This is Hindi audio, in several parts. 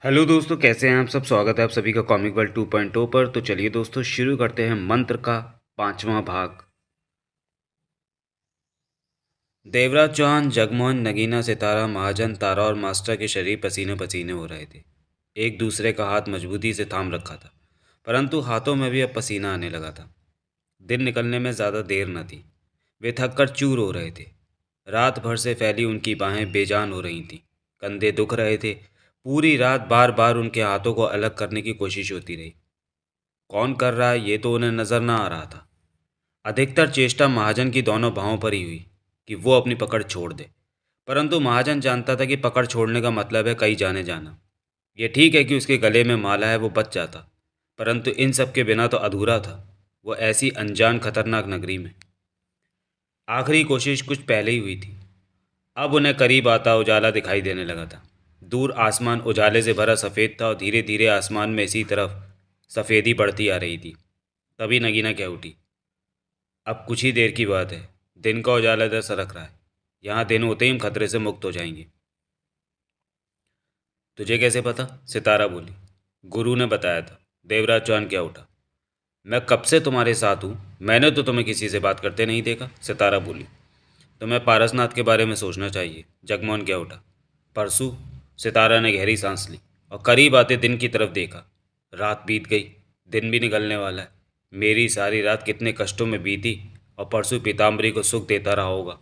हेलो दोस्तों, कैसे हैं आप सब। स्वागत है आप सभी का कॉमिक वर्ल्ड 2.0 पर। तो चलिए दोस्तों, शुरू करते हैं मंत्र का 5वां भाग। देवराज चौहान, जगमोहन, नगीना, सितारा, महाजन, तारा और मास्टर के शरीर पसीने पसीने हो रहे थे। एक दूसरे का हाथ मजबूती से थाम रखा था, परंतु हाथों में भी अब पसीना आने लगा था। दिन निकलने में ज़्यादा देर न थी। वे थक कर चूर हो रहे थे। रात भर से फैली उनकी बाहें बेजान हो रही थीं। कंधे दुख रहे थे। पूरी रात बार बार उनके हाथों को अलग करने की कोशिश होती रही। कौन कर रहा है ये तो उन्हें नजर न आ रहा था। अधिकतर चेष्टा महाजन की दोनों बाहों पर ही हुई कि वो अपनी पकड़ छोड़ दे, परंतु महाजन जानता था कि पकड़ छोड़ने का मतलब है कहीं जाने जाना। ये ठीक है कि उसके गले में माला है, वो बच जाता, परंतु इन सब के बिना तो अधूरा था। वो ऐसी अनजान खतरनाक नगरी में। आखिरी कोशिश कुछ पहले ही हुई थी। अब उन्हें करीब आता उजाला दिखाई देने लगा था। दूर आसमान उजाले से भरा सफ़ेद था और धीरे धीरे आसमान में इसी तरफ सफ़ेदी बढ़ती आ रही थी। तभी नगीना कह उठी, अब कुछ ही देर की बात है। दिन का उजाला इधर सरक रहा है। यहाँ दिन होते ही हम खतरे से मुक्त हो जाएंगे। तुझे कैसे पता? सितारा बोली। गुरु ने बताया था। देवराज चौहान क्या उठा। मैं कब से तुम्हारे साथ हूँ, मैंने तो तुम्हें किसी से बात करते नहीं देखा। सितारा बोली। तुम्हें पारसनाथ के बारे में सोचना चाहिए। जगमोहन क्या उठा। परसों? सितारा ने गहरी सांस ली और करीब आते दिन की तरफ देखा। रात बीत गई, दिन भी निकलने वाला है। मेरी सारी रात कितने कष्टों में बीती और परसों पीताम्बरी को सुख देता रहा होगा।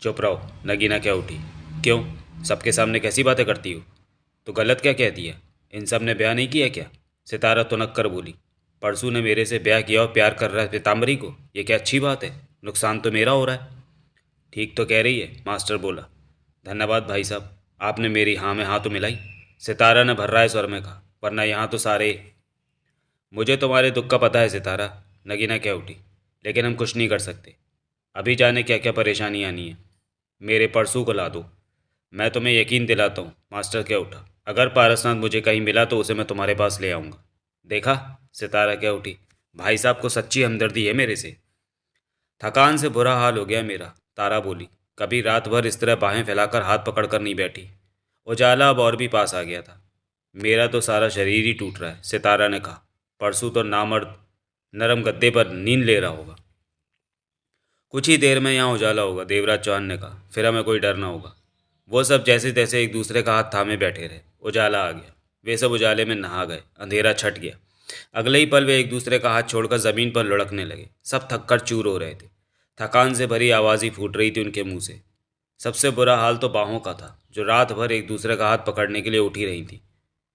चुप रहो। नगीना क्या उठी। क्यों? सबके सामने कैसी बातें करती हो? तो गलत क्या कह दिया? इन सब ने ब्याह नहीं किया क्या? सितारा तुनक कर बोली। परसों ने मेरे से ब्याह किया और प्यार कर रहा है पीताम्बरी को, ये क्या अच्छी बात है? नुकसान तो मेरा हो रहा है। ठीक तो कह रही है, मास्टर बोला। धन्यवाद भाई साहब, आपने मेरी हाँ में हाँ तो मिलाई। सितारा ने भर्राए स्वर में कहा, वरना यहाँ तो सारे। मुझे तुम्हारे दुख का पता है सितारा। नगीना क्या उठी। लेकिन हम कुछ नहीं कर सकते। अभी जाने क्या क्या परेशानी आनी है। मेरे परसों को ला दो। मैं तुम्हें यकीन दिलाता हूँ। मास्टर क्या उठा। अगर पारसनाथ मुझे कहीं मिला तो उसे मैं तुम्हारे पास ले आऊँगा। देखा? सितारा क्या उठी। भाई साहब को सच्ची हमदर्दी है मेरे से। थकान से बुरा हाल हो गया मेरा, तारा बोली। कभी रात भर इस तरह बाहें फैलाकर हाथ पकड़कर नहीं बैठी। उजाला अब और भी पास आ गया था। मेरा तो सारा शरीर ही टूट रहा है, सितारा ने कहा। परसों तो नामर्द नरम गद्दे पर नींद ले रहा होगा। कुछ ही देर में यहाँ उजाला होगा, देवराज चौहान ने कहा। फिर हमें कोई डर ना होगा। वो सब जैसे तैसे एक दूसरे का हाथ थामे बैठे रहे। उजाला आ गया। वे सब उजाले में नहा गए। अंधेरा छट गया। अगले ही पल वे एक दूसरे का हाथ छोड़कर जमीन पर लुढ़कने लगे। सब थककर चूर हो रहे थे। थकान से भरी आवाज़ ही फूट रही थी उनके मुंह से। सबसे बुरा हाल तो बाहों का था, जो रात भर एक दूसरे का हाथ पकड़ने के लिए उठी रही थी।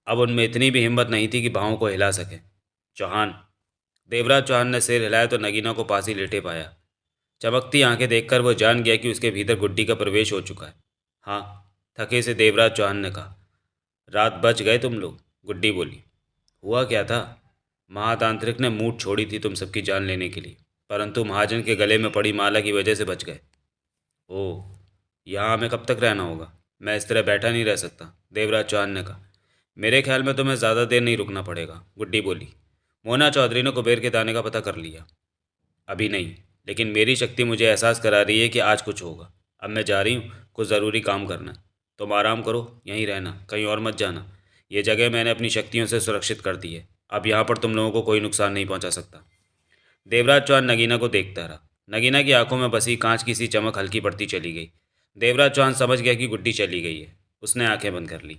अब उनमें इतनी भी हिम्मत नहीं थी कि बाहों को हिला सके। चौहान। देवराज चौहान ने सिर हिलाया तो नगीना को पास ही लेटे पाया। चमकती आंखें देखकर वो जान गया कि उसके भीतर गुड्डी का प्रवेश हो चुका है। हाँ, थके से देवराज चौहान ने कहा। रात बच गए तुम लोग, गुड्डी बोली। हुआ क्या था? महातांत्रिक ने मूठ छोड़ी थी तुम सबकी जान लेने के लिए, परंतु महाजन के गले में पड़ी माला की वजह से बच गए। ओह, यहाँ हमें कब तक रहना होगा? मैं इस तरह बैठा नहीं रह सकता, देवराज चौहान ने कहा। मेरे ख्याल में तुम्हें ज़्यादा देर नहीं रुकना पड़ेगा, गुड्डी बोली। मोना चौधरी ने कुबेर के दाने का पता कर लिया। अभी नहीं, लेकिन मेरी शक्ति मुझे एहसास करा रही है कि आज कुछ होगा। अब मैं जा रही हूँ, कुछ ज़रूरी काम करना। तुम आराम करो, यहीं रहना, कहीं और मत जाना। ये जगह मैंने अपनी शक्तियों से सुरक्षित कर दी है। अब यहाँ पर तुम लोगों को कोई नुकसान नहीं पहुँचा सकता। देवराज चौहान नगीना को देखता रहा। नगीना की आंखों में बसी कांच की सी चमक हल्की पड़ती चली गई। देवराज चौहान समझ गया कि गुड्डी चली गई है। उसने आंखें बंद कर ली।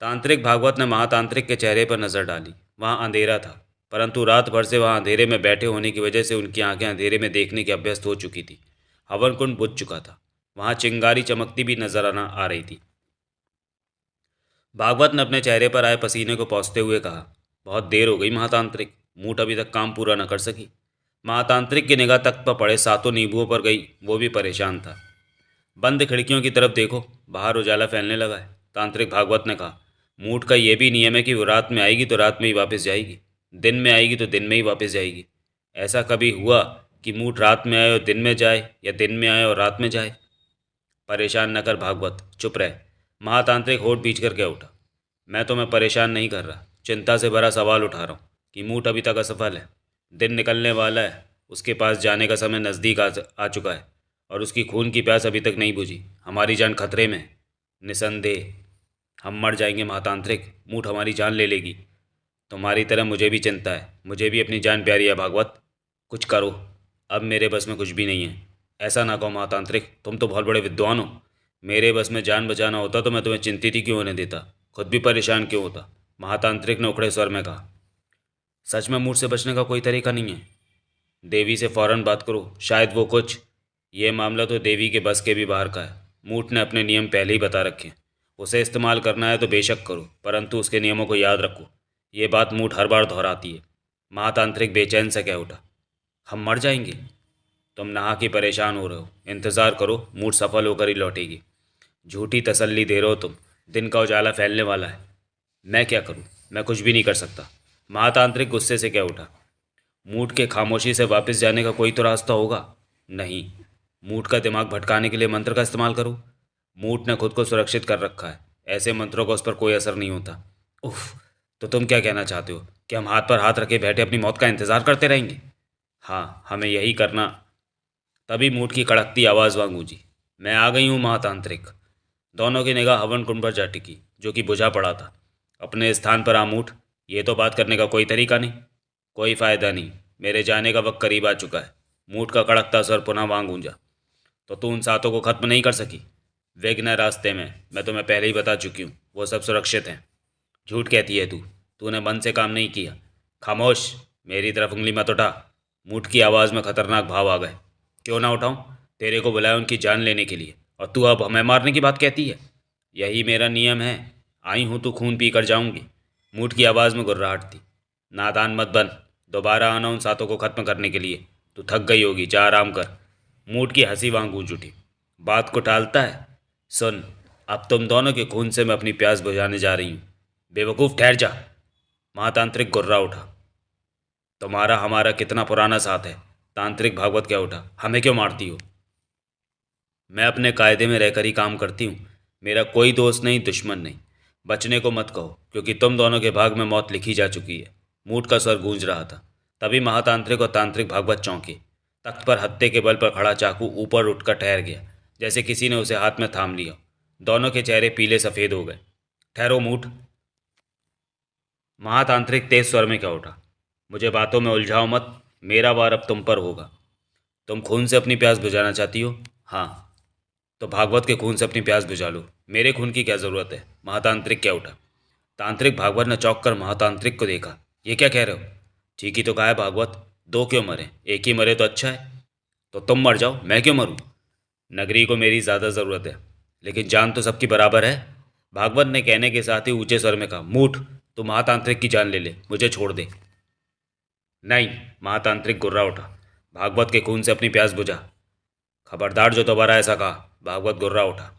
तांत्रिक भागवत ने महातांत्रिक के चेहरे पर नजर डाली। वहाँ अंधेरा था, परंतु रात भर से वहाँ अंधेरे में बैठे होने की वजह से उनकी आंखें अंधेरे में देखने की अभ्यस्त हो चुकी थी। हवन कुंड बुझ चुका था। वहाँ चिंगारी चमकती भी नजर आना आ रही थी। भागवत ने अपने चेहरे पर आए पसीने को पोंछते हुए कहा, बहुत देर हो गई महातांत्रिक, मूठ अभी तक काम पूरा न कर सकी। महातांत्रिक की निगाह तख्त पर पड़े सातों नींबुओं पर गई। वो भी परेशान था। बंद खिड़कियों की तरफ देखो, बाहर उजाला फैलने लगा है, तांत्रिक भागवत ने कहा। मूठ का यह भी नियम है कि वो रात में आएगी तो रात में ही वापस जाएगी, दिन में आएगी तो दिन में ही वापस जाएगी। ऐसा कभी हुआ कि मूठ रात में आए और दिन में जाए, या दिन में आए और रात में जाए? परेशान न कर भागवत, चुप रहे। महातांत्रिक होठ बीच कर क्या उठा। मैं तुम्हें परेशान नहीं कर रहा, चिंता से भरा सवाल उठा रहा हूँ कि मूठ अभी तक असफल है। दिन निकलने वाला है, उसके पास जाने का समय नज़दीक आ चुका है, और उसकी खून की प्यास अभी तक नहीं बुझी। हमारी जान खतरे में है, निसंदेह। हम मर जाएंगे महातांत्रिक, मूठ हमारी जान ले लेगी। तुम्हारी तरह मुझे भी चिंता है, मुझे भी अपनी जान प्यारी है भागवत। कुछ करो, अब मेरे बस में कुछ भी नहीं है। ऐसा ना कहो महातांत्रिक, तुम तो बहुत बड़े विद्वान हो। मेरे बस में जान बचाना होता तो मैं तुम्हें चिंतित ही क्यों होने देता, खुद भी परेशान क्यों होता, महातांत्रिक ने उखड़े स्वर में कहा। सच में मूठ से बचने का कोई तरीका नहीं है? देवी से फौरन बात करो, शायद वो कुछ। ये मामला तो देवी के बस के भी बाहर का है। मूठ ने अपने नियम पहले ही बता रखे हैं। उसे इस्तेमाल करना है तो बेशक करो, परंतु उसके नियमों को याद रखो। ये बात मूठ हर बार दोहराती है। महातांत्रिक बेचैन से कह उठा। हम मर जाएंगे? तुम नहा के परेशान हो रहे हो, इंतज़ार करो, मूठ सफल होकर ही लौटेगी। झूठी तसल्ली दे रहे हो तुम, दिन का उजाला फैलने वाला है। मैं क्या करूं? मैं कुछ भी नहीं कर सकता। महातांत्रिक गुस्से से कह उठा। मूठ के खामोशी से वापस जाने का कोई तो रास्ता होगा। नहीं, मूठ का दिमाग भटकाने के लिए मंत्र का इस्तेमाल करो। मूठ ने खुद को सुरक्षित कर रखा है, ऐसे मंत्रों का उस पर कोई असर नहीं होता। उफ, तो तुम क्या कहना चाहते हो कि हम हाथ पर हाथ रखे बैठे अपनी मौत का इंतजार करते रहेंगे? हाँ, हमें यही करना। तभी मूठ की कड़कती आवाज़ वहाँ गूंजी। मैं आ गई हूँ महातांत्रिक। दोनों की निगाह हवन कुंड पर जा टिकी, जो कि बुझा पड़ा था। अपने स्थान पर आ मूठ, ये तो बात करने का कोई तरीका नहीं। कोई फ़ायदा नहीं, मेरे जाने का वक्त करीब आ चुका है। मूठ का कड़कता स्वर पुनः वहाँ गूंजा। तो तू उन सातों को खत्म नहीं कर सकी? विघ्न है रास्ते में, मैं तुम्हें पहले ही बता चुकी हूँ, वो सब सुरक्षित हैं। झूठ कहती है तू, तूने मन से काम नहीं किया। खामोश, मेरी तरफ उंगली मत उठा। मूठ की आवाज़ में खतरनाक भाव आ गए। क्यों ना उठाऊं? तेरे को बुलाया उनकी जान लेने के लिए, और तू अब हमें मारने की बात कहती है? यही मेरा नियम है। आई हूं तो खून पी कर जाऊंगी। मूठ की आवाज़ में गुर्राहट थी। नादान मत बन, दोबारा आना उन सातों को खत्म करने के लिए। तू थक गई होगी, जा आराम कर। मूठ की हंसी वहाँ गूंज उठी। बात को टालता है? सुन, अब तुम दोनों के खून से मैं अपनी प्यास बुझाने जा रही हूँ। बेवकूफ़, ठहर जा। महातांत्रिक गुर्रा उठा। तुम्हारा हमारा कितना पुराना साथ है। तांत्रिक भागवत क्या उठा। हमें क्यों मारती हो? मैं अपने कायदे में रहकर ही काम करती हूँ। मेरा कोई दोस्त नहीं, दुश्मन नहीं। बचने को मत कहो, क्योंकि तुम दोनों के भाग में मौत लिखी जा चुकी है। मूठ का स्वर गूंज रहा था। तभी महातांत्रिक और तांत्रिक भागवत चौंके। तख्त पर हत्थे के बल पर खड़ा चाकू ऊपर उठकर ठहर गया, जैसे किसी ने उसे हाथ में थाम लिया। दोनों के चेहरे पीले सफ़ेद हो गए। ठहरो मूठ, महातांत्रिक तेज स्वर में कह उठा। मुझे बातों में उलझाओ मत, मेरा वार अब तुम पर होगा। तुम खून से अपनी प्यास बुझाना चाहती हो? हाँ, तो भागवत के खून से अपनी प्यास बुझा लो। मेरे खून की क्या ज़रूरत है? महातांत्रिक क्या उठा। तांत्रिक भागवत ने चौंक कर महातांत्रिक को देखा। ये क्या कह रहे हो? ठीक ही तो कहा है भागवत, दो क्यों मरे, एक ही मरे तो अच्छा है। तो तुम मर जाओ, मैं क्यों मरूं? नगरी को मेरी ज़्यादा ज़रूरत है, लेकिन जान तो सबकी बराबर है। भागवत ने कहने के साथ ही ऊंचे स्वर में कहा। मूठ, तू महातांत्रिक की जान ले ले, मुझे छोड़ दे। नहीं, महातांत्रिक गुर्रा उठा। भागवत के खून से अपनी प्यास बुझा। खबरदार जो दोबारा ऐसा कहा। भागवत गुर्रा उठा।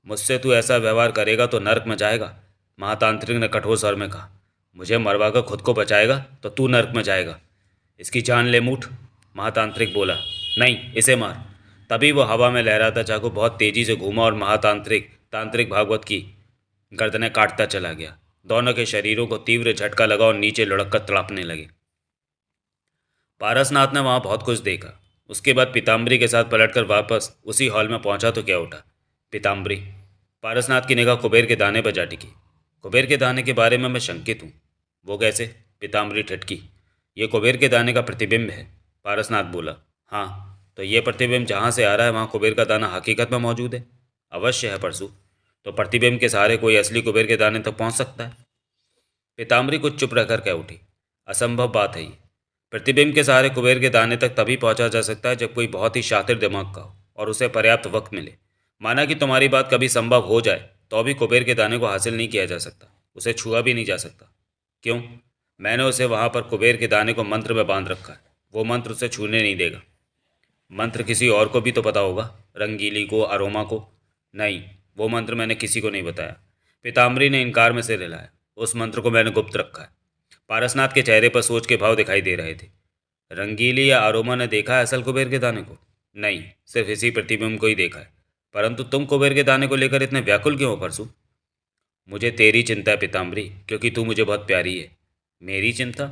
मुझसे तू ऐसा व्यवहार करेगा तो नर्क में जाएगा। महातांत्रिक ने कठोर स्वर में कहा। मुझे मरवा कर खुद को बचाएगा तो तू नर्क में जाएगा। इसकी जान ले मूठ, महातांत्रिक बोला। नहीं, इसे मार। तभी वो हवा में लहराता चाकू बहुत तेजी से घूमा और महातांत्रिक तांत्रिक भागवत की गर्दनें काटता चला गया। दोनों के शरीरों को तीव्र झटका लगा और नीचे लुढ़क कर तड़पने लगे। पारसनाथ ने वहां बहुत कुछ देखा। उसके बाद पीताम्बरी के साथ पलटकर वापस उसी हॉल में पहुंचा तो क्या उठा। पीताम्बरी। पारसनाथ की निगाह कुबेर के दाने पर जा टिकी। कुबेर के दाने के बारे में मैं शंकित हूँ। वो कैसे? पीताम्बरी ठटकी। ये कुबेर के दाने का प्रतिबिंब है, पारसनाथ बोला। हाँ, तो ये प्रतिबिंब जहाँ से आ रहा है वहाँ कुबेर का दाना हकीकत में मौजूद है? अवश्य है परसू। तो प्रतिबिंब के सहारे कोई असली कुबेर के दाने तक पहुँच सकता है? पीताम्बरी कुछ चुप रहकर कह उठी। असंभव बात है ये। प्रतिबिंब के सहारे कुबेर के दाने तक तभी पहुंचा जा सकता है जब कोई बहुत ही शातिर दिमाग का हो और उसे पर्याप्त वक्त मिले। माना कि तुम्हारी बात कभी संभव हो जाए तो भी कुबेर के दाने को हासिल नहीं किया जा सकता, उसे छुआ भी नहीं जा सकता। क्यों? मैंने उसे वहां पर कुबेर के दाने को मंत्र में बांध रखा है। वो मंत्र उसे छूने नहीं देगा। मंत्र किसी और को भी तो पता होगा, रंगीली को, अरोमा को। नहीं, वो मंत्र मैंने किसी को नहीं बताया। पीताम्बरी ने इनकार में सिर हिलाया। उस मंत्र को मैंने गुप्त रखा है। पारसनाथ के चेहरे पर सोच के भाव दिखाई दे रहे थे। रंगीली या अरोमा ने देखा है असल कुबेर के दाने को? नहीं, सिर्फ इसी प्रतिबिंब को ही देखा है। परंतु तुम कुबेर के दाने को लेकर इतने व्याकुल क्यों हो परसू? मुझे तेरी चिंता है पीताम्बरी, क्योंकि तू मुझे बहुत प्यारी है। मेरी चिंता?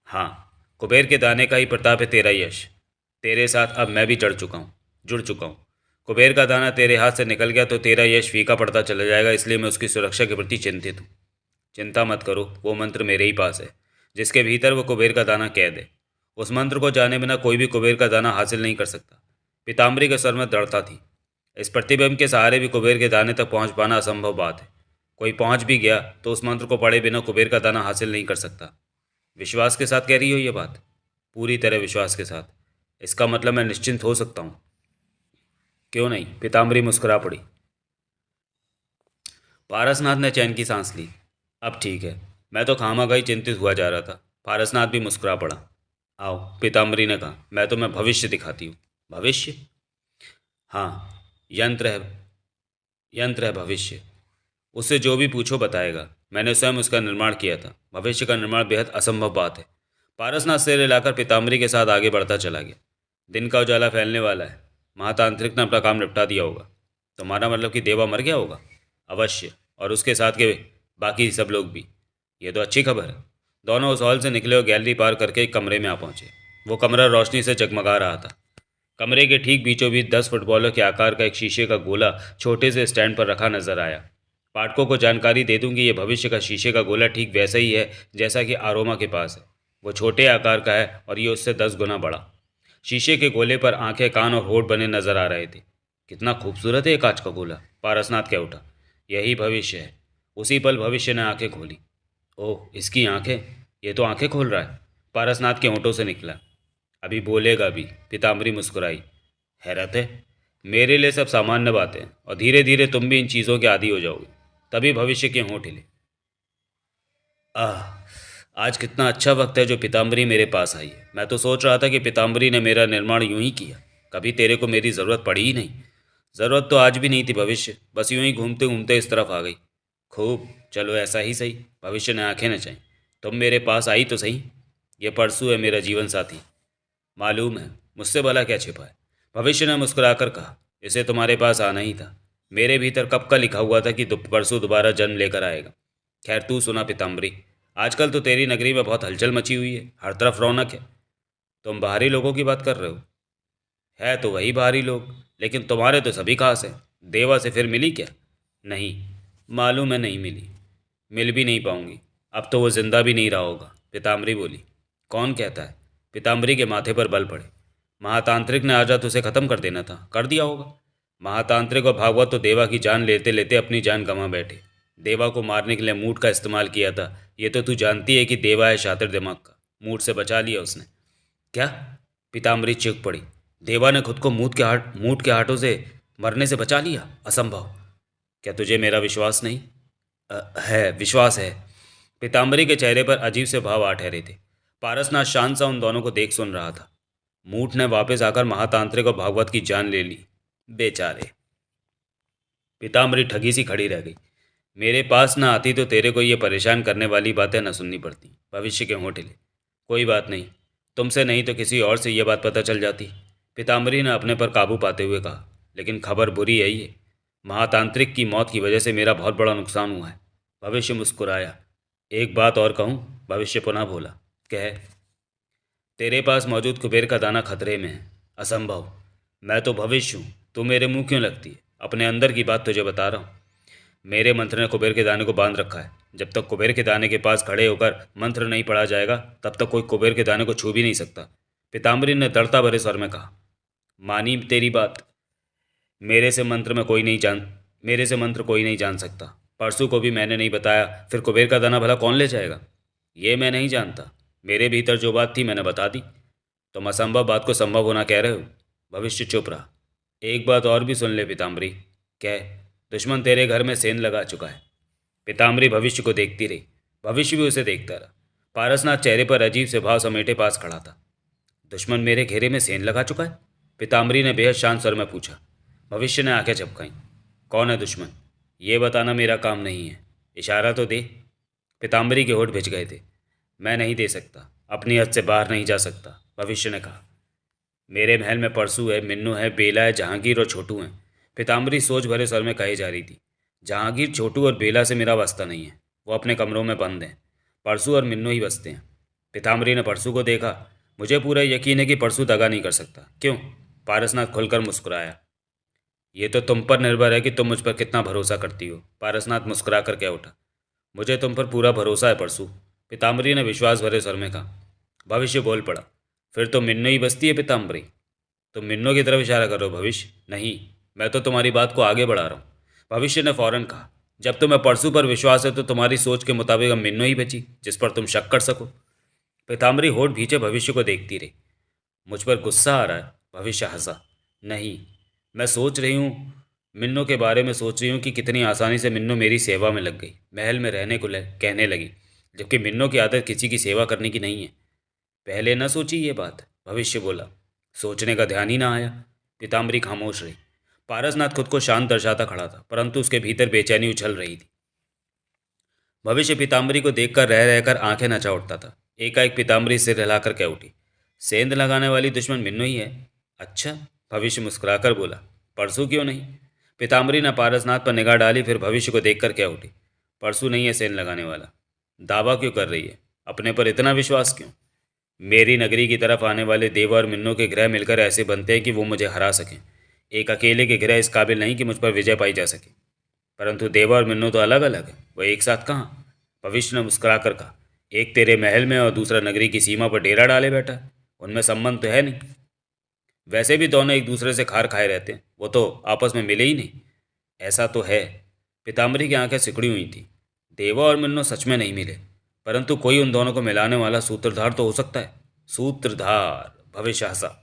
हाँ, कुबेर के दाने का ही प्रताप है तेरा यश। तेरे साथ अब मैं भी जुड़ चुका हूँ। कुबेर का दाना तेरे हाथ से निकल गया तो तेरा यश फीका पड़ता चला जाएगा, इसलिए मैं उसकी सुरक्षा के प्रति चिंतित हूँ। चिंता मत करो, वो मंत्र मेरे ही पास है, जिसके भीतर वो कुबेर का दाना कैद है। उस मंत्र को जाने बिना कोई भी कुबेर का दाना हासिल नहीं कर सकता। पीताम्बरी के सर में दृढ़ता थी। इस प्रतिबिंब के सहारे भी कुबेर के दाने तक पहुंच पाना असंभव बात है। कोई पहुंच भी गया तो उस मंत्र को पढ़े बिना कुबेर का दाना हासिल नहीं कर सकता। विश्वास के साथ कह रही हो ये बात? पूरी तरह विश्वास के साथ। इसका मतलब मैं निश्चिंत हो सकता हूँ? क्यों नहीं, पीताम्बरी मुस्कुरा पड़ी। पारसनाथ ने चैन की सांस ली। अब ठीक है, मैं तो खामखा ही चिंतित हुआ जा रहा था। पारसनाथ भी मुस्कुरा पड़ा। आओ, पीताम्बरी ने कहा, मैं तुम्हें भविष्य दिखाती हूँ। भविष्य? हाँ, यंत्र है। यंत्र है भविष्य। उससे जो भी पूछो बताएगा। मैंने स्वयं उसका निर्माण किया था। भविष्य का निर्माण बेहद असंभव बात है। पारसनाथ सिर हिलाकर पीताम्बरी के साथ आगे बढ़ता चला गया। दिन का उजाला फैलने वाला है। महातांत्रिक ने अपना काम निपटा दिया होगा। तुम्हारा मतलब कि देवा मर गया होगा? अवश्य, और उसके साथ के बाकी सब लोग भी। ये तो अच्छी खबर है। दोनों उस हॉल से निकले और गैलरी पार करके एक कमरे में आ पहुंचे। वो कमरा रोशनी से जगमगा रहा था। कमरे के ठीक बीचों बीच 10 फुटबॉलों के आकार का एक शीशे का गोला छोटे से स्टैंड पर रखा नजर आया। पाठकों को जानकारी दे दूं कि ये भविष्य का शीशे का गोला ठीक वैसा ही है जैसा कि आरोमा के पास है। वो छोटे आकार का है और ये उससे 10 गुना बड़ा। शीशे के गोले पर आंखें, कान और होठ बने नजर आ रहे थे। कितना खूबसूरत है ये कांच का गोला, पारसनाथ कह उठा। यही भविष्य है। उसी पल भविष्य ने आंखें खोली। ओह, इसकी आंखें! ये तो आंखें खोल रहा है, पारसनाथ के होंठों से निकला। अभी बोलेगा भी, पीताम्बरी मुस्कुराई। हैरत है, मेरे लिए सब सामान्य बातें, और धीरे धीरे तुम भी इन चीज़ों के आदी हो जाओगे। तभी भविष्य के होंठ हिले। आज कितना अच्छा वक्त है जो पीताम्बरी मेरे पास आई है। मैं तो सोच रहा था कि पीताम्बरी ने मेरा निर्माण यूं ही किया, कभी तेरे को मेरी ज़रूरत पड़ी ही नहीं। ज़रूरत तो आज भी नहीं थी भविष्य, बस यूं ही घूमते घूमते इस तरफ आ गई। खूब, चलो ऐसा ही सही। भविष्य ने आंखें नचाईं। तुम मेरे पास आई तो सही। ये परसू है मेरा जीवन साथी। मालूम है, मुझसे भला क्या छिपा है? भविष्य ने मुस्कुराकर कहा। इसे तुम्हारे पास आना ही था। मेरे भीतर कब का लिखा हुआ था कि परसों दोबारा जन्म लेकर आएगा। खैर, तू सुना पीताम्बरी, आजकल तो तेरी नगरी में बहुत हलचल मची हुई है, हर तरफ रौनक है। तुम बाहरी लोगों की बात कर रहे हो? है तो वही बाहरी लोग, लेकिन तुम्हारे तो सभी खास हैं। देवा से फिर मिली क्या? नहीं, मालूम है नहीं मिली। मिल भी नहीं पाऊंगी। अब तो वो जिंदा भी नहीं रहा होगा, पीताम्बरी बोली। कौन कहता है? पीताम्बरी के माथे पर बल पड़े। महातांत्रिक ने आजा उसे खत्म कर देना था, कर दिया होगा। महातांत्रिक और भागवत तो देवा की जान लेते लेते अपनी जान गंवा बैठे। देवा को मारने के लिए मूठ का इस्तेमाल किया था। ये तो तू जानती है कि देवा है शातिर दिमाग का। मूठ से बचा लिया उसने। क्या? पीताम्बरी चीख पड़ी। देवा ने खुद को मूठ के हाथों से मरने से बचा लिया? असंभव। क्या तुझे मेरा विश्वास नहीं? है, विश्वास है। पीताम्बरी के चेहरे पर अजीब से भाव आ ठहरे थे। पारसनाथ शांत सा उन दोनों को देख सुन रहा था। मूठ ने वापस आकर महातांत्रिक और भागवत की जान ले ली, बेचारे। पीताम्बरी ठगी सी खड़ी रह गई। मेरे पास न आती तो तेरे को ये परेशान करने वाली बातें न सुननी पड़ती। भविष्य के होंठ हिले। कोई बात नहीं, तुमसे नहीं तो किसी और से ये बात पता चल जाती। पीताम्बरी ने अपने पर काबू पाते हुए कहा। लेकिन खबर बुरी है ये। महातांत्रिक की मौत की वजह से मेरा बहुत बड़ा नुकसान हुआ है। भविष्य मुस्कुराया। एक बात और कहूँ? भविष्य पुनः बोला। कह। तेरे पास मौजूद कुबेर का दाना खतरे में है। असंभव। मैं तो भविष्य हूँ, तू मेरे मुंह क्यों लगती है? अपने अंदर की बात तुझे बता रहा हूँ। मेरे मंत्र ने कुबेर के दाने को बांध रखा है। जब तक कुबेर के दाने के पास खड़े होकर मंत्र नहीं पढ़ा जाएगा, तब तक कोई कुबेर के दाने को छू भी नहीं सकता। पीताम्बरी ने दृढ़ता भरे स्वर में कहा। मानी तेरी बात। मेरे से मंत्र में कोई नहीं जान मेरे से मंत्र कोई नहीं जान सकता। परसों को भी मैंने नहीं बताया, फिर कुबेर का दाना भला कौन ले जाएगा? ये मैं नहीं जानता। मेरे भीतर जो बात थी मैंने बता दी। तुम असंभव बात को संभव होना कह रहे हो। भविष्य चुप रहा। एक बात और भी सुन ले पीताम्बरी। कह। दुश्मन तेरे घर में सेंध लगा चुका है। पीताम्बरी भविष्य को देखती रही। भविष्य भी उसे देखता रहा। पारसनाथ चेहरे पर अजीब से भाव समेटे पास खड़ा था। दुश्मन मेरे घेरे में सेंध लगा चुका है? पीताम्बरी ने बेहद शांत स्वर में पूछा। भविष्य ने आंखें झपकाईं। कौन है दुश्मन? ये बताना मेरा काम नहीं है। इशारा तो दे। पीताम्बरी के होठ भिज गए थे। मैं नहीं दे सकता, अपनी हद से बाहर नहीं जा सकता, भविष्य ने कहा। मेरे महल में परसू है, मिन्नू है, बेला है, जहांगीर और छोटू हैं। पीताम्बरी सोच भरे स्वर में कही जा रही थी। जहांगीर, छोटू और बेला से मेरा वास्ता नहीं है। वो अपने कमरों में बंद हैं। परसू और मिन्नू ही बसते हैं। पीताम्बरी ने परसू को देखा। मुझे पूरा यकीन है कि परसू दगा नहीं कर सकता। क्यों? पारसनाथ खुलकर मुस्कुराया। ये तो तुम पर निर्भर है कि तुम मुझ पर कितना भरोसा करती हो। पारसनाथ मुस्कुरा कर कह उठा। मुझे तुम पर पूरा भरोसा है परसू, पीताम्बरी ने विश्वास भरे स्वर में कहा। भविष्य बोल पड़ा। फिर तो मिन्नो ही बसती है पीताम्बरी। तुम मिन्नो की तरफ इशारा कर रहे हो भविष्य? नहीं, मैं तो तुम्हारी बात को आगे बढ़ा रहा हूँ, भविष्य ने फौरन कहा। जब तुम्हें परसू पर विश्वास है तो तुम्हारी सोच के मुताबिक अब मिन्नो ही बची जिस पर तुम शक कर सको। पीताम्बरी होठ भींचे भविष्य को देखती रही। मुझ पर गुस्सा आ रहा है? भविष्य हंसा। नहीं, मैं सोच रही हूँ, मिन्नो के बारे में सोच रही हूँ कि कितनी आसानी से मिन्नो मेरी सेवा में लग गई, महल में रहने को कहने लगी, जबकि मिन्नो की आदत किसी की सेवा करने की नहीं है। पहले न सोची ये बात, भविष्य बोला। सोचने का ध्यान ही ना आया। पीताम्बरी खामोश रही। पारसनाथ खुद को शांत दर्शाता खड़ा था, परंतु उसके भीतर बेचैनी उछल रही थी। भविष्य पीताम्बरी को देखकर रह रहकर आंखें नचा उठता था। एकाएक पीताम्बरी सिर हिलाकर कह उठी, सेंध लगाने वाली दुश्मन मिन्नो ही है? अच्छा, भविष्य मुस्कुराकर बोला। परसू क्यों नहीं? पीताम्बरी ने पारसनाथ पर निगाह डाली, फिर भविष्य को देखकर कह उठी, परसू नहीं है सेंध लगाने वाला। दावा क्यों कर रही है? अपने पर इतना विश्वास क्यों? मेरी नगरी की तरफ आने वाले देवा और मिन्नो के ग्रह मिलकर ऐसे बनते हैं कि वो मुझे हरा सकें। एक अकेले के ग्रह इस काबिल नहीं कि मुझ पर विजय पाई जा सके। परंतु देवा और मिन्नो तो अलग अलग है, वो एक साथ कहाँ? भविष्य ने मुस्कुरा कर कहा। एक तेरे महल में और दूसरा नगरी की सीमा पर डेरा डाले बैठा है। उनमें संबंध तो है नहीं। वैसे भी दोनों एक दूसरे से खार खाए रहते हैं, वो तो आपस में मिले ही नहीं। ऐसा तो है। पीताम्बरी की आंखें सिकुड़ी हुई थी। देवा और मिन्नो सच में नहीं मिले, परंतु कोई उन दोनों को मिलाने वाला सूत्रधार तो हो सकता है। सूत्रधार? भविष्य हंसा।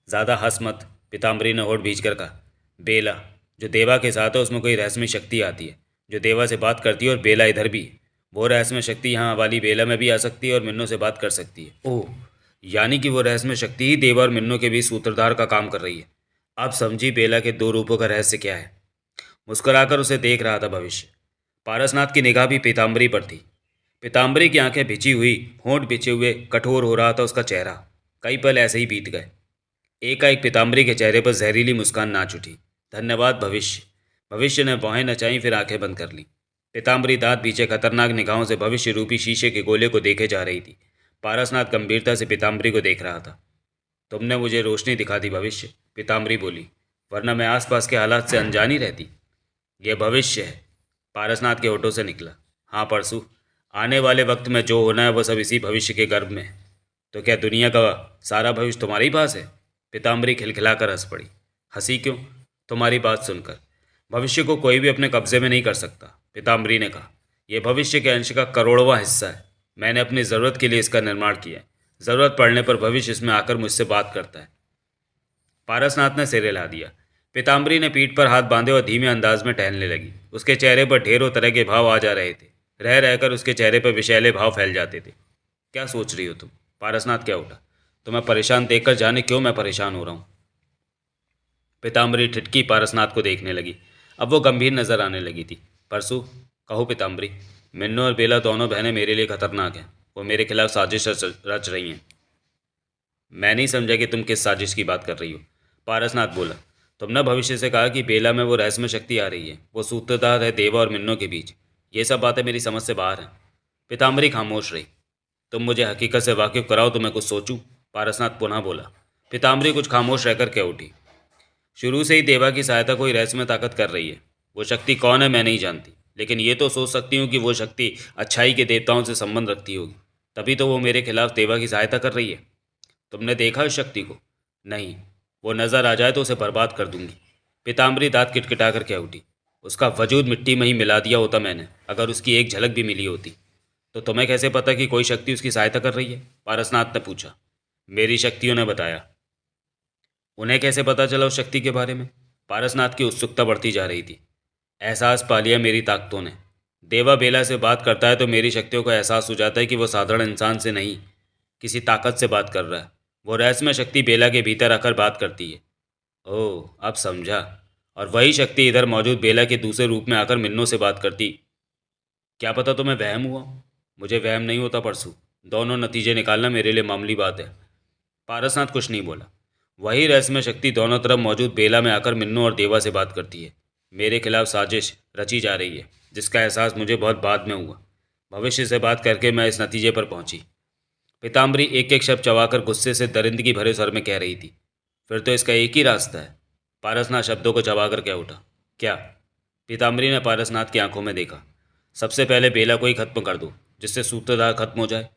ज़्यादा हंस मत, पीताम्बरी ने होठ भींच कर कहा। बेला जो देवा के साथ है उसमें कोई रहस्यमय शक्ति आती है जो देवा से बात करती है, और बेला इधर भी है। वो रहस्यमय शक्ति यहाँ वाली बेला में भी आ सकती है और मिन्नो से बात कर सकती है। ओह, यानी कि वो रहस्यमय शक्ति ही देवा और मिन्नो के बीच सूत्रधार का काम कर रही है। अब समझी बेला के दो रूपों का रहस्य क्या है। मुस्कुराकर उसे देख रहा था भविष्य। पारसनाथ की निगाह भी पीताम्बरी पर थी। पीताम्बरी की आंखें भिजी हुई, होंठ बिछे हुए कठोर हो रहा था उसका चेहरा। कई पल ऐसे ही बीत गए। एकाएक पीताम्बरी के चेहरे पर जहरीली मुस्कान नाच उठी। धन्यवाद भविष्य। भविष्य ने बाहें नचाई, फिर आंखें बंद कर ली। पीताम्बरी दांत पीछे खतरनाक निगाहों से भविष्य रूपी शीशे के गोले को देखे जा रही थी। पारसनाथ गंभीरता से पीताम्बरी को देख रहा था। तुमने मुझे रोशनी दिखा दी भविष्य, पीताम्बरी बोली, वरना मैं आसपास के हालात से अनजानी रहती। यह भविष्य है, पारसनाथ के होठों से निकला। हाँ परसू, आने वाले वक्त में जो होना है वह सब इसी भविष्य के गर्भ में है। तो क्या दुनिया का सारा भविष्य तुम्हारे ही पास है? पीताम्बरी खिलखिलाकर हंस पड़ी। हंसी क्यों? तुम्हारी बात सुनकर। भविष्य को कोई भी अपने कब्जे में नहीं कर सकता, पीताम्बरी ने कहा। यह भविष्य के अंश का करोड़वां हिस्सा है। मैंने अपनी ज़रूरत के लिए इसका निर्माण किया है। ज़रूरत पड़ने पर भविष्य इसमें आकर मुझसे बात करता है। पारसनाथ ने सिर हिला दिया। पीताम्बरी ने पीठ पर हाथ बांधे और धीमे अंदाज में टहलने लगी। उसके चेहरे पर ढेरों तरह के भाव आ जा रहे थे। रह रहकर उसके चेहरे पर विषैले भाव फैल जाते थे। क्या सोच रही हो तुम? पारसनाथ क्या उठा। तुम्हें परेशान देखकर जाने क्यों मैं परेशान हो रहा हूँ। पीताम्बरी ठिठकी पारसनाथ को देखने लगी। अब वो गंभीर नजर आने लगी थी। परसू, कहो पीताम्बरी, मिन्नो और बेला दोनों बहनें मेरे लिए खतरनाक हैं। वो मेरे खिलाफ साजिश रच रही हैं। मैं नहीं समझा कि तुम किस साजिश की बात कर रही हो, पारसनाथ बोला। तुमने भविष्य से कहा कि बेला में वो रहस्यमय शक्ति आ रही है, वो सूत्रधार है देवा और मिन्नो के बीच। ये सब बातें मेरी समझ से बाहर हैं। पीताम्बरी खामोश रही। तुम मुझे हकीकत से वाकिफ कराओ तो मैं कुछ सोचूं, पारसनाथ पुनः बोला। पीताम्बरी कुछ खामोश रहकर कह उठी। शुरू से ही देवा की सहायता कोई रहस्यमय ताकत कर रही है। वो शक्ति कौन है मैं नहीं जानती, लेकिन ये तो सोच सकती हूँ कि वो शक्ति अच्छाई के देवताओं से संबंध रखती होगी, तभी तो वो मेरे खिलाफ देवा की सहायता कर रही है। तुमने देखा उस शक्ति को? नहीं, वो नजर आ जाए तो उसे बर्बाद कर दूंगी। पीताम्बरी दांत किटकिटा कर कह उठी। उसका वजूद मिट्टी में ही मिला दिया होता मैंने, अगर उसकी एक झलक भी मिली होती। तो तुम्हें कैसे पता कि कोई शक्ति उसकी सहायता कर रही है? पारसनाथ ने पूछा। मेरी शक्तियों ने बताया। उन्हें कैसे पता चला उस शक्ति के बारे में? पारसनाथ की उत्सुकता बढ़ती जा रही थी। एहसास पा लिया मेरी ताकतों ने। देवा बेला से बात करता है तो मेरी शक्तियों को एहसास हो जाता है कि वो साधारण इंसान से नहीं, किसी ताकत से बात कर रहा है। वो रहस्यमय शक्ति बेला के भीतर आकर बात करती है। ओह, अब समझा। और वही शक्ति इधर मौजूद बेला के दूसरे रूप में आकर मिन्नो से बात करती। क्या पता तुम्हें वहम हुआ? मुझे वहम नहीं होता परसू। दोनों नतीजे निकालना मेरे लिए मामूली बात है। पारसनाथ कुछ नहीं बोला। वही रहस्यमय शक्ति दोनों तरफ मौजूद बेला में आकर मिन्नो और देवा से बात करती है। मेरे खिलाफ साजिश रची जा रही है, जिसका एहसास मुझे बहुत बाद में हुआ। भविष्य से बात करके मैं इस नतीजे पर पहुंची। पीताम्बरी एक एक शब्द चबाकर गुस्से से दरिंदगी भरे स्वर में कह रही थी। फिर तो इसका एक ही रास्ता है। पारसनाथ शब्दों को चबाकर क्या उठा। क्या? पीताम्बरी ने पारसनाथ की आंखों में देखा। सबसे पहले बेला को ही खत्म कर दो, जिससे सूत्रधार खत्म हो जाए।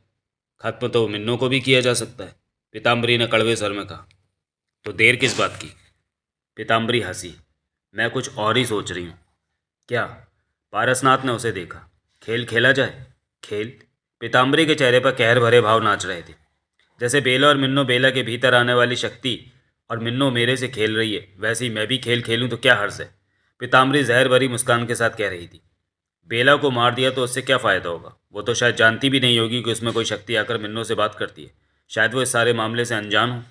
खत्म तो मिन्नों को भी किया जा सकता है, पीताम्बरी ने कड़वे स्वर में कहा। तो देर किस बात की? पीताम्बरी हंसी। मैं कुछ और ही सोच रही हूँ। क्या? पारसनाथ ने उसे देखा। खेल खेला जाए? खेल? पीताम्बरी के चेहरे पर कहर भरे भाव नाच रहे थे। जैसे बेला और मिन्नो बेला के भीतर आने वाली शक्ति और मिन्नो मेरे से खेल रही है, वैसे ही मैं भी खेल खेलूं तो क्या हर्ज है? पीताम्बरी जहर भरी मुस्कान के साथ कह रही थी। बेला को मार दिया तो उससे क्या फ़ायदा होगा? वो तो शायद जानती भी नहीं होगी कि उसमें कोई शक्ति आकर मिन्नो से बात करती है। शायद वो इस सारे मामले से अनजान हो।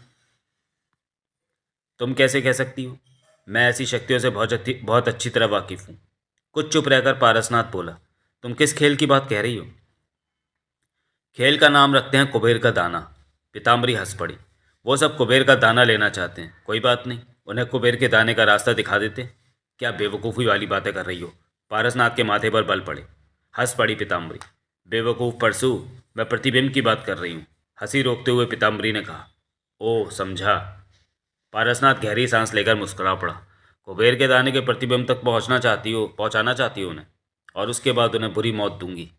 तुम कैसे कह सकती हो? मैं ऐसी शक्तियों से बहुत अच्छी तरह वाकिफ़ हूँ। कुछ चुप रहकर पारसनाथ बोला। तुम किस खेल की बात कह रही हो? खेल का नाम रखते हैं कुबेर का दाना। पीताम्बरी हंस पड़ी। वो सब कुबेर का दाना लेना चाहते हैं, कोई बात नहीं, उन्हें कुबेर के दाने का रास्ता दिखा देते। क्या बेवकूफ़ी वाली बातें कर रही हो? पारसनाथ के माथे पर बल पड़े। हंस पड़ी पीताम्बरी। बेवकूफ़ परसू, मैं प्रतिबिंब की बात कर रही हूँ, हंसी रोकते हुए पीताम्बरी ने कहा। ओह, समझा। पारसनाथ गहरी सांस लेकर मुस्कुरा पड़ा। कुबेर के दाने के प्रतिबिंब तक पहुंचाना चाहती हो उन्हें, और उसके बाद उन्हें बुरी मौत दूंगी।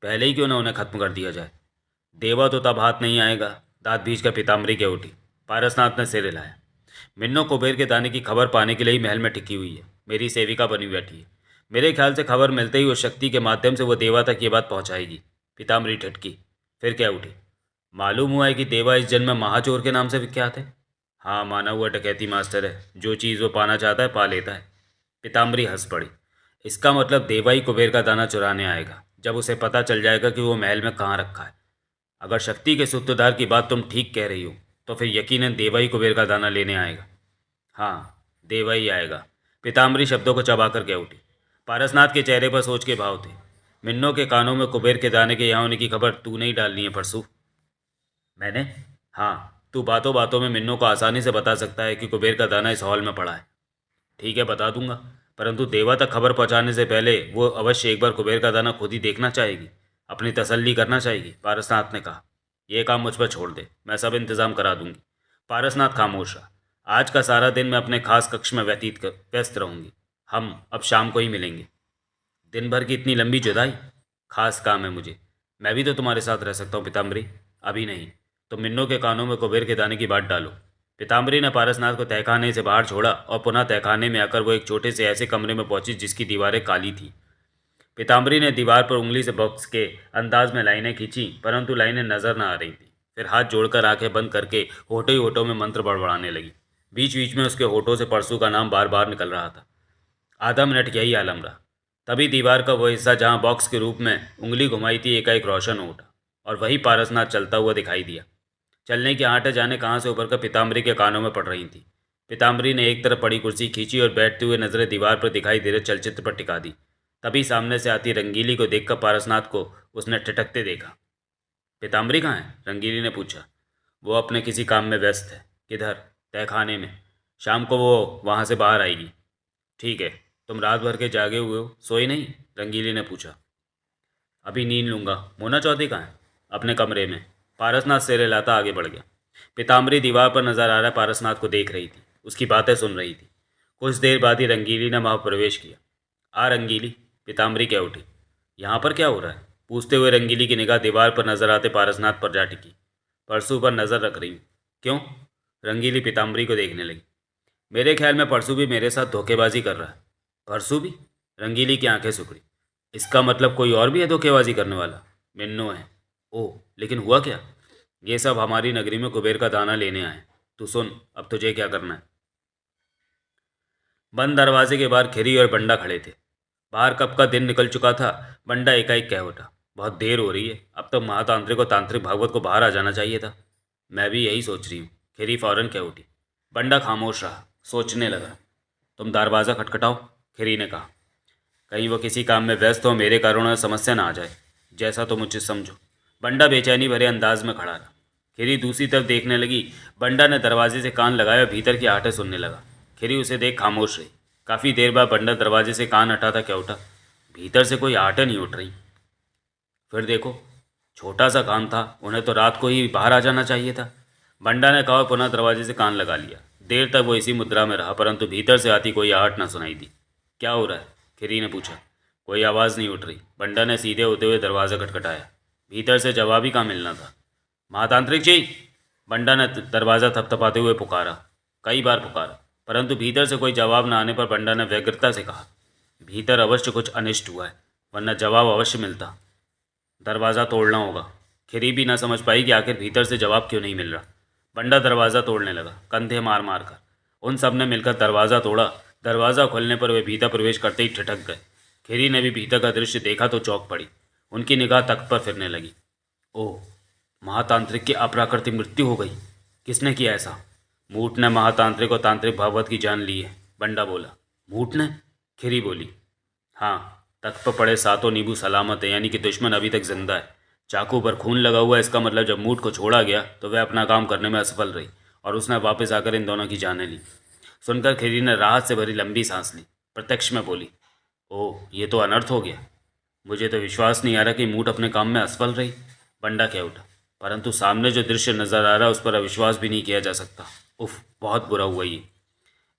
पहले ही क्यों ना उन्हें खत्म कर दिया जाए। देवा तो तब हाथ नहीं आएगा। दांत भींच कर पीताम्बरी के उठी। पारसनाथ ने सिर हिलाया। मिन्नो कुबेर के दाने की खबर पाने के लिए ही महल में टिकी हुई है, मेरी सेविका बनी बैठी है। मेरे ख्याल से खबर मिलते ही उस शक्ति के माध्यम से वो देवा तक ये बात पहुंचाएगी। पीताम्बरी ठटकी, फिर क्या उठी। मालूम हुआ है कि देवा इस जन्म में महाचोर के नाम से विख्यात है। हाँ, माना हुआ डकैती मास्टर है, जो चीज़ वो पाना चाहता है पा लेता है। पीताम्बरी हंस पड़ी। इसका मतलब देवा ही कुबेर का दाना चुराने आएगा, जब उसे पता चल जाएगा कि वो महल में कहाँ रखा है। अगर शक्ति के सूत्रधार की बात तुम ठीक कह रही हो, तो फिर यकीनन देवा ही कुबेर का दाना लेने आएगा। हाँ, देवा ही आएगा। पीताम्बरी शब्दों को चबा कर कह उठी। पारसनाथ के चेहरे पर सोच के भाव थे। मिन्नो के कानों में कुबेर के दाने के यहाँ होने की खबर तू नहीं डालनी है परसू। मैंने? हाँ, तू बातों बातों में मिन्नो को आसानी से बता सकता है कि कुबेर का दाना इस हॉल में पड़ा है। ठीक है, बता दूंगा, परंतु देवा तक खबर पहुंचाने से पहले वो अवश्य एक बार कुबेर का दाना खुद ही देखना चाहेगी, अपनी तसल्ली करना चाहेगी। पारसनाथ ने कहा। यह काम मुझ पर छोड़ दे, मैं सब इंतजाम करा दूंगी। पारसनाथ खामोश रहा। आज का सारा दिन मैं अपने खास कक्ष में व्यस्त रहूंगी। हम अब शाम को ही मिलेंगे। दिन भर की इतनी लंबी जुदाई? खास काम है मुझे। मैं भी तो तुम्हारे साथ रह सकता हूँ पीताम्बरी। अभी नहीं। तो मिन्नो के कानों में कुबेर के दाने की बात डालो। पीताम्बरी ने पारसनाथ को तहखाने से बाहर छोड़ा और पुनः तहखाने में आकर वो एक छोटे से ऐसे कमरे में पहुंची जिसकी दीवारें काली थी। पीताम्बरी ने दीवार पर उंगली से बॉक्स के अंदाज में लाइनें खींची, परंतु लाइनें नजर न आ रही थी। फिर हाथ जोड़कर आंखें बंद करके होठों ही होठों में मंत्र बड़बड़ाने लगी। बीच बीच में उसके होठों से परसू का नाम बार बार निकल रहा था। आधा मिनट यही आलम रहा। तभी दीवार का वो हिस्सा जहाँ बॉक्स के रूप में उंगली घुमाई थी एकाएक रोशन हो उठा, और वही पारसनाथ चलता हुआ दिखाई दिया। चलने की आंटें जाने कहाँ से उभर कर पीताम्बरी के कानों में पड़ रही थी। पीताम्बरी ने एक तरफ पड़ी कुर्सी खींची और बैठते हुए नजरें दीवार पर दिखाई दे रहे चलचित्र पर टिका दी। तभी सामने से आती रंगीली को देखकर पारसनाथ को उसने ठिठकते देखा। पीताम्बरी कहाँ है? रंगीली ने पूछा। वो अपने किसी काम में व्यस्त है। किधर? तहखाने में। शाम को वो वहाँ से बाहर आएगी। ठीक है। तुम रात भर के जागे हुए हो, सोई नहीं? रंगीली ने पूछा। अभी नींद लूंगा। मोना चौधरी कहाँ है? अपने कमरे में। पारसनाथ सिर हिलाता आगे बढ़ गया। पीताम्बरी दीवार पर नजर आ रहा पारसनाथ को देख रही थी, उसकी बातें सुन रही थी। कुछ देर बाद ही रंगीली ने वहाँ प्रवेश किया। आ रंगीली, पीताम्बरी क्या उठी। यहाँ पर क्या हो रहा है? पूछते हुए रंगीली की निगाह दीवार पर नजर आते पारसनाथ पर जा टिकी। परसू पर नजर रख रही हूँ। क्यों? रंगीली पीताम्बरी को देखने लगी। मेरे ख्याल में परसू भी मेरे साथ धोखेबाजी कर रहा है। परसू भी? रंगीली की आंखें सिकुड़ी। इसका मतलब कोई और भी है धोखेबाजी करने वाला? मिन्नो है। ओह, लेकिन हुआ क्या? ये सब हमारी नगरी में कुबेर का दाना लेने आए। तू सुन, अब तुझे क्या करना है। बंद दरवाजे के बाहर खिरी और बंडा खड़े थे। बाहर कब का दिन निकल चुका था। बंडा एकाएक कह उठा। बहुत देर हो रही है, अब तक महातांत्रिक और तांत्रिक भागवत को बाहर आ जाना चाहिए था। मैं भी यही सोच रही हूँ, खिरी फौरन कह उठी। बंडा खामोश रहा, सोचने लगा। तुम दरवाज़ा खटखटाओ, खिरी ने कहा। कहीं वो किसी काम में व्यस्त हो, मेरे कारणों से समस्या ना आ जाए। जैसा तुम मुझे समझो। बंडा बेचैनी भरे अंदाज में खड़ा रहा। खिरी दूसरी तरफ देखने लगी। बंडा ने दरवाजे से कान लगाया और भीतर की आहटें सुनने लगा। खिरी उसे देख खामोश रही। काफ़ी देर बाद बंडा दरवाजे से कान हटाता क्या उठा। भीतर से कोई आहटें नहीं उठ रही। फिर देखो, छोटा सा कान था, उन्हें तो रात को ही बाहर आ जाना चाहिए था। बंडा ने कहा और पुनः दरवाजे से कान लगा लिया। देर तक वो इसी मुद्रा में रहा, परंतु भीतर से आती कोई आहट न सुनाई दी। क्या हो रहा है? खिरी ने पूछा। कोई आवाज़ नहीं उठ रही। बंडा ने सीधे होते हुए दरवाज़ा खटखटाया। भीतर से जवाब ही कहाँ मिलना था। महातांत्रिक जी! बंडा ने दरवाज़ा थपथपाते हुए पुकारा। कई बार पुकारा, परंतु भीतर से कोई जवाब न आने पर बंडा ने व्यग्रता से कहा, भीतर अवश्य कुछ अनिष्ट हुआ है, वरना जवाब अवश्य मिलता। दरवाज़ा तोड़ना होगा। खिरी भी न समझ पाई कि आखिर भीतर से जवाब क्यों नहीं मिल रहा। बंडा दरवाज़ा तोड़ने लगा, कंधे मार मार कर। उन सब ने मिलकर दरवाज़ा तोड़ा। दरवाज़ा खोलने पर वे भीतर प्रवेश करते ही ठिठक गए। खिरी ने भी भीतर का दृश्य देखा तो चौंक पड़ी। उनकी निगाह तख्त पर फिरने लगी। ओह, महातांत्रिक की अप्राकृतिक मृत्यु हो गई। किसने किया ऐसा? मूठ ने महातांत्रिक और तांत्रिक भागवत की जान ली है, बंडा बोला। मूठ ने? खिरी बोली। हाँ, तख्त पर पड़े सातों नींबू सलामत है, यानी कि दुश्मन अभी तक जिंदा है। चाकू पर खून लगा हुआ है, इसका मतलब जब मूठ को छोड़ा गया तो वह अपना काम करने में असफल रही और उसने वापस आकर इन दोनों की जानें ली। सुनकर खिरी ने राहत से भरी लंबी सांस ली। प्रत्यक्ष में बोली, ओह, ये तो अनर्थ हो गया। मुझे तो विश्वास नहीं आ रहा कि मूठ अपने काम में असफल रही। बंडा कह उठा। परंतु सामने जो दृश्य नजर आ रहा है उस पर अविश्वास भी नहीं किया जा सकता। उफ, बहुत बुरा हुआ ये।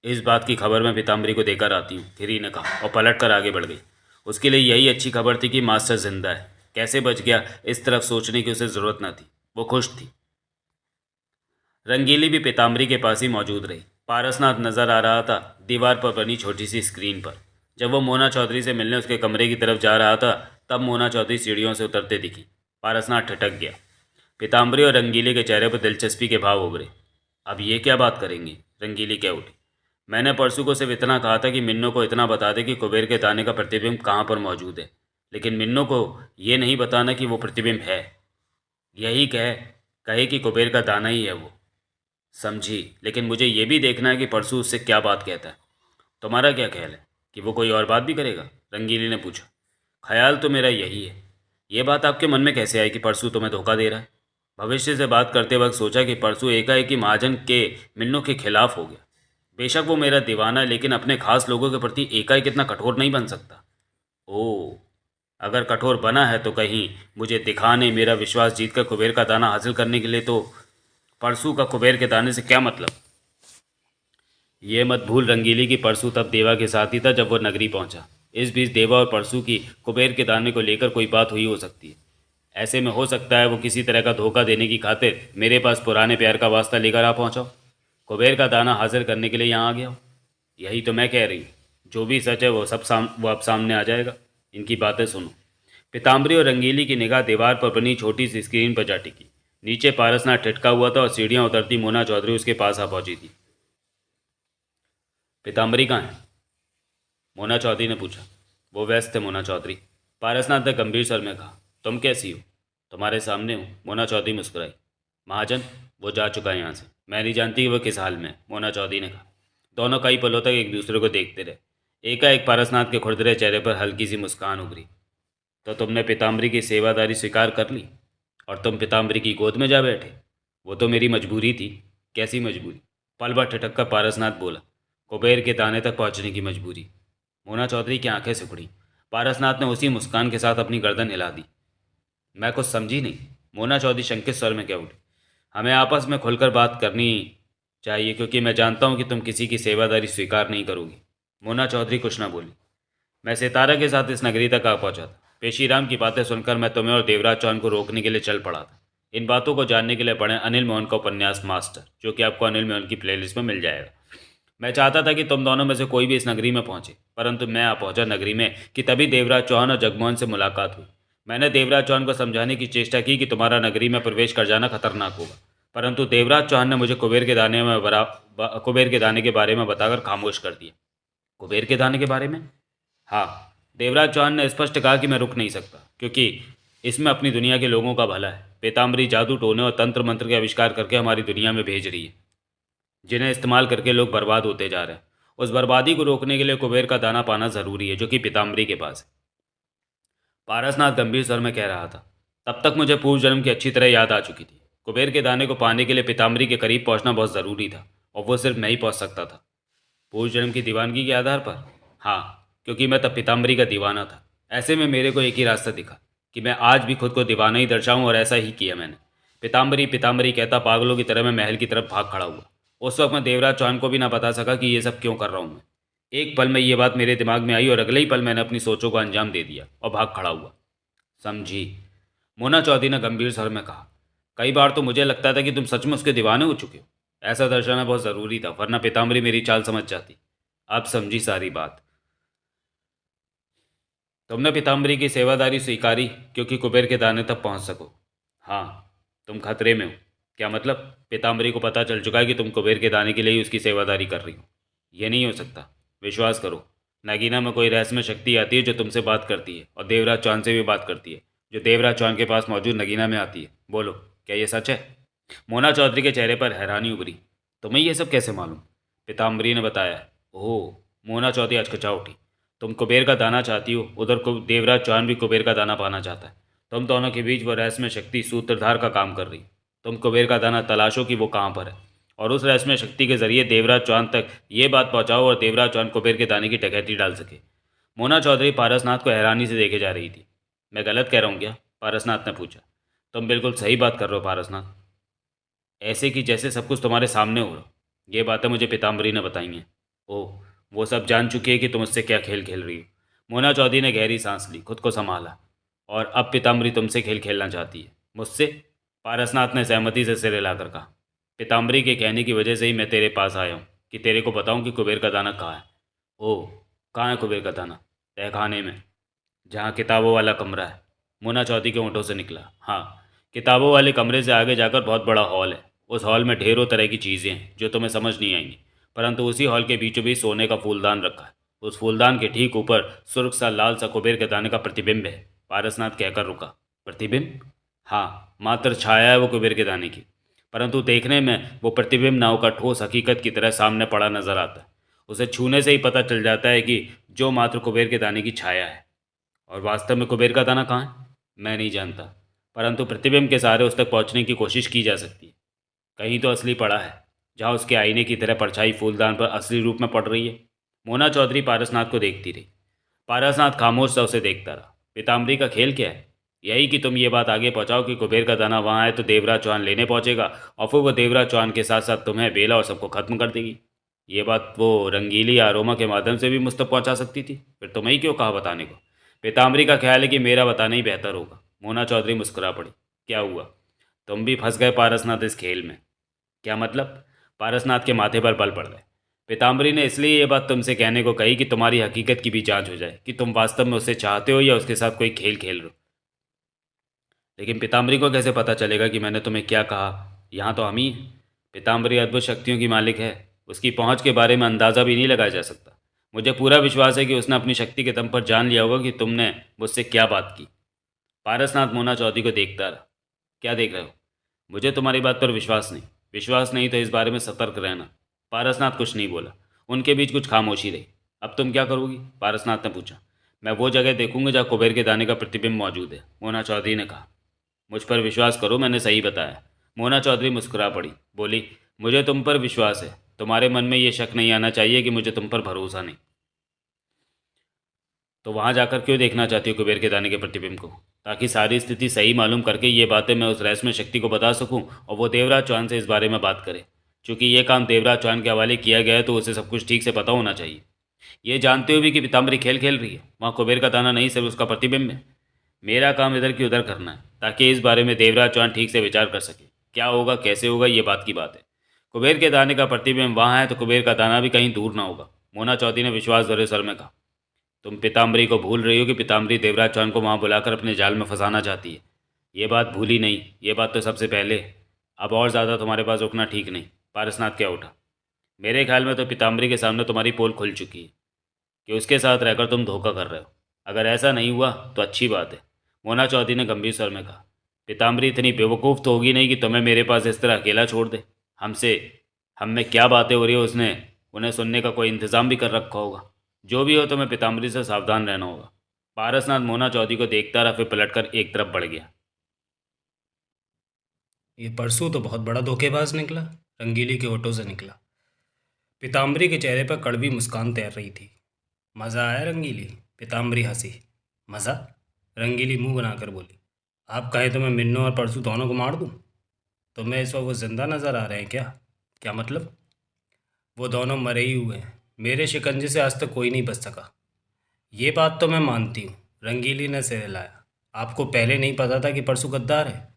इस बात की खबर मैं पीताम्बरी को देकर आती हूँ, खिरी ने कहा और पलट कर आगे बढ़ गई। उसके लिए यही अच्छी खबर थी कि मास्टर जिंदा है। कैसे बच गया, इस तरफ सोचने की उसे जरूरत न थी। वो खुश थी। रंगीली भी पीताम्बरी के पास ही मौजूद रही। पारसनाथ नजर आ रहा था दीवार पर बनी छोटी सी स्क्रीन पर। जब वो मोना चौधरी से मिलने उसके कमरे की तरफ जा रहा था तब मोना चौधरी सीढ़ियों से उतरते दिखी। पारसनाथ ठिठक गया। पीताम्बरी और रंगीली के चेहरे पर दिलचस्पी के भाव उभरे। अब ये क्या बात करेंगी? रंगीली कह उठी। मैंने परसों को सिर्फ इतना कहा था कि मिन्नो को इतना बता दे कि कुबेर के दाने का प्रतिबिंब कहाँ पर मौजूद है, लेकिन मिन्नो को ये नहीं बताना कि वो प्रतिबिंब है। यही कहे कि कुबेर का दाना ही है वो। समझी, लेकिन मुझे ये भी देखना है कि परसों उससे क्या बात कहता है। तुम्हारा क्या ख्याल है कि वो कोई और बात भी करेगा? रंगीली ने पूछा। ख्याल तो मेरा यही है। ये बात आपके मन में कैसे आई कि परसों तुम्हें धोखा दे रहा है? भविष्य से बात करते वक्त सोचा कि परसों एकाएक ही महाजन के मिन्नो के खिलाफ हो गया। बेशक वो मेरा दीवाना है, लेकिन अपने खास लोगों के प्रति एकाएक इतना कठोर नहीं बन सकता। ओह, अगर कठोर बना है तो कहीं मुझे दिखाने, मेरा विश्वास जीतकर कुबेर का दाना हासिल करने के लिए। तो परसों का कुबेर के दाने से क्या मतलब? ये मत भूल रंगीली की परसों तब देवा के साथ ही था जब वो नगरी पहुंचा। इस बीच देवा और परसों की कुबेर के दाने को लेकर कोई बात हुई हो सकती है। ऐसे में हो सकता है वो किसी तरह का धोखा देने की खातिर मेरे पास पुराने प्यार का वास्ता लेकर आ पहुंचा हो। कुबेर का दाना हासिल करने के लिए यहाँ आ गया हो। यही तो मैं कह रही हूँ। जो भी सच है वो अब सामने आ जाएगा। इनकी बातें सुनो। पीताम्बरी और रंगीली की निगाह दीवार पर बनी छोटी सी स्क्रीन पर जा टिकी। नीचे पारसनाथ ठिठका हुआ था और सीढ़ियाँ उतरती मोना चौधरी उसके पास आ पहुंची थी। पीताम्बरी कहाँ है? मोना चौधरी ने पूछा। वो व्यस्त थे मोना चौधरी, पारसनाथ ने गंभीर स्वर में कहा। तुम कैसी हो? तुम्हारे सामने हूँ, मोना चौधरी मुस्कुराई। महाजन, वो जा चुका है यहाँ से। मैं नहीं जानती कि वो किस हाल में है, मोना चौधरी ने कहा। दोनों कई पलों तक एक दूसरे को देखते रहे। एकाएक पारसनाथ के खुरदरे चेहरे पर हल्की सी मुस्कान उभरी। तो तुमने पीताम्बरी की सेवादारी स्वीकार कर ली और तुम पीताम्बरी की गोद में जा बैठे? वो तो मेरी मजबूरी थी। कैसी मजबूरी? पल भर ठिठक कर पारसनाथ बोला। कुबेर के दाने तक पहुंचने की मजबूरी। मोना चौधरी की आंखें सिकुड़ी। पारसनाथ ने उसी मुस्कान के साथ अपनी गर्दन हिला दी। मैं कुछ समझी नहीं, मोना चौधरी शंकित स्वर में कह उठी। हमें आपस में खुलकर बात करनी चाहिए, क्योंकि मैं जानता हूँ कि तुम किसी की सेवादारी स्वीकार नहीं करोगी। मोना चौधरी कुछ न बोली। मैं सितारा के साथ इस नगरी तक आ पहुंचा था। पेशीराम की बातें सुनकर मैं तुम्हें और देवराज चौहान को रोकने के लिए चल पड़ा था। इन बातों को जानने के लिए पढ़ें अनिल मोहन का उपन्यास मास्टर, जो कि आपको अनिल मोहन की प्लेलिस्ट में मिल जाएगा। मैं चाहता था कि तुम दोनों में से कोई भी इस नगरी में पहुंचे, परंतु मैं आ पहुंचा नगरी में कि तभी देवराज चौहान और जगमोहन से मुलाकात हुई। मैंने देवराज चौहान को समझाने की चेष्टा की कि तुम्हारा नगरी में प्रवेश कर जाना खतरनाक होगा, परंतु देवराज चौहान ने मुझे कुबेर के दाने के बारे में बताकर खामोश कर दिया। कुबेर के दाने के बारे में? हाँ, देवराज चौहान ने स्पष्ट कहा कि मैं रुक नहीं सकता, क्योंकि इसमें अपनी दुनिया के लोगों का भला है। पीताम्बरी जादू टोने और तंत्र मंत्र के आविष्कार करके हमारी दुनिया में भेज रही है, जिन्हें इस्तेमाल करके लोग बर्बाद होते जा रहे हैं। उस बर्बादी को रोकने के लिए कुबेर का दाना पाना जरूरी है, जो कि पीताम्बरी के पास है। पारसनाथ गंभीर स्वर में कह रहा था। तब तक मुझे पूर्व जन्म की अच्छी तरह याद आ चुकी थी। कुबेर के दाने को पाने के लिए पीताम्बरी के करीब पहुंचना बहुत ज़रूरी था, और वो सिर्फ मैं ही पहुंच सकता था। पूर्व जन्म की दीवानगी के आधार पर? हाँ, क्योंकि मैं तब पीताम्बरी का दीवाना था। ऐसे में मेरे को एक ही रास्ता दिखा कि मैं आज भी खुद को दीवाना ही दर्शाऊं, और ऐसा ही किया मैंने। पीताम्बरी पीताम्बरी कहता पागलों की तरह मैं महल की तरफ भाग खड़ा हुआ। उस वक्त मैं देवराज चौहान को भी ना बता सका कि ये सब क्यों कर रहा हूँ मैं। एक पल में ये बात मेरे दिमाग में आई और अगले ही पल मैंने अपनी सोचों को अंजाम दे दिया और भाग खड़ा हुआ। समझी? मोना चौधरी ने गंभीर स्वर में कहा। कई बार तो मुझे लगता था कि तुम सच में उसके दीवाने हो चुके हो। ऐसा दर्शाना बहुत ज़रूरी था, वरना पीताम्बरी मेरी चाल समझ जाती। अब समझी सारी बात। तुमने पीताम्बरी की सेवादारी स्वीकारी क्योंकि कुबेर के दाने तक पहुंच सको। हाँ, तुम खतरे में हो। क्या मतलब? पीताम्बरी को पता चल चुका है कि तुम कुबेर के दाने के लिए ही उसकी सेवादारी कर रही हो। ये नहीं हो सकता। विश्वास करो, नगीना में कोई रहस्यमय शक्ति आती है जो तुमसे बात करती है और देवराज चौहान से भी बात करती है, जो देवराज चौहान के पास मौजूद नगीना में आती है। बोलो, क्या ये सच है? मोना चौधरी के चेहरे पर हैरानी उभरी। तुम्हें ये सब कैसे मालूम? पीताम्बरी ने बताया। ओह! मोना चौधरी हचकिचा उठी। तुम कुबेर का दाना चाहती हो, उधर को देवराज चौहान भी कुबेर का दाना पाना चाहता है। तुम दोनों के बीच वो रहस्यमय शक्ति सूत्रधार का काम कर रही। तुम कुबेर का दाना तलाशो कि वो कहाँ पर है, और उस रहस्यमय शक्ति के जरिए देवराज चौहान तक ये बात पहुंचाओ और देवराज चौहान कुबेर के दाने की डकैती डाल सके। मोना चौधरी पारसनाथ को हैरानी से देखे जा रही थी। मैं गलत कह रहा हूँ क्या? पारसनाथ ने पूछा। तुम बिल्कुल सही बात कर रहे हो पारसनाथ, ऐसे कि जैसे सब कुछ तुम्हारे सामने हो रहा। ये बातें मुझे पीताम्बरी ने बताई हैं। ओह, वो सब जान चुकी है कि तुम उससे क्या खेल खेल रही हो। मोना चौधरी ने गहरी सांस ली, खुद को संभाला। और अब पीताम्बरी तुमसे खेल खेलना चाहती है? मुझसे? पारसनाथ ने सहमति से सिर हिलाकर कहा। पीताम्बरी के कहने की वजह से ही मैं तेरे पास आया हूँ कि तेरे को बताऊँ कि कुबेर का दाना कहाँ है। ओह, कहाँ है कुबेर का दाना? तहखाने में, जहाँ किताबों वाला कमरा है। मोना चौधरी के होंठों से निकला। हाँ, किताबों वाले कमरे से आगे जाकर बहुत बड़ा हॉल है। उस हॉल में ढेरों तरह की चीज़ें हैं जो तुम्हें समझ नहीं आएंगी, परंतु उसी हॉल के बीचों बीच सोने का फूलदान रखा है। उस फूलदान के ठीक ऊपर सुर्ख सा लाल सा कुबेर के दाने का प्रतिबिंब है। पारसनाथ कहकर रुका। प्रतिबिंब? हाँ, मात्र छाया है वो कुबेर के दाने की, परंतु देखने में वो प्रतिबिंब नाव का ठोस हकीकत की तरह सामने पड़ा नजर आता है। उसे छूने से ही पता चल जाता है कि जो मात्र कुबेर के दाने की छाया है। और वास्तव में कुबेर का दाना कहाँ है, मैं नहीं जानता, परंतु प्रतिबिंब के सहारे उस तक पहुंचने की कोशिश की जा सकती है। कहीं तो असली पड़ा है, जहाँ उसके आईने की तरह परछाई फूलदान पर असली रूप में पड़ रही है। मोना चौधरी पारसनाथ को देखती रही। पारसनाथ खामोश सा उसे देखता रहा। पीताम्बरी का खेल क्या है? यही कि तुम ये बात आगे पहुंचाओ कि कुबेर का दाना वहाँ है तो देवराज चौहान लेने पहुंचेगा, और फिर वो देवराज चौहान के साथ साथ तुम्हें, बेला और सबको खत्म कर देगी। ये बात वो रंगीली आरोमा के माध्यम से भी मुझ तक पहुंचा सकती थी, फिर तुम्हें ही क्यों कहा बताने को? पीताम्बरी का ख्याल है कि मेरा बताना ही बेहतर होगा। मोना चौधरी मुस्कुरा पड़ी। क्या हुआ? तुम भी फंस गए पारसनाथ इस खेल में? क्या मतलब? पारसनाथ के माथे पर बल पड़ गए। पीताम्बरी ने इसलिए ये बात तुमसे कहने को कही कि तुम्हारी हकीकत की भी जांच हो जाए कि तुम वास्तव में उसे चाहते हो या उसके साथ कोई खेल खेल रहे हो। लेकिन पीताम्बरी को कैसे पता चलेगा कि मैंने तुम्हें क्या कहा? यहाँ तो हम ही हैं। पीताम्बरी अद्भुत शक्तियों की मालिक है। उसकी पहुँच के बारे में अंदाज़ा भी नहीं लगाया जा सकता। मुझे पूरा विश्वास है कि उसने अपनी शक्ति के दम पर जान लिया होगा कि तुमने मुझसे क्या बात की। पारसनाथ मोना चौधरी को देखता रहा। क्या देख रहे हो? मुझे तुम्हारी बात पर विश्वास नहीं। विश्वास नहीं तो इस बारे में सतर्क रहना। पारसनाथ कुछ नहीं बोला। उनके बीच कुछ खामोशी रही। अब तुम क्या करोगी? पारसनाथ ने पूछा। मैं वो जगह देखूंगा जहाँ कुबेर के दाने का प्रतिबिंब मौजूद है, मोना चौधरी ने कहा। मुझ पर विश्वास करो, मैंने सही बताया। मोना चौधरी मुस्कुरा पड़ी, बोली। मुझे तुम पर विश्वास है। तुम्हारे मन में ये शक नहीं आना चाहिए कि मुझे तुम पर भरोसा नहीं। तो वहाँ जाकर क्यों देखना चाहती हो कुबेर के दाने के प्रतिबिंब को? ताकि सारी स्थिति सही मालूम करके ये बातें मैं उस रहस्यमय शक्ति को बता सकूं और वो देवराज चौहान से इस बारे में बात करे। क्योंकि ये काम देवराज चौहान के हवाले किया गया है तो उसे सब कुछ ठीक से पता होना चाहिए। ये जानते हुए भी कि पीताम्बरी खेल खेल रही है, वहाँ कुबेर का दाना नहीं सिर्फ उसका प्रतिबिंब है। मेरा काम इधर की उधर करना है ताकि इस बारे में देवराज चौहान ठीक से विचार कर सके। क्या होगा, कैसे होगा, ये बात की बात है। कुबेर के दाने का प्रतिबिंब वहाँ है तो कुबेर का दाना भी कहीं दूर ना होगा। मोना चौधरी ने विश्वास भरे स्वर में कहा। तुम पीताम्बरी को भूल रही हो कि पीताम्बरी देवराज चौहान को वहाँ बुलाकर अपने जाल में फंसाना चाहती है। ये बात भूली नहीं, ये बात तो सबसे पहले। अब और ज़्यादा तुम्हारे पास रुकना ठीक नहीं। पारसनाथ क्या उठा। मेरे ख्याल में तो पीताम्बरी के सामने तुम्हारी पोल खुल चुकी है कि उसके साथ रहकर तुम धोखा कर रहे हो। अगर ऐसा नहीं हुआ तो अच्छी बात है, मोना चौधरी ने गंभीर स्वर में कहा। पीताम्बरी इतनी बेवकूफ़ तो होगी नहीं कि तुम्हें मेरे पास इस तरह अकेला छोड़ दे। हमसे, हम में क्या बातें हो रही है उसने उन्हें सुनने का कोई इंतज़ाम भी कर रखा होगा। जो भी हो, तुम्हें पीताम्बरी से सावधान रहना होगा। पारसनाथ मोना चौधरी को देखता रहा, फिर पलटकर एक तरफ बढ़ गया। ये परसों तो बहुत बड़ा धोखेबाज निकला। रंगीली के होठों से निकला। पीताम्बरी के चेहरे पर कड़वी मुस्कान तैर रही थी। मज़ा आया रंगीली? पीताम्बरी हंसी। मज़ा? रंगीली मुंह बनाकर बोली। आप कहें तो मैं मिन्नू और परसों दोनों को मार दूं? तो मैं इस वक्त वो जिंदा नज़र आ रहे हैं क्या? क्या मतलब? वो दोनों मरे ही हुए हैं। मेरे शिकंजे से आज तक कोई नहीं बच सका। ये बात तो मैं मानती हूँ। रंगीली ने सिर हिलाया। आपको पहले नहीं पता था कि परसों गद्दार है?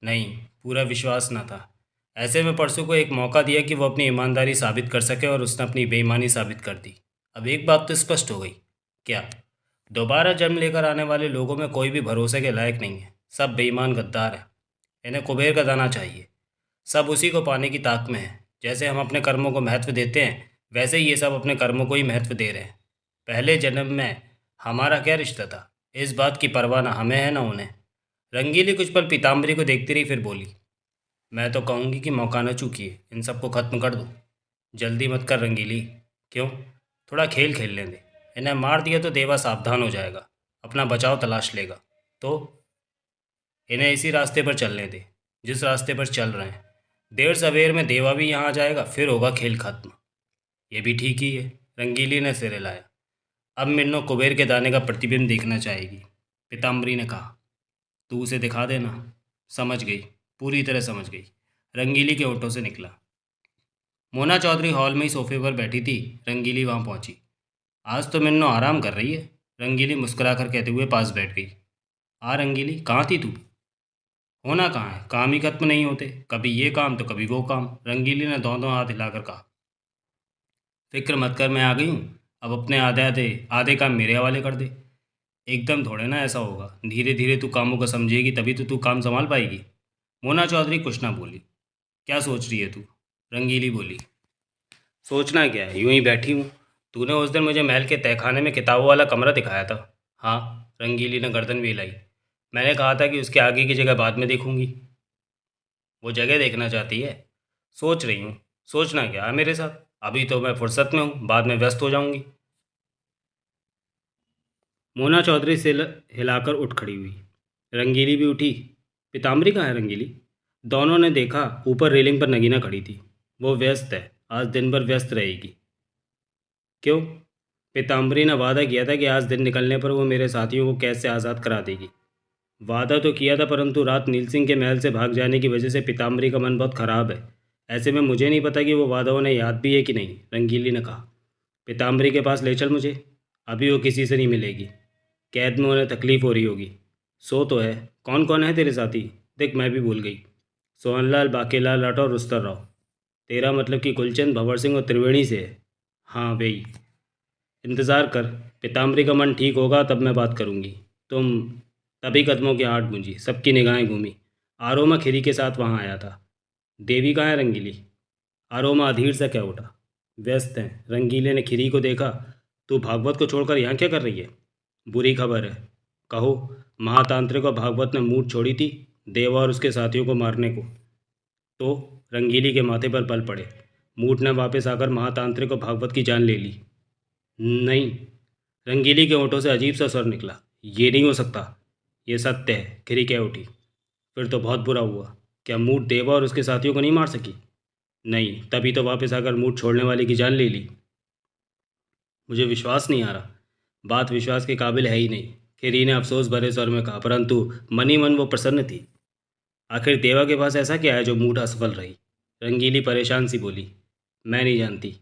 नहीं, पूरा विश्वास न था। ऐसे में परसों को एक मौका दिया कि वो अपनी ईमानदारी साबित कर सके और उसने अपनी बेईमानी साबित कर दी। अब एक बात तो स्पष्ट हो गई। क्या? दोबारा जन्म लेकर आने वाले लोगों में कोई भी भरोसे के लायक नहीं है। सब बेईमान गद्दार हैं। इन्हें कुबेर का दाना चाहिए। सब उसी को पाने की ताक में है। जैसे हम अपने कर्मों को महत्व देते हैं, वैसे ही ये सब अपने कर्मों को ही महत्व दे रहे हैं। पहले जन्म में हमारा क्या रिश्ता था, इस बात की परवाह ना हमें है ना उन्हें। रंगीली कुछ पल पीताम्बरी को देखती रही, फिर बोली, मैं तो कहूँगी कि मौका न चूकिए, इन सबको ख़त्म कर दो। जल्दी मत कर रंगीली। क्यों? थोड़ा खेल खेलने दे। इन्हें मार दिया तो देवा सावधान हो जाएगा, अपना बचाव तलाश लेगा। तो इन्हें इसी रास्ते पर चलने दे जिस रास्ते पर चल रहे हैं। देर सवेर में देवा भी यहाँ आ जाएगा, फिर होगा खेल खत्म। ये भी ठीक ही है। रंगीली ने सिर हिलाया। अब मिन्नो कुबेर के दाने का प्रतिबिंब देखना चाहेगी। पीताम्बरी ने कहा, तू उसे दिखा देना। समझ गई, पूरी तरह समझ गई। रंगीली के होठों से निकला। मोना चौधरी हॉल में ही सोफे पर बैठी थी। रंगीली वहाँ पहुंची। आज तो मिन्नो आराम कर रही है, रंगीली मुस्कुराकर कहते हुए पास बैठ गई। आ रंगीली, कहाँ थी तू? होना कहाँ है, काम ही खत्म नहीं होते, कभी ये काम तो कभी वो काम। रंगीली ने दोनों हाथ हिलाकर कहा। फिक्र मत कर, मैं आ गई हूँ। अब अपने आधे आधे आधे काम मेरे हवाले कर दे। एकदम थोड़े ना ऐसा होगा, धीरे धीरे तू कामों को समझेगी तभी तो तू काम संभाल पाएगी। मोना चौधरी कुछ ना बोली। क्या सोच रही है तू? रंगीली बोली। सोचना क्या है, यूं ही बैठी हूँ। तूने उस दिन मुझे महल के तहखाने में किताबों वाला कमरा दिखाया था। हाँ, रंगीली ने गर्दन भी हिलाई। मैंने कहा था कि उसके आगे की जगह बाद में देखूंगी। वो जगह देखना चाहती है? सोच रही हूँ। सोचना क्या है मेरे साथ? अभी तो मैं फुर्सत में हूँ, बाद में व्यस्त हो जाऊंगी। मोना चौधरी से हिलाकर उठ खड़ी हुई। रंगीली भी उठी। पीताम्बरी कहाँ है रंगीली? दोनों ने देखा, ऊपर रेलिंग पर नगीना खड़ी थी। वो व्यस्त है, आज दिन भर व्यस्त रहेगी। क्यों? पीताम्बरी ने वादा किया था कि आज दिन निकलने पर वो मेरे साथियों को कैद से आज़ाद करा देगी। वादा तो किया था, परंतु रात नील सिंह के महल से भाग जाने की वजह से पीताम्बरी का मन बहुत ख़राब है। ऐसे में मुझे नहीं पता कि वो वादा उन्हें याद भी है कि नहीं। रंगीली ने कहा। पीताम्बरी के पास ले चल मुझे। अभी वो किसी से नहीं मिलेगी। कैद में उन्हें तकलीफ़ हो रही होगी। सो तो है। कौन कौन है तेरे साथी? देख, मैं भी भूल गई। सोहनलाल, बाकेलाल राठौर और रुस्तर राव। तेरा मतलब कि कुलचंद, भंवर सिंह और त्रिवेणी से है? हाँ वही। इंतज़ार कर, पीताम्बरी का मन ठीक होगा तब मैं बात करूँगी। तुम तभी कदमों की आहट गूंजी, सबकी निगाहें घूमी। आरोमा खिरी के साथ वहाँ आया था। देवी कहाँ है रंगीली? आरोमा अधीर से क्या उठा। व्यस्त हैं। रंगीले ने खिरी को देखा। तू भागवत को छोड़कर यहाँ क्या कर रही है? बुरी खबर है। कहो। महातांत्रिक और भागवत ने मूठ छोड़ी थी देवा और उसके साथियों को मारने को। तो रंगीली के माथे पर बल पड़े। मूठ ने वापस आकर महातांत्रिक और भागवत की जान ले ली। नहीं। रंगीली के होठों से अजीब सा स्वर निकला। ये नहीं हो सकता। ये सत्य है, खिरी कह उठी। फिर तो बहुत बुरा हुआ। क्या मूठ देवा और उसके साथियों को नहीं मार सकी? नहीं, तभी तो वापस आकर मूठ छोड़ने वाले की जान ले ली। मुझे विश्वास नहीं आ रहा। बात विश्वास के काबिल है ही नहीं, खिरी ने अफसोस भरे स्वर में कहा, परंतु मन ही मन वो प्रसन्न थी। आखिर देवा के पास ऐसा क्या है जो मूठ असफल रही? रंगीली परेशान सी बोली। मैं नहीं जानती।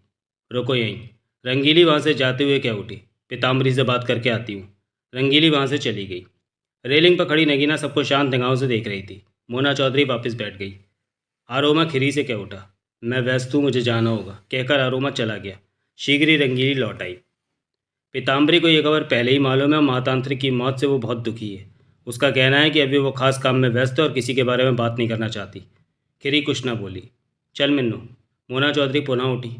रुको यहीं। रंगीली वहाँ से जाते हुए क्या उठी। पीताम्बरी से बात करके आती हूँ। रंगीली वहाँ से चली गई। रेलिंग पर खड़ी नगीना सबको शांत निगाहों से देख रही थी। मोना चौधरी वापस बैठ गई। आरोमा खिरी से क्या उठा। मैं व्यस्त हूँ, मुझे जाना होगा, कहकर आरोमा चला गया। शीघ्र ही रंगीली लौट आई। पीताम्बरी को यह खबर पहले ही मालूम है और महातांत्रिक की मौत से वो बहुत दुखी है। उसका कहना है कि अभी वो खास काम में व्यस्त है और किसी के बारे में बात नहीं करना चाहती। खिरी कुछ ना बोली। चल मिन्नू। मोना चौधरी पुनः उठी।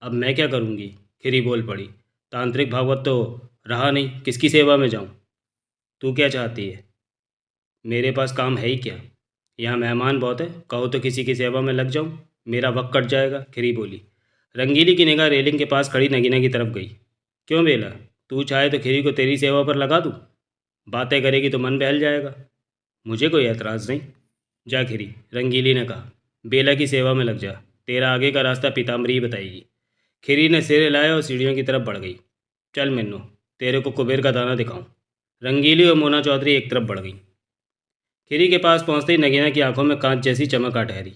अब मैं क्या करूँगी? खिरी बोल पड़ी। तांत्रिक भागवत तो रहा नहीं, किसकी सेवा में जाऊँ? तू क्या चाहती है? मेरे पास काम है ही क्या? यहाँ मेहमान बहुत है, कहो तो किसी की सेवा में लग जाऊँ, मेरा वक्त कट जाएगा। खिरी बोली। रंगीली की निगाह रेलिंग के पास खड़ी नगीना की तरफ गई। क्यों बेला, तू चाहे तो खिरी को तेरी सेवा पर लगा दूँ? बातें करेगी तो मन बहल जाएगा। मुझे कोई एतराज़ नहीं। जा खिरी, रंगीली ने कहा। बेला की सेवा में लग जा, तेरा आगे का रास्ता पीताम्बरी ही बताएगी। खिरी ने सिर हिलाया और सीढ़ियों की तरफ बढ़ गई। चल मिन्नू, तेरे को कुबेर का दाना दिखाऊं। रंगीली और मोना चौधरी एक तरफ बढ़ गई। खिरी के पास पहुंचते ही नगीना की आंखों में कांच जैसी चमक आ ठहरी।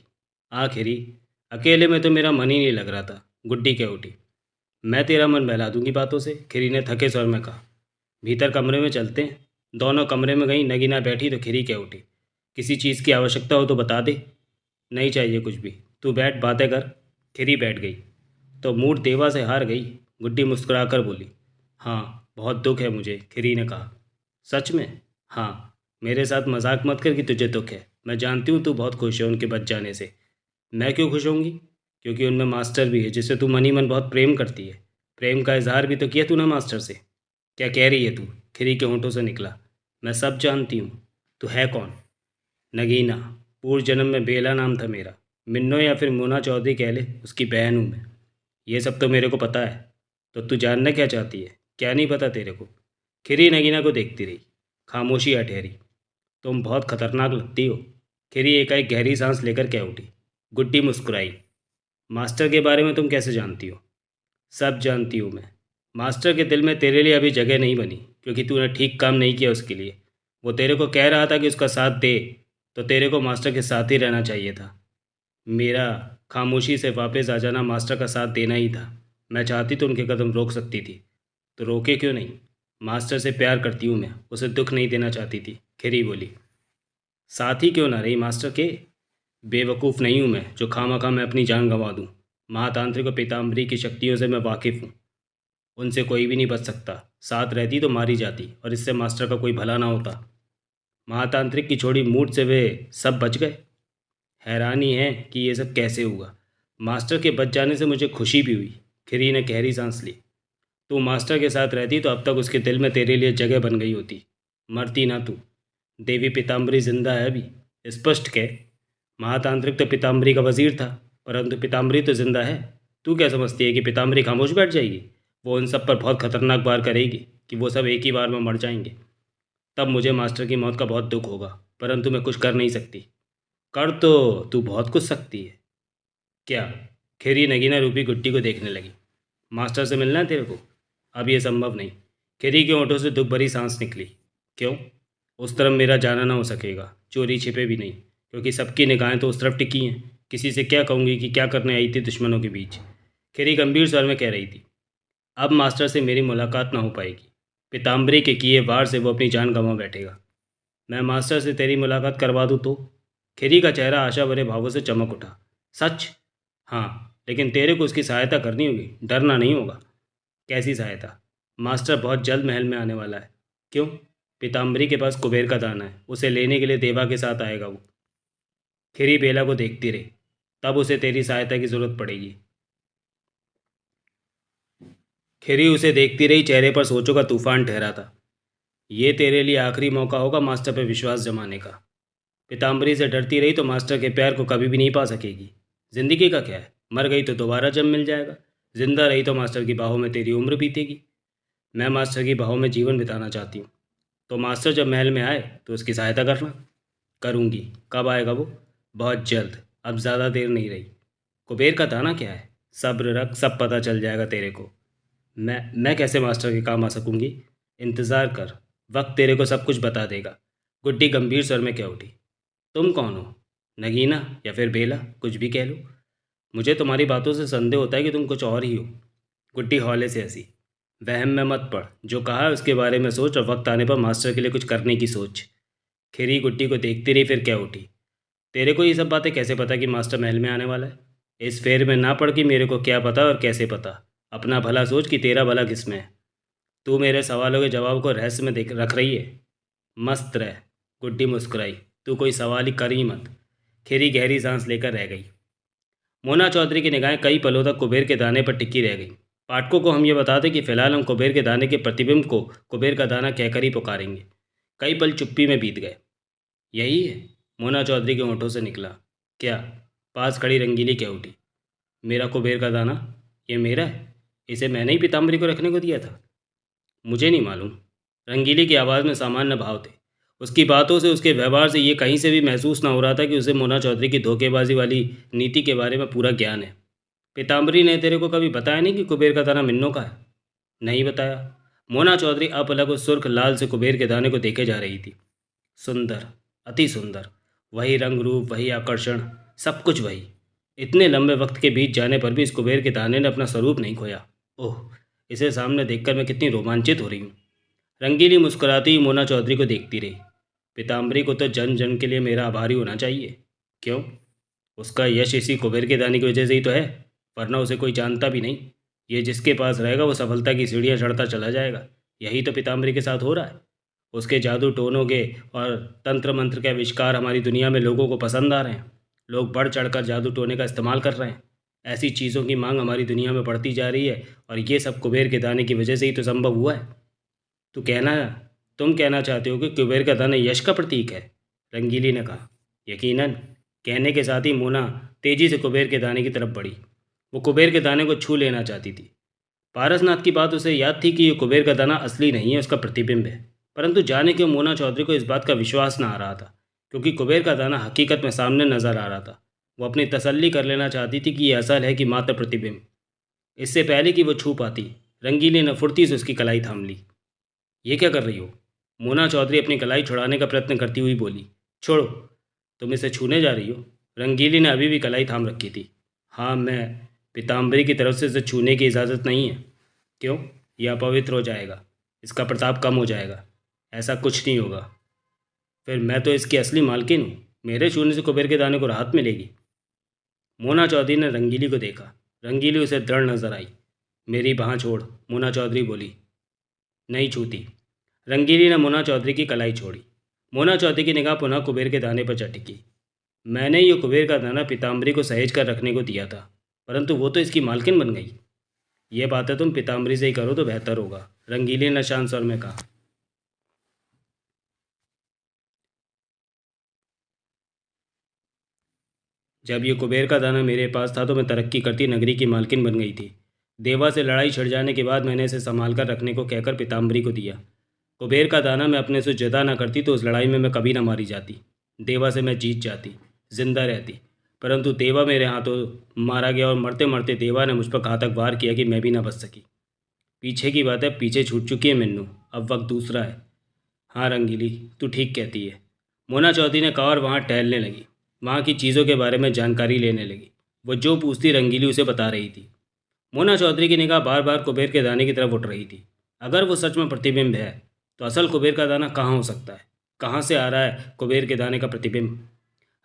खिरी, अकेले में तो मेरा मन ही नहीं लग रहा था। गुड्डी कह उठी। मैं तेरा मन बहला दूंगी बातों से, खिरी ने थके स्वर में कहा। भीतर कमरे में चलते हैं। दोनों कमरे में गई। नगीना बैठी तो खिरी कह उठी, किसी चीज़ की आवश्यकता हो तो बता दे। नहीं चाहिए कुछ भी, तू बैठ बातें कर। खिरी बैठ गई। तो मूड देवा से हार गई। गुड्डी मुस्कुराकर बोली, हाँ बहुत दुख है मुझे, खिरी ने कहा। सच में? हाँ। मेरे साथ मजाक मत कर कि तुझे दुख है। मैं जानती हूँ तू बहुत खुश है उनके बच जाने से। मैं क्यों खुश होंगी? क्योंकि उनमें मास्टर भी है जिसे तू मनी मन बहुत प्रेम करती है। प्रेम का इजहार भी तो किया तूने मास्टर से। क्या कह रही है तू? खिरी के होंठों से निकला। मैं सब जानती हूँ। तू है कौन? नगीना। पूर्व जन्म में बेला नाम था मेरा। मिन्नो या फिर मोना चौधरी कह ले, उसकी बहन हूँ मैं। ये सब तो मेरे को पता है। तो तू जानना क्या चाहती है? क्या नहीं पता तेरे को? खिरी नगीना को देखती रही। खामोशी ठहरी। तुम बहुत खतरनाक लगती हो। खिरी एकाएक गहरी सांस लेकर कह उठी। गुड्डी मुस्कुराई। मास्टर के बारे में तुम कैसे जानती हो? सब जानती हूँ मैं। मास्टर के दिल में तेरे लिए अभी जगह नहीं बनी क्योंकि तूने ठीक काम नहीं किया उसके लिए। वो तेरे को कह रहा था कि उसका साथ दे, तो तेरे को मास्टर के साथ ही रहना चाहिए था। मेरा खामोशी से वापस आ जाना मास्टर का साथ देना ही था। मैं चाहती तो उनके कदम रोक सकती थी, तो रोके क्यों नहीं? मास्टर से प्यार करती हूँ मैं, उसे दुख नहीं देना चाहती थी, खिरी बोली। साथ ही क्यों ना रही मास्टर के? बेवकूफ़ नहीं हूँ मैं जो खामखा मैं अपनी जान गंवा दूँ। महातांत्रिक और पीताम्बरी की शक्तियों से मैं वाकिफ़ हूँ। उनसे कोई भी नहीं बच सकता। साथ रहती तो मारी जाती और इससे मास्टर का कोई भला ना होता। महातांत्रिक की छोड़ी मूड से वे सब बच गए। हैरानी है कि ये सब कैसे हुआ। मास्टर के बच जाने से मुझे खुशी भी हुई। खिरी ने गहरी सांस ली। तू मास्टर के साथ रहती तो अब तक उसके दिल में तेरे लिए जगह बन गई होती। मरती ना तू। देवी पीताम्बरी जिंदा है अभी। स्पष्ट कह। महातांत्रिक तो पीताम्बरी का वजीर था, परंतु पीताम्बरी तो जिंदा है। तू क्या समझती है कि पीताम्बरी खामोश बैठ जाएगी? वो उन सब पर बहुत खतरनाक वार करेगी कि वो सब एक ही बार में मर जाएंगे। तब मुझे मास्टर की मौत का बहुत दुख होगा, परंतु मैं कुछ कर नहीं सकती। कर तो तू बहुत कुछ सकती है। क्या? खिरी नगीना रूपी गुड्डी को देखने लगी। मास्टर से मिलना है तेरे को? अब ये संभव नहीं। खिरी के होंठों से दुख भरी सांस निकली। क्यों? उस तरफ मेरा जाना ना हो सकेगा, चोरी छिपे भी नहीं, क्योंकि सबकी निगाहें तो उस तरफ टिकी हैं। किसी से क्या कहूँगी कि क्या करने आई थी दुश्मनों के बीच? खिरी गंभीर स्वर में कह रही थी। अब मास्टर से मेरी मुलाकात ना हो पाएगी। पीताम्बरी के किए वार से वो अपनी जान गंवा बैठेगा। मैं मास्टर से तेरी मुलाकात करवा दूँ तो? खिरी का चेहरा आशा भरे भावों से चमक उठा। सच? हाँ, लेकिन तेरे को उसकी सहायता करनी होगी, डरना नहीं होगा। कैसी सहायता? मास्टर बहुत जल्द महल में आने वाला है। क्यों? पीताम्बरी के पास कुबेर का दाना है, उसे लेने के लिए देवा के साथ आएगा वो। खिरी बेला को देखती रही। तब उसे तेरी सहायता की जरूरत पड़ेगी। खिरी उसे देखती रही। चेहरे पर सोचों का तूफान ठहरा था। ये तेरे लिए आखिरी मौका होगा मास्टर पर विश्वास जमाने का। पीताम्बरी से डरती रही तो मास्टर के प्यार को कभी भी नहीं पा सकेगी। जिंदगी का क्या है, मर गई तो दोबारा जन्म मिल जाएगा। जिंदा रही तो मास्टर की बाहों में तेरी उम्र बीतेगी। मैं मास्टर की बाहों में जीवन बिताना चाहती हूँ। तो मास्टर जब महल में आए तो उसकी सहायता करना। करूँगी। कब आएगा वो? बहुत जल्द। अब ज़्यादा देर नहीं रही। कुबेर का दाना क्या है? सब्र रख, सब पता चल जाएगा तेरे को। मैं कैसे मास्टर के काम आ सकूंगी? इंतज़ार कर, वक्त तेरे को सब कुछ बता देगा। गुड्डी गंभीर स्वर में कह उठी। तुम कौन हो? नगीना या फिर बेला, कुछ भी कह लो। मुझे तुम्हारी बातों से संदेह होता है कि तुम कुछ और ही हो। गुड्डी हौले से हंसी। वहम में मत पड़, जो कहा है उसके बारे में सोच और वक्त आने पर मास्टर के लिए कुछ करने की सोच। खिरी गुड्डी को देखती रही, फिर क्या उठी। तेरे को ये सब बातें कैसे पता कि मास्टर महल में आने वाला है? इस फेर में ना पड़ कि मेरे को क्या पता और कैसे पता। अपना भला सोच कि तेरा भला किस में है। तू मेरे सवालों के जवाब को रहस्य में देख रख रही है। मस्त रह। गुड्डी मुस्कुराई। तू कोई सवाल ही कर ही मत। खिरी गहरी सांस लेकर रह गई। मोना चौधरी की निगाहें कई पलों तक कुबेर के दाने पर टिकी रह गई। पाठकों को हम ये बता दें कि फिलहाल हम कुबेर के दाने के प्रतिबिंब को कुबेर का दाना कहकर ही पुकारेंगे। कई पल चुप्पी में बीत गए। यही है? मोना चौधरी के होंठों से निकला। क्या? पास खड़ी रंगीली कह उठी। मेरा कुबेर का दाना? ये मेरा है। इसे मैंने ही पीताम्बरी को रखने को दिया था। मुझे नहीं मालूम। रंगीली की आवाज़ में सामान्य भाव थे। उसकी बातों से, उसके व्यवहार से ये कहीं से भी महसूस ना हो रहा था कि उसे मोना चौधरी की धोखेबाजी वाली नीति के बारे में पूरा ज्ञान है। पीताम्बरी ने तेरे को कभी बताया नहीं कि कुबेर का दाना मिन्नो का है? नहीं बताया। मोना चौधरी अपलक उस सुर्ख लाल से कुबेर के दाने को देखे जा रही थी। सुंदर, अति सुंदर। वही रंग रूप, वही आकर्षण, सब कुछ वही। इतने लंबे वक्त के बीत जाने पर भी इस कुबेर के दाने ने अपना स्वरूप नहीं खोया। ओह, इसे सामने देखकर मैं कितनी रोमांचित हो रही हूँ। रंगीली मुस्कुराती हुई मोना चौधरी को देखती रही। पीताम्बरी को तो जन जन के लिए मेरा आभारी होना चाहिए। क्यों? उसका यश इसी कुबेर के दाने की वजह से ही तो है, वरना उसे कोई जानता भी नहीं। ये जिसके पास रहेगा वो सफलता की सीढ़ियाँ चढ़ता चला जाएगा। यही तो पीताम्बरी के साथ हो रहा है। उसके जादू टोनों के और तंत्र मंत्र के आविष्कार हमारी दुनिया में लोगों को पसंद आ रहे हैं। लोग बढ़ चढ़कर जादू टोने का इस्तेमाल कर रहे हैं। ऐसी चीज़ों की मांग हमारी दुनिया में बढ़ती जा रही है और ये सब कुबेर के दाने की वजह से ही तो संभव हुआ है। तो कहना तुम कहना चाहते हो कि कुबेर का दाना यश का प्रतीक है? रंगीली ने कहा। यकीनन, कहने के साथ ही मोना तेजी से कुबेर के दाने की तरफ बढ़ी। वो कुबेर के दाने को छू लेना चाहती थी। पारसनाथ की बात उसे याद थी कि ये कुबेर का दाना असली नहीं है, उसका प्रतिबिंब है। परंतु जाने क्यों मोना चौधरी को इस बात का विश्वास न आ रहा था, क्योंकि कुबेर का दाना हकीकत में सामने नजर आ रहा था। वो अपनी तसल्ली कर लेना चाहती थी कि ये असल है कि मात्र प्रतिबिंब। इससे पहले कि वो छू पाती, रंगीली ने फुर्ती से उसकी कलाई थाम ली। ये क्या कर रही हो? मोना चौधरी अपनी कलाई छुड़ाने का प्रयत्न करती हुई बोली। छोड़ो, तुम इसे छूने जा रही हो? रंगीली ने अभी भी कलाई थाम रखी थी। हाँ, मैं पीताम्बरी की तरफ से इसे छूने की इजाज़त नहीं है। क्यों? यह अपवित्र हो जाएगा, इसका प्रताप कम हो जाएगा। ऐसा कुछ नहीं होगा। फिर मैं तो इसकी असली मालकिन हूँ, मेरे छूने से कुबेर के दाने को राहत मिलेगी। मोना चौधरी ने रंगीली को देखा। रंगीली उसे दृढ़ नजर आई। मेरी बाँह छोड़, मोना चौधरी बोली। नहीं छूती। रंगीली ने मोना चौधरी की कलाई छोड़ी। मोना चौधरी की निगाह पुनः कुबेर के दाने पर चटकी। मैंने ये कुबेर का दाना पीताम्बरी को सहेज कर रखने को दिया था, परंतु वो तो इसकी मालकिन बन गई। ये बातें तुम पीताम्बरी से ही करो तो बेहतर होगा, रंगीली ने शांत स्वर में कहा। जब ये कुबेर का दाना मेरे पास था तो मैं तरक्की करती नगरी की मालकिन बन गई थी। देवा से लड़ाई छिड़ जाने के बाद मैंने इसे संभाल कर रखने को कहकर पीताम्बरी को दिया। कुबेर का दाना मैं अपने से जुदा ना करती तो उस लड़ाई में मैं कभी ना मारी जाती। देवा से मैं जीत जाती, जिंदा रहती। परंतु देवा मेरे हाथों मारा गया और मरते मरते देवा ने मुझ पर घातक वार किया कि मैं भी ना बच सकी। पीछे की बातें पीछे छूट चुकी है मिन्नू, अब वक्त दूसरा है। हाँ रंगीली, तू ठीक कहती है, मोना चौधरी ने कहा और वहाँ टहलने लगी। वहाँ की चीज़ों के बारे में जानकारी लेने लगी। वो जो पूछती रंगीली उसे बता रही थी। मोना चौधरी की निगाह बार बार कुबेर के दाने की तरफ उठ रही थी। अगर वो सच में प्रतिबिंब है तो असल कुबेर का दाना कहाँ हो सकता है? कहाँ से आ रहा है कुबेर के दाने का प्रतिबिंब?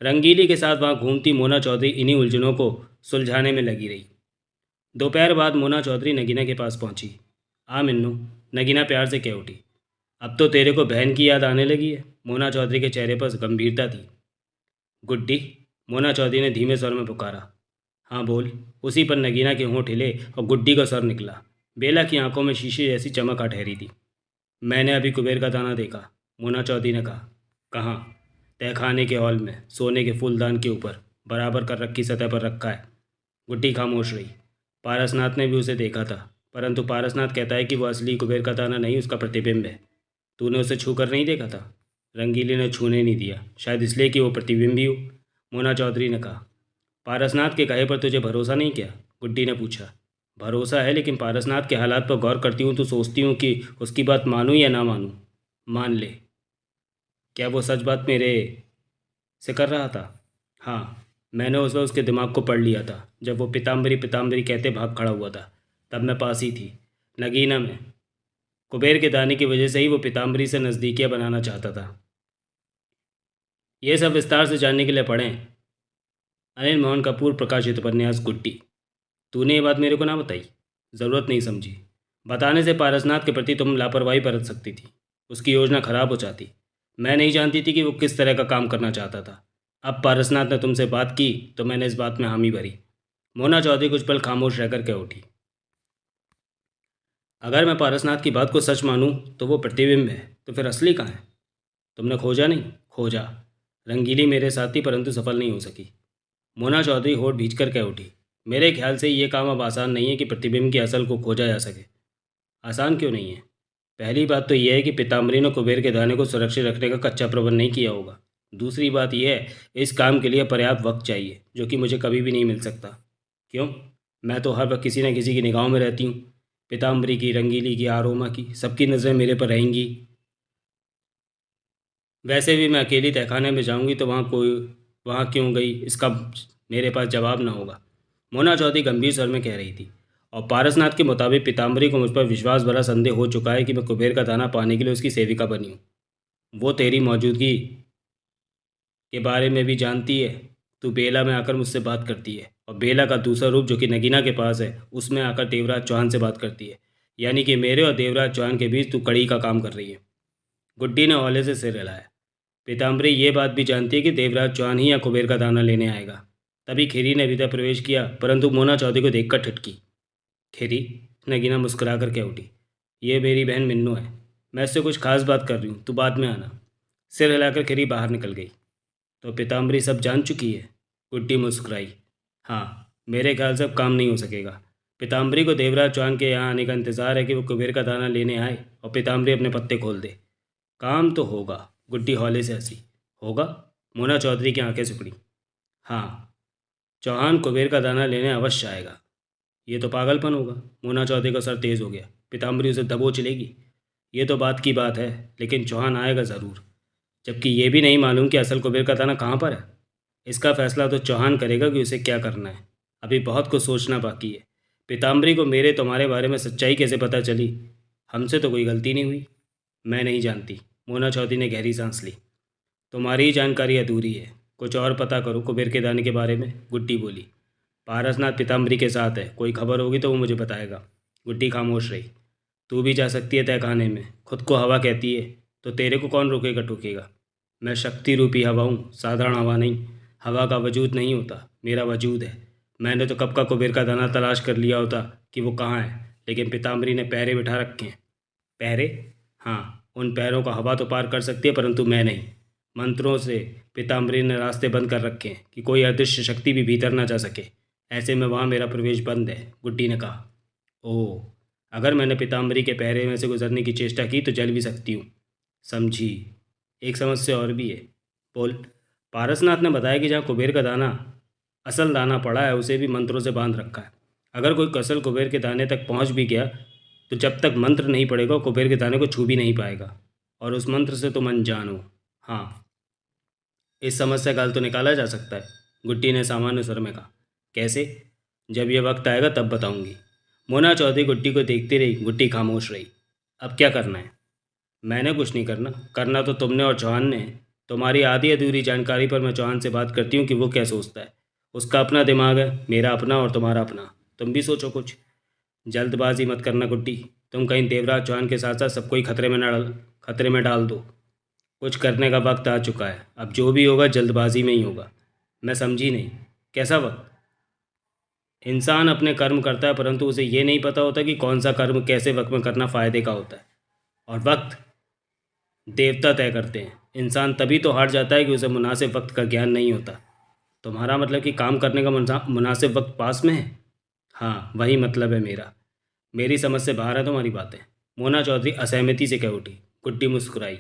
रंगीली के साथ वहाँ घूमती मोना चौधरी इन्हीं उलझनों को सुलझाने में लगी रही। दोपहर बाद मोना चौधरी नगीना के पास पहुंची। आ मिन्नू, नगीना प्यार से कह उठी। अब तो तेरे को बहन की याद आने लगी है। मोना चौधरी के चेहरे पर गंभीरता थी। गुड्डी, मोना चौधरी ने धीमे स्वर में पुकारा। हाँ बोल। उसी पर नगीना के होंठ हिले और गुड्डी का सर निकला। बेला की आंखों में शीशे जैसी चमक आ ठहरी थी। मैंने अभी कुबेर का दाना देखा, मोना चौधरी ने कहा। कहाँ? तहखाने के हॉल में, सोने के फूलदान के ऊपर बराबर कर रखी सतह पर रखा है। गुड्डी खामोश रही। पारसनाथ ने भी उसे देखा था, परंतु पारसनाथ कहता है कि वो असली कुबेर का दाना नहीं, उसका प्रतिबिंब है। तूने उसे छू कर नहीं देखा था? रंगीली ने छूने नहीं दिया, शायद इसलिए कि वो प्रतिबिंब ही हो, मोना चौधरी ने कहा। पारसनाथ के कहे पर तुझे भरोसा नहीं क्या? गुड्डी ने पूछा। भरोसा है, लेकिन पारसनाथ के हालात पर गौर करती हूँ तो सोचती हूँ कि उसकी बात मानूँ या ना मानूँ। मान ले। क्या वो सच बात मेरे से कर रहा था? हाँ, मैंने उस वक्त उसके दिमाग को पढ़ लिया था। जब वो पीताम्बरी पीताम्बरी कहते भाग खड़ा हुआ था, तब मैं पास ही थी, नगीना में। कुबेर के दाने की वजह से ही वो पीताम्बरी से नज़दीकियाँ बनाना चाहता था। ये सब विस्तार से जानने के लिए पढ़ें अनिल मोहन कपूर प्रकाशित उपन्यास गुड्डी। तूने ये बात मेरे को ना बताई, ज़रूरत नहीं समझी। बताने से पारसनाथ के प्रति तुम लापरवाही बरत सकती थी, उसकी योजना खराब हो जाती। मैं नहीं जानती थी कि वो किस तरह का काम करना चाहता था। अब पारसनाथ ने तुमसे बात की तो मैंने इस बात में हामी भरी। मोना चौधरी कुछ पल खामोश रहकर कह उठी। अगर मैं पारसनाथ की बात को सच मानूं तो वो प्रतिबिंब है, तो फिर असली कहाँ है? तुमने खोजा नहीं? खोजा। रंगीली मेरे साथ थी, परंतु सफल नहीं हो सकी। मोना चौधरी होठ भींचकर कह उठी। मेरे ख्याल से ये काम अब आसान नहीं है कि प्रतिबिंब की असल को खोजा जा सके। आसान क्यों नहीं है? पहली बात तो यह है कि पीताम्बरी ने कुबेर के दाने को सुरक्षित रखने का कच्चा प्रबंध नहीं किया होगा। दूसरी बात यह है, इस काम के लिए पर्याप्त वक्त चाहिए, जो कि मुझे कभी भी नहीं मिल सकता। क्यों? मैं तो हर वक्त किसी न किसी की निगाहों में रहती हूँ। पीताम्बरी की, रंगीली की, आरोमा की, सबकी नज़रें मेरे पर रहेंगी। वैसे भी मैं अकेली तहखाने में जाऊंगी तो वहाँ क्यों गई, इसका मेरे पास जवाब न होगा, मोना चौधरी गंभीर स्वर में कह रही थी। और पारसनाथ के मुताबिक पीताम्बरी को मुझ पर विश्वास भरा संदेह हो चुका है कि मैं कुबेर का दाना पाने के लिए उसकी सेविका बनी हूँ। वो तेरी मौजूदगी के बारे में भी जानती है। तू बेला में आकर मुझसे बात करती है और बेला का दूसरा रूप जो कि नगीना के पास है उसमें आकर देवराज चौहान से बात करती है। यानी कि मेरे और देवराज चौहान के बीच तू कड़ी का काम कर रही है। गुड्डी ने हौले से सिर हिलाया। पीताम्बरी ये बात भी जानती है कि देवराज चौहान ही यहाँ कुबेर का दाना लेने आएगा। तभी खीरी ने भीतर प्रवेश किया, परंतु मोना चौधरी को देखकर ठिठकी। खीरी, नगीना मुस्कुरा कर कह उठी, ये मेरी बहन मिन्नू है। मैं इससे कुछ खास बात कर रही हूँ, तू बाद में आना। सिर हिलाकर खीरी बाहर निकल गई। तो पीताम्बरी सब जान चुकी है? गुड्डी मुस्कुराई। हाँ, मेरे ख्याल से अब काम नहीं हो सकेगा। पीताम्बरी को देवराज चौहान के यहाँ आने का इंतज़ार है कि वो कुबेर का दाना लेने आए और पीताम्बरी अपने पत्ते खोल दे। काम तो होगा। गुड्डी हौले से हंसी। होगा? मोना चौधरी की आंखें सिकुड़ी। हाँ, चौहान कुबेर का दाना लेने अवश्य आएगा। ये तो पागलपन होगा। मोना चौधरी का सर तेज़ हो गया। पीताम्बरी उसे दबोच लेगी। ये तो बात की बात है, लेकिन चौहान आएगा ज़रूर। जबकि ये भी नहीं मालूम कि असल कुबेर का दाना कहाँ पर है। इसका फैसला तो चौहान करेगा कि उसे क्या करना है। अभी बहुत कुछ सोचना बाकी है। पीताम्बरी को मेरे तुम्हारे बारे में सच्चाई कैसे पता चली? हमसे तो कोई गलती नहीं हुई। मैं नहीं जानती। मोना चौधरी ने गहरी सांस ली। तुम्हारी ही जानकारी अधूरी है। कुछ और पता करो कुबेर के दाने के बारे में। गुड्डी बोली। पारसनाथ पीताम्बरी के साथ है, कोई खबर होगी तो वो मुझे बताएगा। गुड्डी खामोश रही। तू भी जा सकती है तहखाने में। खुद को हवा कहती है तो तेरे को कौन रोकेगा टोकेगा? मैं शक्ति रूपी हवा हूँ, साधारण हवा नहीं। हवा का वजूद नहीं होता, मेरा वजूद है। मैंने तो कब का कुबेर का दाना तलाश कर लिया होता कि वो कहाँ है, लेकिन पीताम्बरी ने पैरे बिठा रखे हैं। पैरे? हाँ, उन पैरों का हवा तो पार कर सकती है, परंतु मैं नहीं। मंत्रों से पीताम्बरी ने रास्ते बंद कर रखे हैं कि कोई अदृश्य शक्ति भी भीतर ना जा सके। ऐसे में वहाँ मेरा प्रवेश बंद है। गुड्डी ने कहा। ओह, अगर मैंने पीताम्बरी के पैरे में से गुजरने की चेष्टा की तो जल भी सकती हूँ। समझी। एक समस्या और भी है। बोल। पारसनाथ ने बताया कि जहाँ कुबेर का दाना, असल दाना पड़ा है, उसे भी मंत्रों से बांध रखा है। अगर कोई कसल कुबेर के दाने तक पहुँच भी गया तो जब तक मंत्र नहीं पड़ेगा कुबेर के दाने को छू भी नहीं पाएगा। और उस मंत्र से तुम अनजान हो। हाँ, इस समस्या का हल तो निकाला जा सकता है। गुड्डी ने सामान्य स्वर में कहा। कैसे? जब यह वक्त आएगा तब बताऊंगी। मोना चौधरी गुड्डी को देखती रही। गुड्डी खामोश रही। अब क्या करना है? मैंने कुछ नहीं करना। करना तो तुमने और चौहान ने है। तुम्हारी आधी अधूरी जानकारी पर मैं चौहान से बात करती हूँ कि वो क्या सोचता है। उसका अपना दिमाग है, मेरा अपना और तुम्हारा अपना। तुम भी सोचो कुछ। जल्दबाजी मत करना गुड्डी। तुम कहीं देवराज चौहान के साथ साथ सबको ही खतरे में डाल दो। कुछ करने का वक्त आ चुका है। अब जो भी होगा जल्दबाजी में ही होगा। मैं समझी नहीं। कैसा वक्त? इंसान अपने कर्म करता है, परंतु उसे ये नहीं पता होता कि कौन सा कर्म कैसे वक्त में करना फ़ायदे का होता है। और वक्त देवता तय करते हैं। इंसान तभी तो हार जाता है कि उसे मुनासिब वक्त का ज्ञान नहीं होता। तुम्हारा मतलब कि काम करने का मुनासिब वक्त पास में है? हाँ, वही मतलब है मेरा। मेरी समझ से बाहर है तुम्हारी बातें। मोना चौधरी असहमति से कह उठी। गुड्डी मुस्कुराई।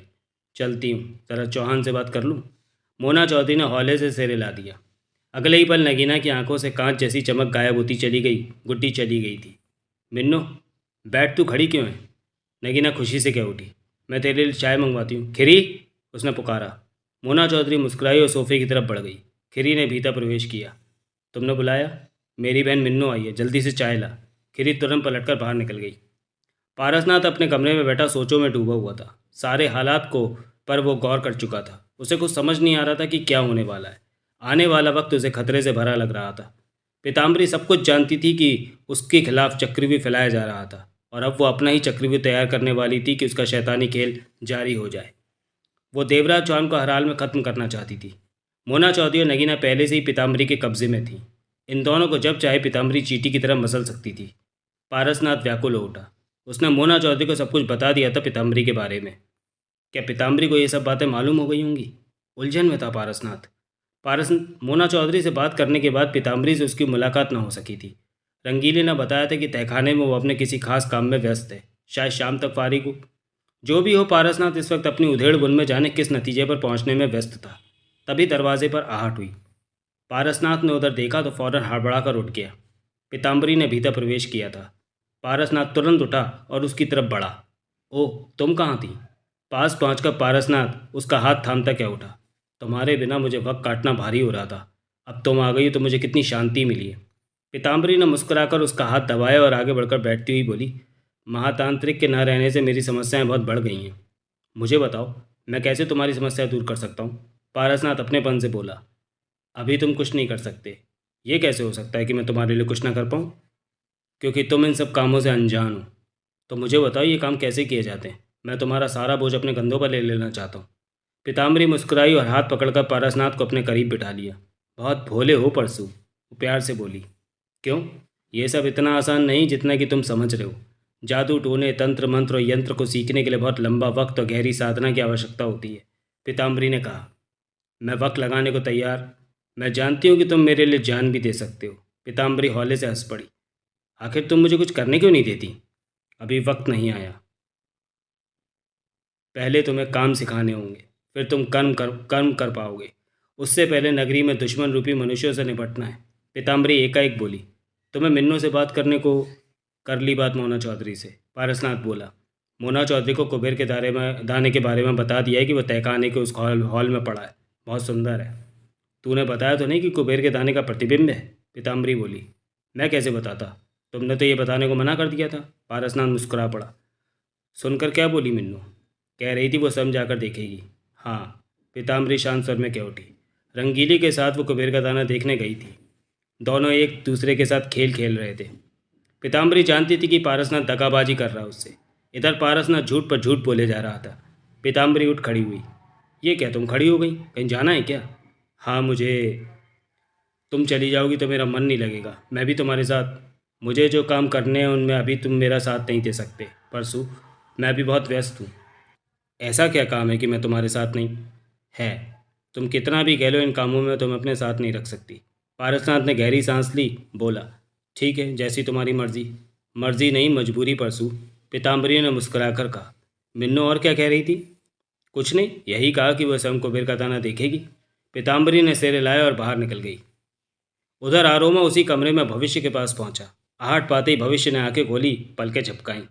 चलती हूँ, ज़रा चौहान से बात कर लूँ। मोना चौधरी ने हौले से सिर हिला दिया। अगले ही पल नगीना की आंखों से कांच जैसी चमक गायब होती चली गई। गुड्डी चली गई थी। मिन्नो, बैठ, तू खड़ी क्यों है? नगीना खुशी से कह उठी। मैं तेरे लिए चाय मंगवाती हूँ। खिरी, उसने पुकारा। मोना चौधरी मुस्कुराई और सोफे की तरफ बढ़ गई। खिरी ने भीतर प्रवेश किया। तुमने बुलाया? मेरी बहन मिन्नो आई है, जल्दी से चाय ला। खिरी तुरंत पलटकर बाहर निकल गई। पारसनाथ अपने कमरे में बैठा सोचों में डूबा हुआ था। सारे हालात को पर वो गौर कर चुका था। उसे कुछ समझ नहीं आ रहा था कि क्या होने वाला है। आने वाला वक्त उसे खतरे से भरा लग रहा था। पीताम्बरी सब कुछ जानती थी कि उसके खिलाफ चक्रव्यूह फैलाया जा रहा था और अब वो अपना ही चक्रव्यूह तैयार करने वाली थी कि उसका शैतानी खेल जारी हो जाए। वो देवराज चौहान को हर हाल में ख़त्म करना चाहती थी। मोना चौधरी और नगीना पहले से ही पीताम्बरी के कब्जे में थी। इन दोनों को जब चाहे पीताम्बरी चींटी की तरह मसल सकती थी। पारसनाथ व्याकुल हो उठा। उसने मोना चौधरी को सब कुछ बता दिया था पीताम्बरी के बारे में। क्या पीताम्बरी को ये सब बातें मालूम हो गई होंगी? उलझन में था पारसनाथ। मोना चौधरी से बात करने के बाद पीताम्बरी से उसकी मुलाकात न हो सकी थी। रंगीली ने बताया था कि तहखाने में वो अपने किसी खास काम में व्यस्त है, शायद शाम तक फारिग हो। जो भी हो, पारसनाथ इस वक्त अपनी उधेड़ बुन में जाने किस नतीजे पर पहुंचने में व्यस्त था। तभी दरवाजे पर आहट हुई। पारसनाथ ने उधर देखा तो फौरन हड़बड़ा कर उठ गया। पीताम्बरी ने भीतर प्रवेश किया था। पारसनाथ तुरंत उठा और उसकी तरफ बढ़ा। ओह, तुम कहाँ थी? पास पहुंचकर पारसनाथ उसका हाथ थामता क्या उठा। तुम्हारे बिना मुझे वक्त काटना भारी हो रहा था। अब तुम आ गई हो तो मुझे कितनी शांति मिली है। पीताम्बरी ने मुस्कुराकर उसका हाथ दबाया और आगे बढ़कर बैठती हुई बोली, महातांत्रिक के न रहने से मेरी समस्याएं बहुत बढ़ गई हैं। मुझे बताओ, मैं कैसे तुम्हारी समस्या दूर कर सकता हूँ? पारसनाथ अपनेपन से बोला। अभी तुम कुछ नहीं कर सकते। ये कैसे हो सकता है कि मैं तुम्हारे लिए कुछ ना कर पाऊँ? क्योंकि तुम इन सब कामों से अनजान हो। तो मुझे बताओ, ये काम कैसे किए जाते हैं? मैं तुम्हारा सारा बोझ अपने कंधों पर ले लेना चाहता हूँ। पीताम्बरी मुस्कुराई और हाथ पकड़कर पारसनाथ को अपने करीब बिठा लिया। बहुत भोले हो परसू, वो प्यार से बोली। क्यों? ये सब इतना आसान नहीं जितना कि तुम समझ रहे हो। जादू टोने तंत्र मंत्र और यंत्र को सीखने के लिए बहुत लंबा वक्त और गहरी साधना की आवश्यकता होती है। पीताम्बरी ने कहा। मैं वक्त लगाने को तैयार। मैं जानती हूँ कि तुम मेरे लिए जान भी दे सकते हो। पीताम्बरी हौले से हंस पड़ी। आखिर तुम मुझे कुछ करने क्यों नहीं देती? अभी वक्त नहीं आया। पहले तुम्हें काम सिखाने होंगे, फिर तुम कर्म कर पाओगे। उससे पहले नगरी में दुश्मन रूपी मनुष्यों से निपटना है। पीताम्बरी एकाएक बोली। तुम्हें मिन्नों से बात करने को कर ली बात मोना चौधरी से, पारसनाथ बोला। मोना चौधरी को कुबेर के दाने के बारे में बता दिया है कि वह तहखाने के उस हॉल में पड़ा है। बहुत सुंदर है। तूने बताया तो नहीं कि कुबेर के दाने का प्रतिबिंब है? पीताम्बरी बोली। मैं कैसे बताता? तुमने तो ये बताने को मना कर दिया था। पारसनाथ मुस्कुरा पड़ा। सुनकर क्या बोली मिन्नू? कह रही थी वो स्वयं जाकर देखेगी। हाँ, पीताम्बरी शांत स्वर में कह उठी। रंगीली के साथ वो कुबेर का दाना देखने गई थी। दोनों एक दूसरे के साथ खेल खेल रहे थे। पीताम्बरी जानती थी कि पारसनाथ दगाबाजी कर रहा है उससे। इधर पारसनाथ झूठ पर झूठ बोले जा रहा था। पीताम्बरी उठ खड़ी हुई। ये क्या, तुम खड़ी हो गई? कहीं जाना है क्या? हाँ, मुझे। तुम चली जाओगी तो मेरा मन नहीं लगेगा। मैं भी तुम्हारे साथ। मुझे जो काम करने हैं उनमें अभी तुम मेरा साथ नहीं दे सकते परसू। मैं भी बहुत व्यस्त हूँ। ऐसा क्या काम है कि मैं तुम्हारे साथ नहीं? है। तुम कितना भी कह लो, इन कामों में तुम अपने साथ नहीं रख सकती। पारसनाथ ने गहरी सांस ली। बोला, ठीक है, जैसी तुम्हारी मर्जी। मर्जी नहीं, मजबूरी परसू। पीताम्बरी ने मुस्कुराकर कहा। मिन्नू और क्या कह रही थी? कुछ नहीं, यही कहा कि वह स्वयं कुबेर का दाना देखेगी। पीताम्बरी ने सिर हिलाया और बाहर निकल गई। उधर आरोमा उसी कमरे में भविष्य के पास पहुंचा। आहट पाते ही भविष्य ने आंखें खोली, पलकें झपकाईं।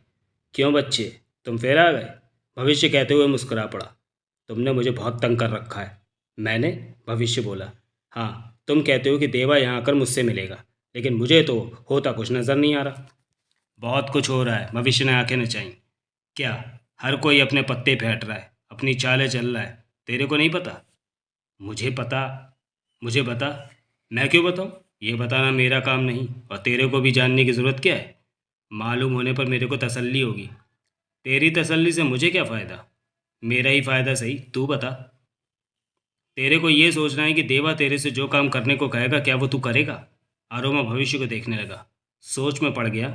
क्यों बच्चे, तुम फिर आ गए? भविष्य कहते हुए मुस्कुरा पड़ा। तुमने मुझे बहुत तंग कर रखा है। मैंने? भविष्य बोला। हाँ, तुम कहते हो कि देवा यहाँ आकर मुझसे मिलेगा, लेकिन मुझे तो होता कुछ नज़र नहीं आ रहा। बहुत कुछ हो रहा है। भविष्य ने आंखें नचाईं। क्या? हर कोई अपने पत्ते फेंट रहा है, अपनी चालें चल रहा है। तेरे को नहीं पता? मुझे पता। मुझे बता। मैं क्यों बताऊँ? ये बताना मेरा काम नहीं, और तेरे को भी जानने की ज़रूरत क्या है? मालूम होने पर मेरे को तसल्ली होगी। तेरी तसल्ली से मुझे क्या फ़ायदा? मेरा ही फ़ायदा सही, तू बता। तेरे को ये सोचना है कि देवा तेरे से जो काम करने को कहेगा क्या वो तू करेगा? आरोमा भविष्य को देखने लगा। सोच में पड़ गया।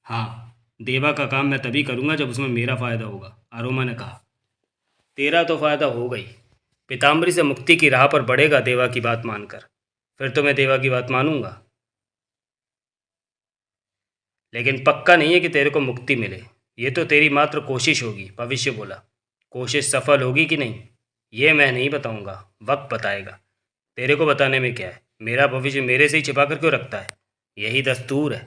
हाँ, देवा का काम मैं तभी करूँगा जब उसमें मेरा फ़ायदा होगा, आरोमा ने कहा। तेरा तो फ़ायदा हो गई। पीताम्बरी से मुक्ति की राह पर बढ़ेगा देवा की बात मानकर। फिर तो मैं देवा की बात मानूंगा, लेकिन पक्का नहीं है कि तेरे को मुक्ति मिले। ये तो तेरी मात्र कोशिश होगी, भविष्य बोला। कोशिश सफल होगी कि नहीं, ये मैं नहीं बताऊंगा, वक्त बताएगा। तेरे को बताने में क्या है? मेरा भविष्य मेरे से ही छिपा कर क्यों रखता है? यही दस्तूर है।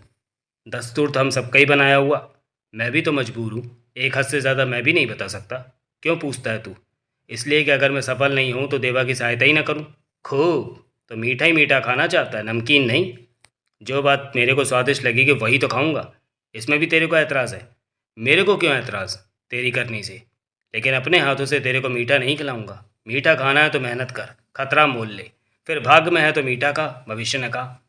दस्तूर तो हम सबका ही बनाया हुआ। मैं भी तो मजबूर हूँ। एक हद से ज़्यादा मैं भी नहीं बता सकता। क्यों पूछता है तू? इसलिए कि अगर मैं सफल नहीं हूँ तो देवा की सहायता ही ना करूँ। खूब। तो मीठा ही मीठा खाना चाहता है, नमकीन नहीं। जो बात मेरे को स्वादिष्ट लगेगी वही तो खाऊंगा। इसमें भी तेरे को ऐतराज़ है? मेरे को क्यों ऐतराज़ तेरी करनी से? लेकिन अपने हाथों से तेरे को मीठा नहीं खिलाऊंगा। मीठा खाना है तो मेहनत कर, खतरा मोल ले, फिर भाग्य में है तो मीठा खा, भविष्य ने कहा।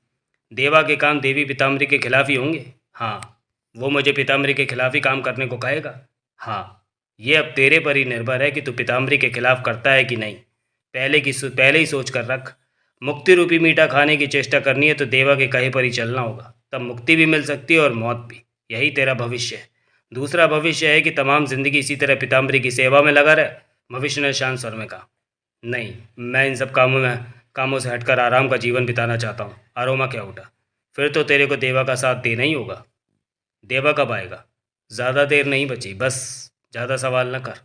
देवा के काम देवी पीताम्बरी के खिलाफ ही होंगे। हाँ, वो मुझे पीताम्बरी के खिलाफ ही काम करने को कहेगा। हाँ, ये अब तेरे पर ही निर्भर है कि तू पीताम्बरी के खिलाफ करता है कि नहीं। पहले ही सोच कर रख। मुक्ति रूपी मीठा खाने की चेष्टा करनी है तो देवा के कहे पर ही चलना होगा, तब मुक्ति भी मिल सकती है और मौत भी। यही तेरा भविष्य है। दूसरा भविष्य है कि तमाम जिंदगी इसी तरह पीताम्बरी की सेवा में लगा रहे, भविष्य ने शांत स्वर में कहा। नहीं, मैं इन सब कामों से हटकर आराम का जीवन बिताना चाहता हूँ, आरोमा क्या उठा। फिर तो तेरे को देवा का साथ देना ही होगा। देवा कब आएगा? ज़्यादा देर नहीं बची, बस ज़्यादा सवाल न कर।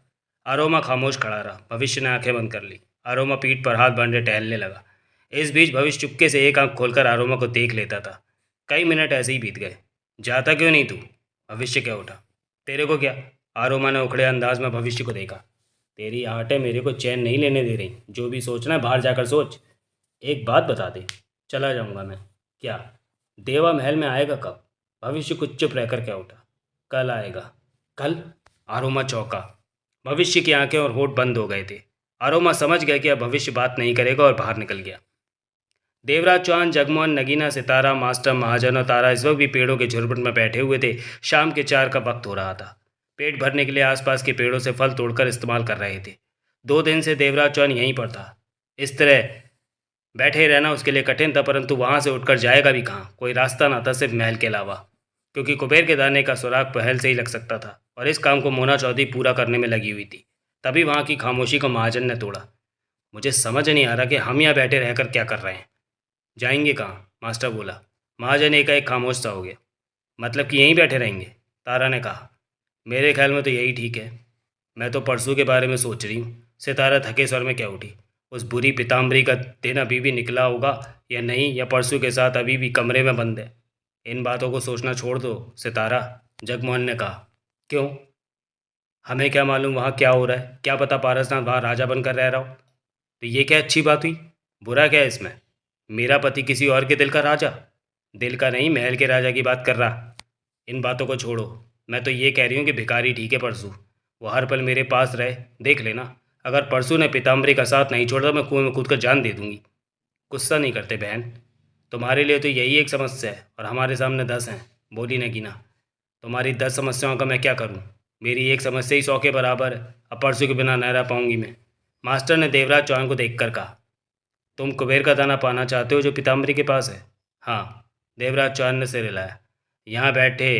आरोमा खामोश खड़ा रहा। भविष्य ने आंखें बंद कर ली। आरोमा पीठ पर हाथ बांधे टहलने लगा। इस बीच भविष्य चुपके से एक आंख खोलकर आरोमा को देख लेता था। कई मिनट ऐसे ही बीत गए। जाता क्यों नहीं तू? भविष्य क्या उठा। तेरे को क्या? आरोमा ने उखड़े अंदाज में भविष्य को देखा। तेरी आहटें मेरे को चैन नहीं लेने दे रही। जो भी सोचना है बाहर जाकर सोच। एक बात बता दे, चला जाऊंगा मैं। क्या? देवा महल में आएगा कब? भविष्य कुछ चुप रहकर क्या उठा। कल आएगा। कल? आरोमा चौंका। भविष्य की आंखें और होठ बंद हो गए थे। आरोमा समझ गया कि अब भविष्य बात नहीं करेगा और बाहर निकल गया। देवराज चौहान, जगमोहन, नगीना, सितारा, मास्टर, महाजन और तारा इस वक्त भी पेड़ों के झुरमुट में बैठे हुए थे। शाम के 4 का वक्त हो रहा था। पेट भरने के लिए आसपास के पेड़ों से फल तोड़कर इस्तेमाल कर रहे थे। 2 दिन से देवराज चौहान यहीं पर था। इस तरह बैठे रहना उसके लिए कठिन था, परंतु वहां से उठकर जाएगा भी कहाँ? कोई रास्ता ना था सिर्फ महल के अलावा, क्योंकि कुबेर के दाने का सुराग पहल से ही लग सकता था और इस काम को मोना चौधरी पूरा करने में लगी हुई थी। तभी वहां की खामोशी को महाजन ने तोड़ा। मुझे समझ नहीं आ रहा कि हम यहाँ बैठे रहकर क्या कर रहे हैं। जाएंगे कहाँ? मास्टर बोला। महाजन एकाएक खामोश सा हो गया। मतलब कि यहीं बैठे रहेंगे? तारा ने कहा। मेरे ख्याल में तो यही ठीक है। मैं तो परसों के बारे में सोच रही हूँ। सितारा थके स्वर में क्या उठी। उस बुरी पीताम्बरी का दिन अभी भी निकला होगा या नहीं, या परसों के साथ अभी भी कमरे में बंद है। इन बातों को सोचना छोड़ दो सितारा, जगमोहन ने कहा। क्यों? हमें क्या मालूम वहाँ क्या हो रहा है? क्या पता पारसनाथ वहाँ राजा बनकर रह रहा हो। तो ये क्या अच्छी बात हुई? बुरा क्या है इसमें? मेरा पति किसी और के दिल का राजा? दिल का नहीं, महल के राजा की बात कर रहा। इन बातों को छोड़ो। मैं तो ये कह रही हूँ कि भिखारी ठीक है परसू, वो हर पल मेरे पास रहे। देख लेना, अगर परसू ने पीताम्बरी का साथ नहीं छोड़ा तो मैं कुएं में कूद कर जान दे दूंगी। गुस्सा नहीं करते बहन, तुम्हारे लिए तो यही एक समस्या है और हमारे सामने 10 हैं, बोली नगीना। तुम्हारी 10 समस्याओं का मैं क्या करूं? मेरी एक समस्या ही 100 के बराबर है। अब परसों के बिना न रह पाऊंगी मैं। मास्टर ने देवराज चौहान को देखकर कहा। तुम कुबेर का दाना पाना चाहते हो जो पीताम्बरी के पास है? हाँ, देवराज चौहान ने सिर हिलाया। यहाँ बैठे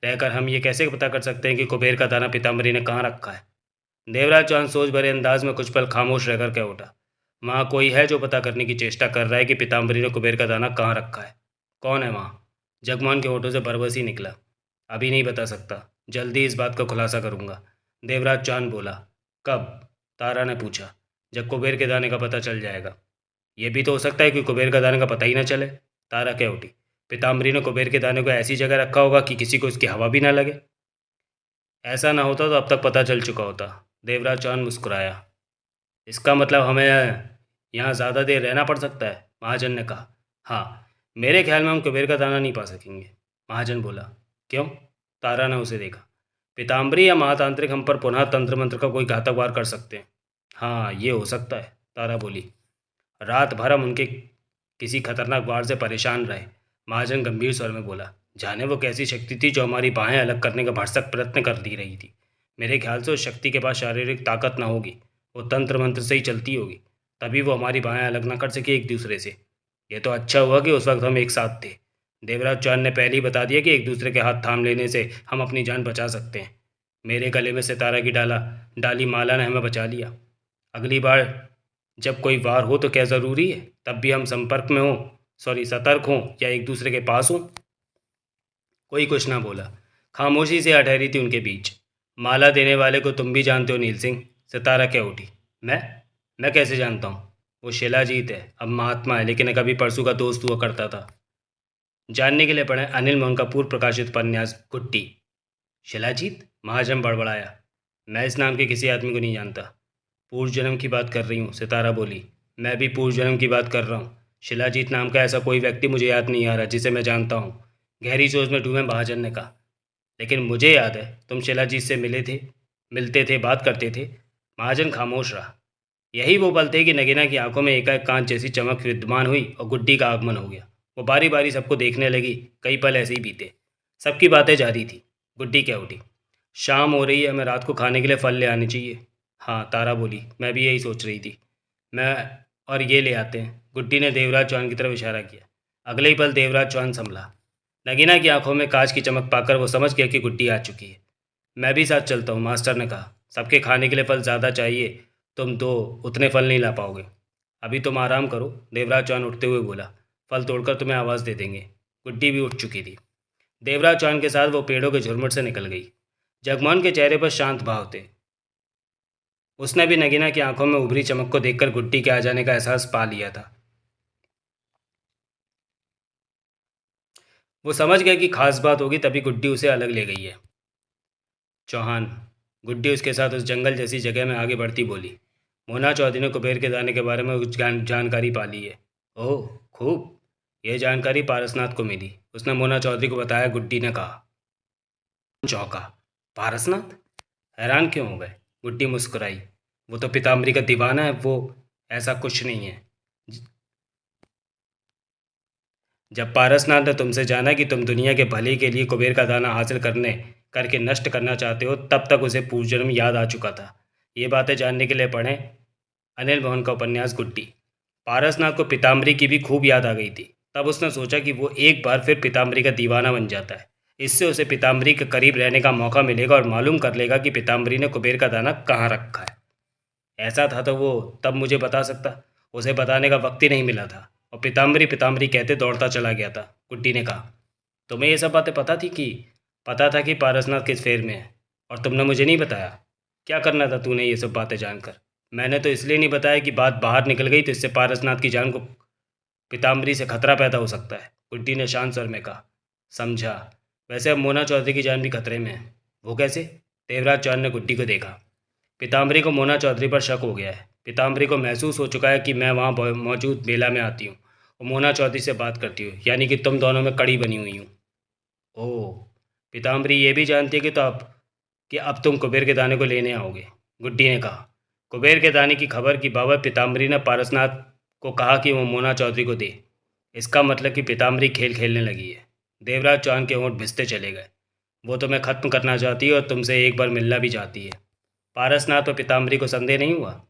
रहकर हम ये कैसे पता कर सकते हैं कि कुबेर का दाना पीताम्बरी ने कहाँ रखा है? देवराज चौहान सोच भरे अंदाज में कुछ पल खामोश रहकर कह उठा। वहाँ कोई है जो पता करने की चेष्टा कर रहा है कि पीताम्बरी ने कुबेर का दाना कहाँ रखा है? कौन है वहाँ? जगमोहन के होठों से बरबस ही निकला। अभी नहीं बता सकता, जल्दी इस बात का खुलासा करूंगा, देवराज चौहान बोला। कब? तारा ने पूछा। जब कुबेर के दाने का पता चल जाएगा। यह भी तो हो सकता है कि कुबेर का दाने का पता ही ना चले, तारा कह उठी। पीताम्बरी ने कुबेर के दाने को ऐसी जगह रखा होगा कि किसी को उसकी हवा भी ना लगे। ऐसा ना होता तो अब तक पता चल चुका होता, देवराज चौहान मुस्कुराया। इसका मतलब हमें यहाँ ज़्यादा देर रहना पड़ सकता है, महाजन ने कहा। हाँ, मेरे ख्याल में हम कुबेर का दाना नहीं पा सकेंगे, महाजन बोला। क्यों? तारा ने उसे देखा। पीताम्बरी या महातांत्रिक हम पर पुनः तंत्र मंत्र का कोई घातक वार कर सकते हैं। हाँ, ये हो सकता है, तारा बोली। रात भर हम उनके किसी खतरनाक वार से परेशान रहे, महाजन गंभीर स्वर में बोला। जाने वो कैसी शक्ति थी जो हमारी बाहें अलग करने का भरसक प्रयत्न कर दी रही थी। मेरे ख्याल से उस शक्ति के पास शारीरिक ताकत ना होगी, वो तंत्र मंत्र से ही चलती होगी, तभी वो हमारी बाहें अलग ना कर सके एक दूसरे से। ये तो अच्छा हुआ कि उस वक्त हम एक साथ थे। देवराज चौहान ने पहले ही बता दिया कि एक दूसरे के हाथ थाम लेने से हम अपनी जान बचा सकते हैं। मेरे गले में सितारा की डाली माला ने हमें बचा लिया। अगली बार जब कोई वार हो तो क्या ज़रूरी है तब भी हम संपर्क में हों, सतर्क हों या एक दूसरे के पास हों? कोई कुछ ना बोला। खामोशी से ठहरी थी उनके बीच। माला देने वाले को तुम भी जानते हो नील सिंह, सितारा क्या उठी। मैं कैसे जानता हूँ? वो शिलाजीत है, अब महात्मा है, लेकिन कभी परसों का दोस्त हुआ करता था। जानने के लिए पढ़े अनिल मोहन का पूर्व प्रकाशित उपन्यास गुट्टी। शिलाजीत? महाजन बड़बड़ाया। मैं इस नाम के किसी आदमी को नहीं जानता। पूर्व जन्म की बात कर रही हूँ, सितारा बोली। मैं भी पूर्व जन्म की बात कर रहा हूँ। शिलाजीत नाम का ऐसा कोई व्यक्ति मुझे याद नहीं आ रहा जिसे मैं जानता हूँ, गहरी सोच में डूबे महाजन ने कहा। लेकिन मुझे याद है तुम शिलाजीत से मिलते थे, बात करते थे। महाजन खामोश रहा। यही वो पल थे कि नगीना की आंखों में एकाएक कांच जैसी चमक विद्यमान हुई और गुड्डी का आगमन हो गया। वो बारी बारी सबको देखने लगी। कई पल ऐसे ही बीते। सबकी बातें जारी थी। गुड्डी क्या उठी। शाम हो रही है, हमें रात को खाने के लिए फल ले आने चाहिए। हाँ, तारा बोली। मैं भी यही सोच रही थी। मैं और ये ले आते हैं। गुड्डी ने देवराज चौहान की तरफ इशारा किया। अगले ही पल देवराज चौहान संभला। नगीना की आंखों में कांच की चमक पाकर वो समझ गया कि गुड्डी आ चुकी है। मैं भी साथ चलता हूँ, मास्टर ने कहा। सबके खाने के लिए फल ज़्यादा चाहिए, तुम दो उतने फल नहीं ला पाओगे। अभी तुम आराम करो, देवराज चौहान उठते हुए बोला। फल तोड़कर तुम्हें आवाज़ दे देंगे। गुड्डी भी उठ चुकी थी। देवराज चौहान के साथ वो पेड़ों के झुरमुट से निकल गई। जगमोहन के चेहरे पर शांत भाव थे। उसने भी नगीना की आंखों में उभरी चमक को देखकर गुड्डी के आ जाने का एहसास पा लिया था। वो समझ गया कि खास बात होगी, तभी गुड्डी उसे अलग ले गई है। चौहान, गुड्डी उसके साथ उस जंगल जैसी जगह में आगे बढ़ती बोली। मोना चौधरी ने कुबेर के दाने के बारे में कुछ जानकारी पा ली है। ओह खूब। यह जानकारी पारसनाथ को मिली। उसने मोना चौधरी को बताया। गुड्डी ने कहा। चौंका। पारसनाथ? हैरान क्यों हो गए? गुड्डी मुस्कुराई। वो तो पीताम्बरी का दीवाना है। वो ऐसा कुछ नहीं है। जब पारसनाथ ने तुमसे जाना कि तुम दुनिया के भले के लिए कुबेर का दाना हासिल करके नष्ट करना चाहते हो, तब तक उसे पूर्वजन्म याद आ चुका था। ये बातें जानने के लिए पढ़ें अनिल मोहन का उपन्यास गुड्डी। पारसनाथ को पीताम्बरी की भी खूब याद आ गई थी। तब उसने सोचा कि वो एक बार फिर पीताम्बरी का दीवाना बन जाता है। इससे उसे पीताम्बरी के करीब रहने का मौका मिलेगा और मालूम कर लेगा कि पीताम्बरी ने कुबेर का दाना कहाँ रखा है। ऐसा था तो वो तब मुझे बता सकता। उसे बताने का वक्त ही नहीं मिला था और पीताम्बरी पीताम्बरी कहते दौड़ता चला गया था। गुड्डी ने कहा। तुम्हें ये सब बातें पता था कि पारसनाथ किस फेर में है, और तुमने मुझे नहीं बताया? क्या करना था तूने ये सब बातें जानकर? मैंने तो इसलिए नहीं बताया कि बात बाहर निकल गई तो इससे पारसनाथ की जान को पीताम्बरी से खतरा पैदा हो सकता है। गुड्डी ने शांत स्वर में कहा। समझा। वैसे अब मोना चौधरी की जान भी खतरे में है। वो कैसे? देवराज चौहान ने गुड्डी को देखा। पीताम्बरी को मोना चौधरी पर शक हो गया है। पीताम्बरी को महसूस हो चुका है कि मैं वहाँ मौजूद मेला में आती हूँ और मोना चौधरी से बात करती हूँ, यानी कि तुम दोनों में कड़ी बनी हुई हूँ। ओह। पीताम्बरी ये भी जानती है कि अब तुम कुबेर के दाने को लेने आओगे। गुड्डी ने कहा। कुबेर के दाने की खबर की बाबत पीताम्बरी ने पारसनाथ को कहा कि वो मोना चौधरी को दे। इसका मतलब कि पीताम्बरी खेल खेलने लगी है। देवराज चौहान के होंठ भिसते चले गए। वो तुम्हें ख़त्म करना चाहती है और तुमसे एक बार मिलना भी चाहती है। पारसनाथ पर पीताम्बरी को संदेह नहीं हुआ?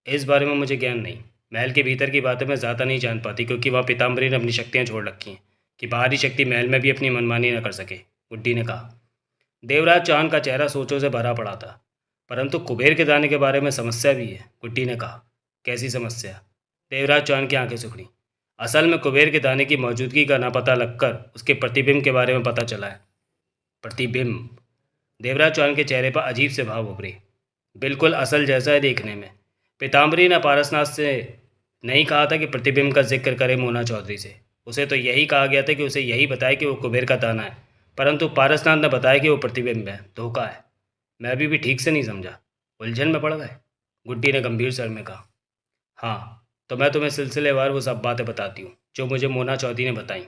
इस बारे में मुझे ज्ञान नहीं। महल के भीतर की बातें मैं ज़्यादा नहीं जान पाती, क्योंकि वहाँ पीताम्बरी ने अपनी शक्तियाँ छोड़ रखी हैं कि बाहरी शक्ति महल में भी अपनी मनमानी न कर सके। गुड्डी ने कहा। देवराज चौहान का चेहरा सोचों से भरा पड़ा था। परंतु कुबेर के दाने के बारे में समस्या भी है। गुड्डी ने कहा। कैसी समस्या? देवराज चौहान की आंखें सिकुड़ी। असल में कुबेर के दाने की मौजूदगी का ना पता लगकर उसके प्रतिबिंब के बारे में पता चला है। प्रतिबिंब? देवराज चौहान के चेहरे पर अजीब से भाव उभरे। बिल्कुल असल जैसा है देखने में। पीताम्बरी ने पारसनाथ से नहीं कहा था कि प्रतिबिंब का जिक्र करे मोना चौधरी से। उसे तो यही कहा गया था कि उसे यही बताए कि वो कुबेर का दाना है, परंतु पारसनाथ ने बताया कि वो प्रतिबिंब है, धोखा है। मैं अभी भी ठीक से नहीं समझा। उलझन में पड़ गए? गुड्डी ने गंभीर स्वर में कहा। हाँ, तो मैं तुम्हें सिलसिलेवार वो सब बातें बताती हूँ जो मुझे मोना चौधरी ने बताई।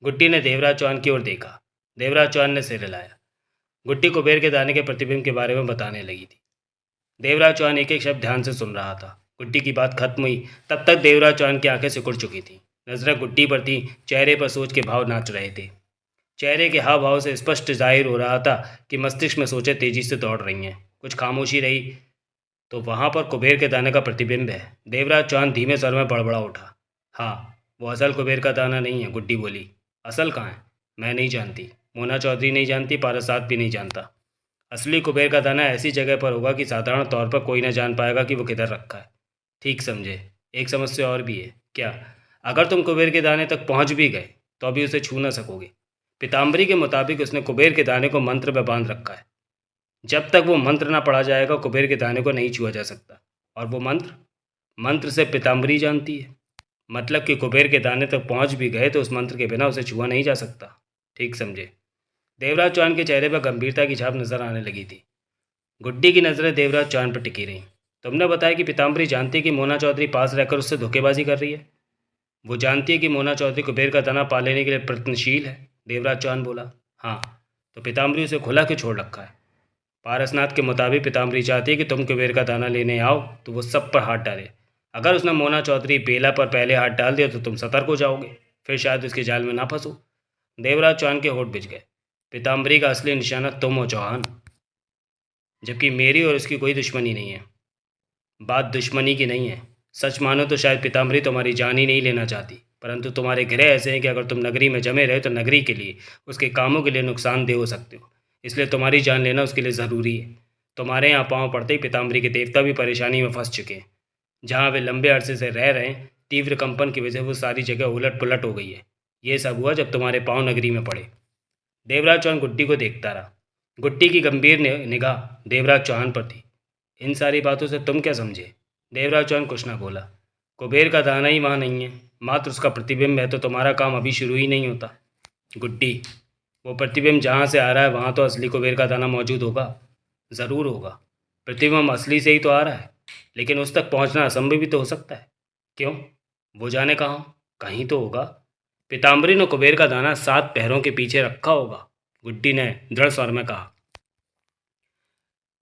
गुड्डी ने देवराज चौहान की ओर देखा। देवराज चौहान ने सिर हिलाया। गुड्डी कुबेर के दाने के प्रतिबिंब के बारे में बताने लगी थी। देवराज चौहान एक एक शब्द ध्यान से सुन रहा था। गुड्डी की बात खत्म हुई तब तक देवराज चौहान की आंखें सिकुड़ चुकी थीं। नजरें गुड्डी पर थीं। चेहरे पर सोच के भाव नाच रहे थे। चेहरे के हाव भाव से स्पष्ट जाहिर हो रहा था कि मस्तिष्क में सोचें तेजी से दौड़ रही हैं। कुछ खामोशी रही तो वहाँ पर कुबेर के दाने का प्रतिबिंब है। देवराज चौहान धीमे स्वर में बड़बड़ा उठा। हाँ, वो असल कुबेर का दाना नहीं है। गुड्डी बोली। असल कहाँ है? मैं नहीं जानती। मोना चौधरी नहीं जानती। पारसाद भी नहीं जानता। असली कुबेर का दाना ऐसी जगह पर होगा कि साधारण तौर पर कोई न जान पाएगा कि वो किधर रखा है। ठीक समझे? एक समस्या और भी है। क्या? अगर तुम कुबेर के दाने तक पहुंच भी गए तो अभी उसे छू न सकोगे। पीताम्बरी के मुताबिक उसने कुबेर के दाने को मंत्र में बांध रखा है। जब तक वो मंत्र ना पढ़ा जाएगा कुबेर के दाने को नहीं छुआ जा सकता। और वो मंत्र से पीताम्बरी जानती है। मतलब कि कुबेर के दाने तक पहुंच भी गए तो उस मंत्र के बिना उसे छुआ नहीं जा सकता। ठीक समझे? देवराज चौहान के चेहरे पर गंभीरता की छाप नजर आने लगी थी। गुड्डी की नज़रें देवराज चौहान पर टिकी रहीं। तुमने बताया कि पीताम्बरी जानती है कि मोना चौधरी पास रहकर उससे धोखेबाजी कर रही है। वो जानती है कि मोना चौधरी कुबेर का दाना पा लेने के लिए प्रयत्नशील है। देवराज चौहान बोला। हाँ, तो पीताम्बरी उसे खुला क्यों छोड़ रखा है? पारसनाथ के मुताबिक पीताम्बरी चाहती है कि तुम कुबेर का दाना लेने आओ तो वो सब पर हाथ डाले। अगर उसने मोना चौधरी बेला पर पहले हाथ डाल दिया तो तुम सतर्क हो जाओगे, फिर शायद उसके जाल में ना फंसो। देवराज चौहान के होठ बिछ गए। पीताम्बरी का असली निशाना तुम हो चौहान, जबकि मेरी और उसकी कोई दुश्मनी नहीं है। बात दुश्मनी की नहीं है। सच मानो तो शायद पीताम्बरी तुम्हारी जान ही नहीं लेना चाहती, परंतु तुम्हारे ग्रह ऐसे हैं कि अगर तुम नगरी में जमे रहे तो नगरी के लिए, उसके कामों के लिए नुकसानदेह हो सकते हो। इसलिए तुम्हारी जान लेना उसके लिए ज़रूरी है। तुम्हारे यहाँ पाँव पड़ते ही पीताम्बरी के देवता भी परेशानी में फंस चुके हैं। जहाँ वे लंबे अरसे से रह रहे हैं, तीव्र कंपन की वजह से वो सारी जगह उलट पुलट हो गई है। ये सब हुआ जब तुम्हारे पाँव नगरी में पड़े। देवराज चौहान गुड्डी को देखता रहा। गुड्डी की गंभीर निगाह देवराज चौहान पर थी। इन सारी बातों से तुम क्या समझे? देवराज चौहान कुछ ना बोला। कुबेर का दाना ही वहाँ नहीं है, मात्र उसका प्रतिबिंब है, तो तुम्हारा काम अभी शुरू ही नहीं होता। गुड्डी, वो प्रतिबिंब जहाँ से आ रहा है वहाँ तो असली कुबेर का दाना मौजूद होगा। ज़रूर होगा। प्रतिबिंब असली से ही तो आ रहा है, लेकिन उस तक पहुंचना असंभव भी तो हो सकता है। क्यों? वो जाने कहाँ, कहीं तो होगा। पीताम्बरी ने कुबेर का दाना 7 पैरों के पीछे रखा होगा, गुड्डी ने दृढ़ स्वर में कहा।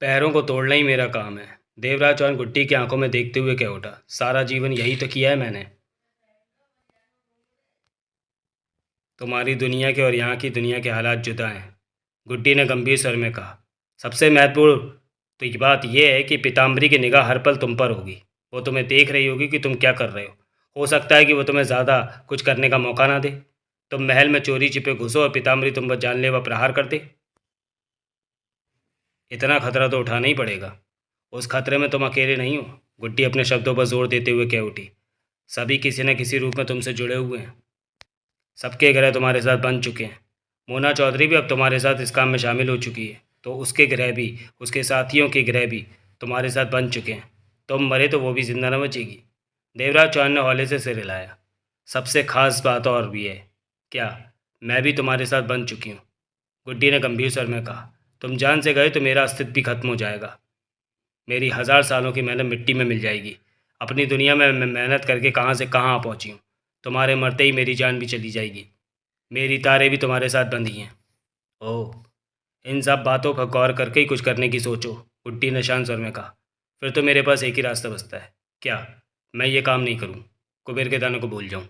पैरों को तोड़ना ही मेरा काम है, देवराज चौहान गुड्डी की आंखों में देखते हुए कह उठा। सारा जीवन यही तो किया है मैंने। तुम्हारी दुनिया के और यहाँ की दुनिया के हालात जुदा हैं, गुड्डी ने गंभीर स्वर में कहा। सबसे महत्वपूर्ण तो ये बात यह है कि पीताम्बरी की निगाह हर पल तुम पर होगी। वो तुम्हें देख रही होगी कि तुम क्या कर रहे हो सकता है कि वो तुम्हें ज़्यादा कुछ करने का मौका ना दे। तुम महल में चोरी छिपे घुसो और पीताम्बरी तुम पर जानलेवा प्रहार कर दे। इतना खतरा तो उठाना ही पड़ेगा। उस खतरे में तुम अकेले नहीं हो, गुड्डी अपने शब्दों पर जोर देते हुए कह उठी। सभी किसी न किसी रूप में तुमसे जुड़े हुए हैं। सबके ग्रह तुम्हारे साथ बन चुके हैं। मोना चौधरी भी अब तुम्हारे साथ इस काम में शामिल हो चुकी है, तो उसके ग्रह भी, उसके साथियों के ग्रह भी तुम्हारे साथ बन चुके हैं। तुम मरे तो वो भी जिंदा न बचेगी। देवराज चौहान ने हौले से सिर हिलाया। सबसे खास बात और भी है। क्या? मैं भी तुम्हारे साथ बन चुकी हूँ, गुड्डी ने गंभीर स्वर में कहा। तुम जान से गए तो मेरा अस्तित्व भी खत्म हो जाएगा। मेरी 1000 सालों की मेहनत मिट्टी में मिल जाएगी। अपनी दुनिया में मैं मेहनत करके कहाँ से कहाँ आ पहुँची हूँ। तुम्हारे मरते ही मेरी जान भी चली जाएगी। मेरी तारें भी तुम्हारे साथ बंधी हैं। ओह, इन सब बातों पर गौर करके ही कुछ करने की सोचो, गुड्डी ने शांत स्वर में कहा। फिर तो मेरे पास एक ही रास्ता बचता है। क्या? मैं ये काम नहीं करूँ, कुबेर के दाने को भूल जाऊँ।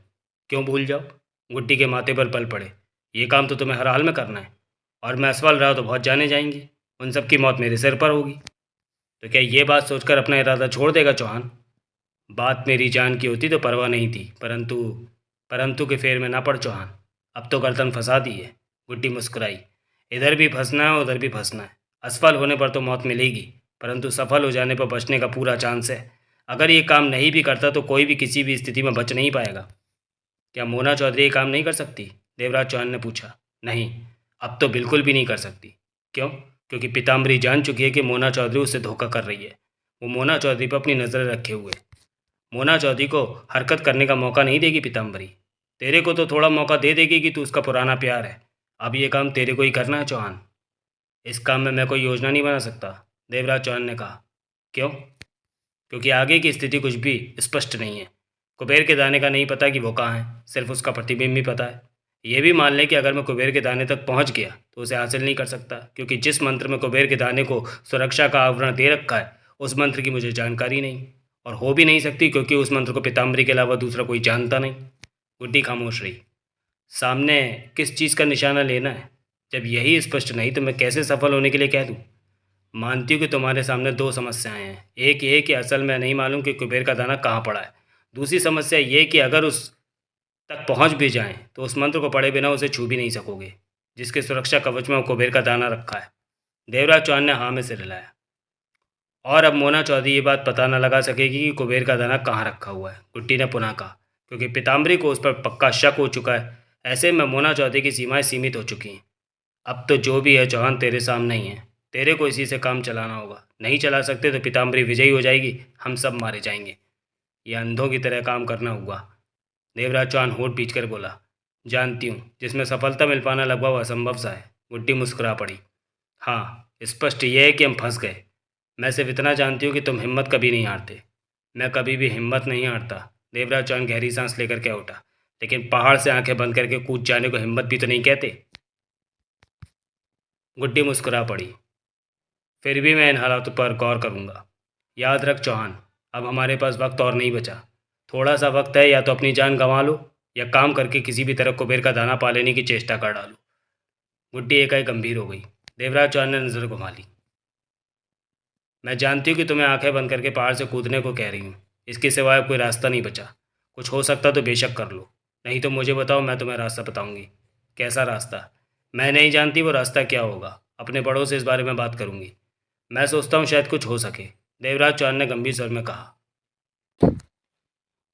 क्यों भूल जाओ? गुड्डी के माथे पर पल पड़े। ये काम तो तुम्हें हर हाल में करना है, और मैं असफल रहा तो बहुत जाने जाएंगी। उन सब की मौत मेरे सिर पर होगी। तो क्या ये बात सोचकर अपना इरादा छोड़ देगा चौहान? बात मेरी जान की होती तो परवाह नहीं थी, परंतु परंतु के फेर में ना पड़ चौहान। अब तो गर्दन फंसा दी है, गुड्डी मुस्कुराई। इधर भी फंसना है, उधर भी फंसना है। असफल होने पर तो मौत मिलेगी, परंतु सफल हो जाने पर बचने का पूरा चांस है। अगर ये काम नहीं भी करता तो कोई भी किसी भी स्थिति में बच नहीं पाएगा। क्या मोना चौधरी ये काम नहीं कर सकती? देवराज चौहान ने पूछा। नहीं, अब तो बिल्कुल भी नहीं कर सकती। क्यों? क्योंकि पीताम्बरी जान चुकी है कि मोना चौधरी उससे धोखा कर रही है। वो मोना चौधरी पर अपनी नज़रें रखे हुए। मोना चौधरी को हरकत करने का मौका नहीं देगी पीताम्बरी। तेरे को तो थोड़ा मौका दे देगी कि तू उसका पुराना प्यार है। अब ये काम तेरे को ही करना है चौहान। इस काम में मैं कोई योजना नहीं बना सकता, देवराज चौहान ने कहा। क्यों? क्योंकि आगे की स्थिति कुछ भी स्पष्ट नहीं है। कुबेर के दाने का नहीं पता कि वो कहाँ है, सिर्फ उसका प्रतिबिंब ही पता है। ये भी मान लें कि अगर मैं कुबेर के दाने तक पहुंच गया तो उसे हासिल नहीं कर सकता, क्योंकि जिस मंत्र में कुबेर के दाने को सुरक्षा का आवरण दे रखा है उस मंत्र की मुझे जानकारी नहीं, और हो भी नहीं सकती, क्योंकि उस मंत्र को पीताम्बरी के अलावा दूसरा कोई जानता नहीं। गुड्डी खामोश रही। सामने किस चीज़ का निशाना लेना है? जब यही स्पष्ट नहीं तो मैं कैसे सफल होने के लिए कह दूँ? मानती हूँ कि तुम्हारे सामने 2 समस्याएं हैं। एक ये कि असल में नहीं मालूम कि कुबेर का दाना कहाँ पड़ा है। दूसरी समस्या ये कि अगर उस तक पहुँच भी जाएं तो उस मंत्र को पढ़े बिना उसे छू भी नहीं सकोगे, जिसके सुरक्षा कवच में वो कुबेर का दाना रखा है। देवराज चौहान ने हाँ में सिर हिलाया। और अब मोना चौधरी ये बात पता न लगा सकेगी कि कुबेर का दाना कहाँ रखा हुआ है, गुड्डी ने पुनः कहा, क्योंकि पीताम्बरी को उस पर पक्का शक हो चुका है। ऐसे में मोना चौधरी की सीमाएं सीमित हो चुकी हैं। अब तो जो भी है चौहान तेरे सामने ही है। तेरे को इसी से काम चलाना होगा। नहीं चला सकते तो पीताम्बरी विजयी हो जाएगी, हम सब मारे जाएंगे। ये अंधों की तरह काम करना होगा। देवराज चौहान होठ पीट कर बोला। जानती हूँ, जिसमें सफलता मिल पाना लगभग असंभव सा है। गुड्डी मुस्कुरा पड़ी। हाँ, स्पष्ट यह है कि हम फंस गए। मैं सिर्फ इतना जानती हूँ कि तुम हिम्मत कभी नहीं हारते। मैं कभी भी हिम्मत नहीं हारता। देवराज चौहान गहरी सांस लेकर क्या उठा। लेकिन पहाड़ से आंखें बंद करके कूद जाने को हिम्मत भी तो नहीं कहते। गुड्डी मुस्कुरा पड़ी। फिर भी मैं इन हालातों पर गौर करूँगा। याद रख चौहान, अब हमारे पास वक्त और नहीं बचा। थोड़ा सा वक्त है, या तो अपनी जान गंवा लो या काम करके किसी भी तरह कुबेर का दाना पा लेने की चेष्टा कर डालो। गुड्डी एकाएक गंभीर हो गई। देवराज चौहान ने नज़र घुमा ली। मैं जानती हूँ कि तुम्हें आंखें बंद करके पहाड़ से कूदने को कह रही हूँ। इसके सिवाय कोई रास्ता नहीं बचा। कुछ हो सकता तो बेशक कर लो, नहीं तो मुझे बताओ, मैं तुम्हें रास्ता बताऊँगी। कैसा रास्ता? मैं नहीं जानती वो रास्ता क्या होगा। अपने बड़ों से इस बारे में बात करूँगी। मैं सोचता हूँ शायद कुछ हो सके, देवराज चौहान ने गंभीर स्वर में कहा।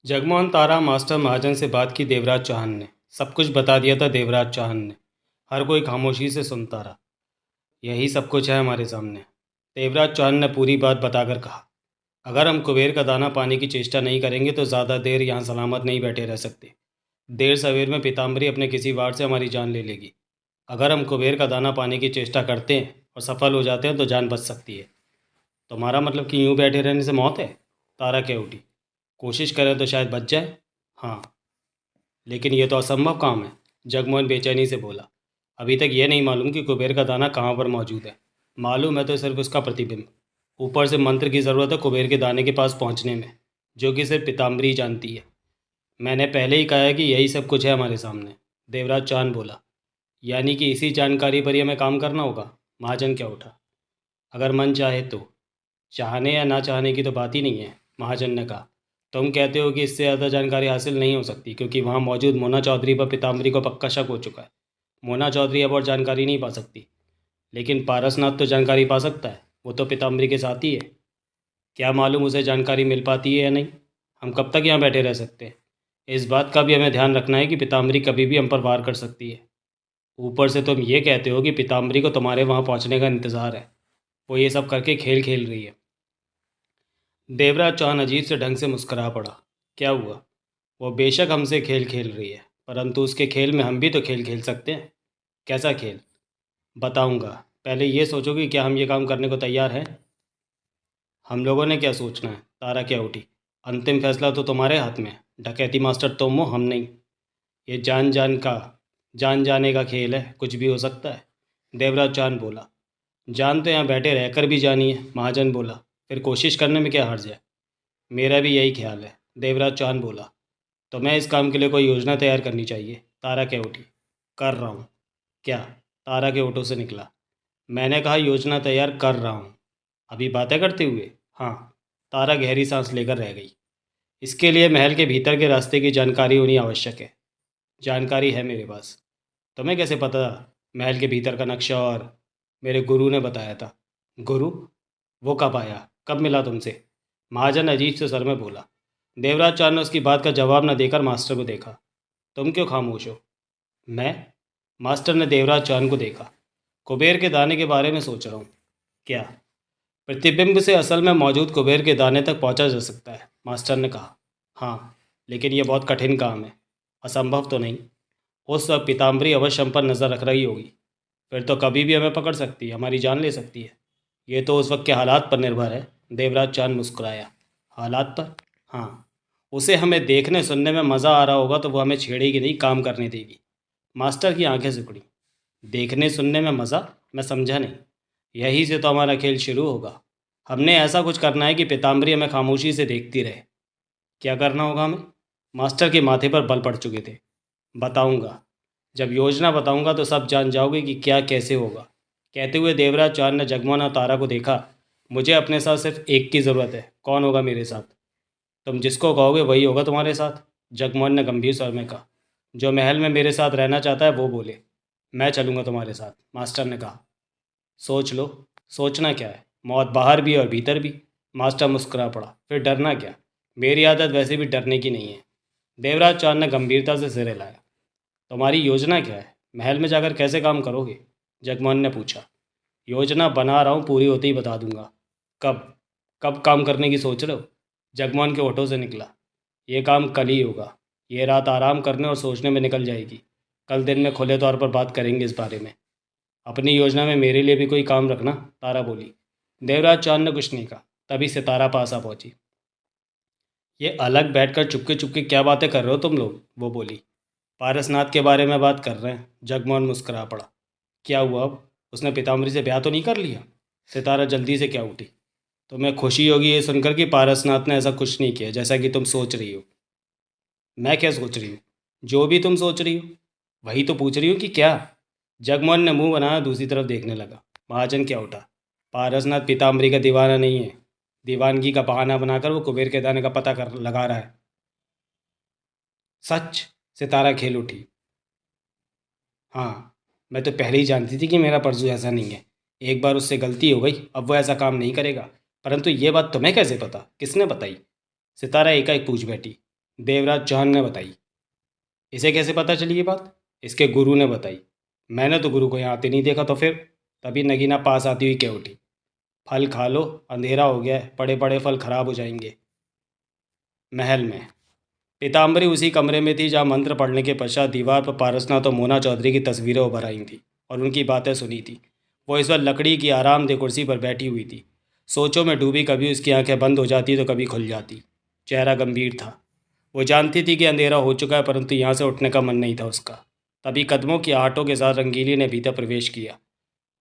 जगमोहन तारा मास्टर महाजन से बात की देवराज चौहान ने। सब कुछ बता दिया था देवराज चौहान ने। हर कोई खामोशी से सुनता रहा। यही सब कुछ है हमारे सामने, देवराज चौहान ने पूरी बात बताकर कहा। अगर हम कुबेर का दाना पाने की चेष्टा नहीं करेंगे तो ज़्यादा देर यहाँ सलामत नहीं बैठे रह सकते। देर सवेर में पीताम्बरी अपने किसी वार से हमारी जान ले लेगी। अगर हम कुबेर का दाना पाने की चेष्टा करते हैं और सफल हो जाते हैं तो जान बच सकती है। तुम्हारा मतलब कि यूं बैठे रहने से मौत है? तारा कह उठी। कोशिश करें तो शायद बच जाए। हाँ, लेकिन ये तो असंभव काम है, जगमोहन बेचैनी से बोला। अभी तक ये नहीं मालूम कि कुबेर का दाना कहाँ पर मौजूद है। मालूम है तो सिर्फ उसका प्रतिबिंब। ऊपर से मंत्र की ज़रूरत है कुबेर के दाने के पास पहुँचने में, जो कि सिर्फ पीताम्बरी जानती है। मैंने पहले ही कहा है कि यही सब कुछ है हमारे सामने, देवराज चांद बोला। यानी कि इसी जानकारी पर ही हमें काम करना होगा। महाजन क्या उठा। अगर मन चाहे तो। चाहने या ना चाहने की तो बात ही नहीं है, महाजन ने कहा। तुम कहते हो कि इससे ज़्यादा जानकारी हासिल नहीं हो सकती क्योंकि वहाँ मौजूद मोना चौधरी पर पीताम्बरी को पक्का शक हो चुका है। मोना चौधरी अब और जानकारी नहीं पा सकती, लेकिन पारसनाथ तो जानकारी पा सकता है। वो तो पीताम्बरी के साथ ही है। क्या मालूम उसे जानकारी मिल पाती है या नहीं। हम कब तक यहाँ बैठे रह सकते हैं? इस बात का भी हमें ध्यान रखना है कि पीताम्बरी कभी भी हम पर वार कर सकती है। ऊपर से तुम ये कहते हो कि पीताम्बरी को तुम्हारे वहाँ पहुँचने का इंतज़ार है। वो ये सब करके खेल खेल रही है। देवराज चौहान अजीब से ढंग से मुस्करा पड़ा। क्या हुआ? वो बेशक हमसे खेल खेल रही है, परंतु उसके खेल में हम भी तो खेल खेल सकते हैं। कैसा खेल? बताऊंगा। पहले ये सोचो कि क्या हम ये काम करने को तैयार हैं। हम लोगों ने क्या सोचना है? तारा क्या उठी। अंतिम फैसला तो तुम्हारे हाथ में है। डकैती मास्टर तुम हो, हम नहीं। ये जान जाने का खेल है, कुछ भी हो सकता है। देवराज चांद बोला। जान तो यहाँ बैठे रहकर भी जानी है, महाजन बोला। फिर कोशिश करने में क्या हर्ज है? मेरा भी यही ख्याल है, देवराज चांद बोला। तो मैं इस काम के लिए कोई योजना तैयार करनी चाहिए, तारा कह उठी। कर रहा हूँ। क्या? तारा के ओठों से निकला। मैंने कहा योजना तैयार कर रहा हूँ। अभी बातें करते हुए? हाँ। तारा गहरी सांस लेकर रह गई। इसके लिए महल के भीतर के रास्ते की जानकारी होनी आवश्यक है। जानकारी है मेरे पास। तुम्हें कैसे पता महल के भीतर का नक्शा? और मेरे गुरु ने बताया था। गुरु? वो कब आया, कब मिला तुमसे? महाजन अजीब से सर में बोला। देवराज चांद ने उसकी बात का जवाब न देकर मास्टर को देखा। तुम क्यों खामोश हो? मैं? मास्टर ने देवराज चांद को देखा। कुबेर के दाने के बारे में सोच रहा हूँ। क्या? प्रतिबिंब से असल में मौजूद कुबेर के दाने तक पहुंचा जा सकता है, मास्टर ने कहा। हाँ, लेकिन यह बहुत कठिन काम है। असंभव तो नहीं। उस वक्त पीताम्बरी अवश्य हम पर नज़र रख रही होगी। फिर तो कभी भी हमें पकड़ सकती है, हमारी जान ले सकती है। ये तो उस वक्त के हालात पर निर्भर है, देवराज चांद मुस्कुराया। हालात पर? हाँ। उसे हमें देखने सुनने में मज़ा आ रहा होगा तो वो हमें छेड़ेगी नहीं, काम करने देगी। मास्टर की आंखें सिकुड़ी। देखने सुनने में मज़ा? मैं समझा नहीं। यहीं से तो हमारा खेल शुरू होगा। हमने ऐसा कुछ करना है कि पीताम्बरी हमें खामोशी से देखती रहे। क्या करना होगा हमें? मास्टर के माथे पर बल पड़ चुके थे। बताऊंगा। जब योजना बताऊंगा तो सब जान जाओगे कि क्या कैसे होगा। कहते हुए देवराज चांद ने जगमोहन और तारा को देखा। मुझे अपने साथ सिर्फ एक की ज़रूरत है। कौन होगा मेरे साथ? तुम जिसको कहोगे वही होगा तुम्हारे साथ, जगमोहन ने गंभीर स्वर में कहा। जो महल में मेरे साथ रहना चाहता है वो बोले। मैं चलूँगा तुम्हारे साथ, मास्टर ने कहा। सोच लो। सोचना क्या है? मौत बाहर भी और भीतर भी। मास्टर मुस्कुरा पड़ा। फिर डरना क्या? मेरी आदत वैसे भी डरने की नहीं है। देवराज चांद ने गंभीरता से सिर हिलाया। तुम्हारी योजना क्या है? महल में जाकर कैसे काम करोगे? जगमोहन ने पूछा। योजना बना रहा हूँ, पूरी होते ही बता दूंगा। कब? कब काम करने की सोच रहे हो? जगमोहन के होठों से निकला। ये काम कल ही होगा। ये रात आराम करने और सोचने में निकल जाएगी। कल दिन में खुले तौर पर बात करेंगे इस बारे में। अपनी योजना में मेरे लिए भी कोई काम रखना, तारा बोली। देवराज चांद ने कुछ नहीं कहा। तभी सितारा पास आ पहुंची। ये अलग बैठकर चुपके चुपके क्या बातें कर रहे हो तुम लोग? वो बोली। पारसनाथ के बारे में बात कर रहे हैं, जगमोहन मुस्कुरा पड़ा। क्या हुआ अब? उसने पीताम्बरी से ब्याह तो नहीं कर लिया? सितारा जल्दी से क्या उठी। तुम्हें खुशी होगी ये सुनकर कि पारसनाथ ने ऐसा कुछ नहीं किया जैसा कि तुम सोच रही हो। मैं क्या सोच रही हूँ? जो भी तुम सोच रही हो वही तो पूछ रही हूँ कि क्या। जगमोहन ने मुंह बनाया, दूसरी तरफ देखने लगा। महाजन क्या उठा। पारसनाथ पीताम्बरी का दीवाना नहीं है। दीवानगी का बहाना बनाकर वो कुबेर के दाने का पता कर लगा रहा है। सच? सितारा खेल उठी। हाँ, मैं तो पहले ही जानती थी कि मेरा परजू ऐसा नहीं है। एक बार उससे गलती हो गई, अब वो ऐसा काम नहीं करेगा। परंतु ये बात तुम्हें कैसे पता? किसने बताई? सितारा एकाएक पूछ बैठी। देवराज चौहान ने बताई। इसे कैसे पता चली ये बात? इसके गुरु ने बताई। मैंने तो गुरु को यहाँ आते नहीं देखा। तो फिर? तभी नगीना पास आती हुई कह उठी। फल खा लो, अंधेरा हो गया है, पड़े पड़े फल खराब हो जाएंगे। महल में पीताम्बरी उसी कमरे में थी जहाँ मंत्र पढ़ने के पश्चात दीवार पर पारसनाथ और मोना चौधरी की तस्वीरें उभर आई थी और उनकी बातें सुनी थी। वो इस वक्त लकड़ी की आरामदेह कुर्सी पर बैठी हुई थी। सोचों में डूबी, कभी उसकी आंखें बंद हो जाती तो कभी खुल जाती। चेहरा गंभीर था। वो जानती थी कि अंधेरा हो चुका है, परंतु यहाँ से उठने का मन नहीं था उसका। तभी कदमों की आहटों के साथ रंगीली ने भीतर प्रवेश किया।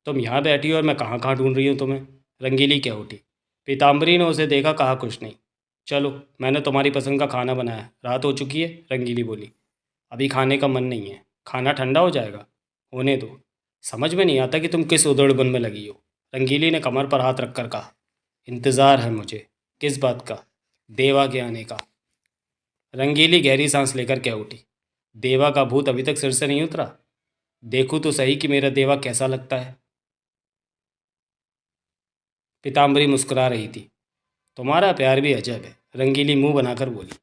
तुम यहाँ बैठी हो और मैं कहाँ कहाँ ढूंढ रही हूँ तुम्हें। रंगीली क्या उठी। पीताम्बरी ने उसे देखा, कहा कुछ नहीं। चलो, मैंने तुम्हारी पसंद का खाना बनाया, रात हो चुकी है। रंगीली बोली। अभी खाने का मन नहीं है, खाना ठंडा हो जाएगा। होने दो। समझ में नहीं आता कि तुम किस उधड़बन में लगी हो। रंगीली ने कमर पर हाथ रखकर कहा। इंतज़ार है मुझे। किस बात का। देवा के आने का। रंगीली गहरी सांस लेकर कह उठी। देवा का भूत अभी तक सिर से नहीं उतरा। देखूं तो सही कि मेरा देवा कैसा लगता है। पीताम्बरी मुस्कुरा रही थी। तुम्हारा प्यार भी अजब है। रंगीली मुंह बनाकर बोली।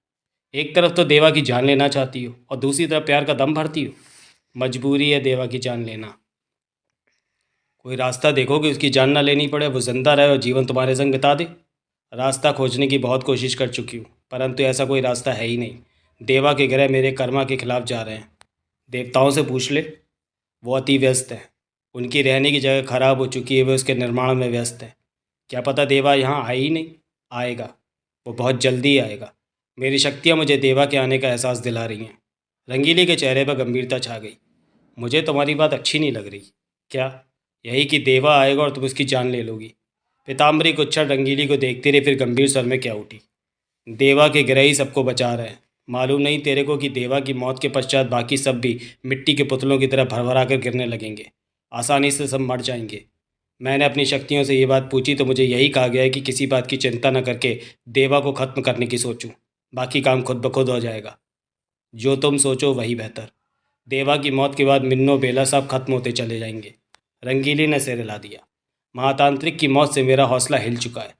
एक तरफ तो देवा की जान लेना चाहती हो और दूसरी तरफ प्यार का दम भरती हो। मजबूरी है देवा की जान लेना। कोई रास्ता देखो कि उसकी जान ना लेनी पड़े, वो जिंदा रहे और जीवन तुम्हारे संग बिता दे। रास्ता खोजने की बहुत कोशिश कर चुकी हूँ, परंतु ऐसा कोई रास्ता है ही नहीं। देवा के ग्रह मेरे कर्मा के खिलाफ जा रहे हैं। देवताओं से पूछ ले। वो अति व्यस्त है। उनकी रहने की जगह खराब हो चुकी है, वे उसके निर्माण में व्यस्त है। क्या पता देवा यहाँ आए ही नहीं। आएगा। वो बहुत जल्दी आएगा। मेरी शक्तियाँ मुझे देवा के आने का एहसास दिला रही हैं। रंगीली के चेहरे पर गंभीरता छा गई। मुझे तुम्हारी बात अच्छी नहीं लग रही। क्या। यही कि देवा आएगा और तुम उसकी जान ले लोगी। पीताम्बरी कुच्छड़ रंगीली को देखती रही, फिर गंभीर स्वर में क्या उठी। देवा के ग्रह ही सबको बचा रहे हैं। मालूम नहीं तेरे को कि देवा की मौत के पश्चात बाकी सब भी मिट्टी के पुतलों की तरह भरभरा कर गिरने लगेंगे। आसानी से सब मर जाएंगे। मैंने अपनी शक्तियों से ये बात पूछी तो मुझे यही कहा गया है कि किसी बात की चिंता न करके देवा को ख़त्म करने की सोचूं। बाकी काम खुद ब खुद हो जाएगा। जो तुम सोचो वही बेहतर। देवा की मौत के बाद मिन्नो बेला सब खत्म होते चले जाएंगे। रंगीली ने सिर हिला दिया। महातांत्रिक की मौत से मेरा हौसला हिल चुका है।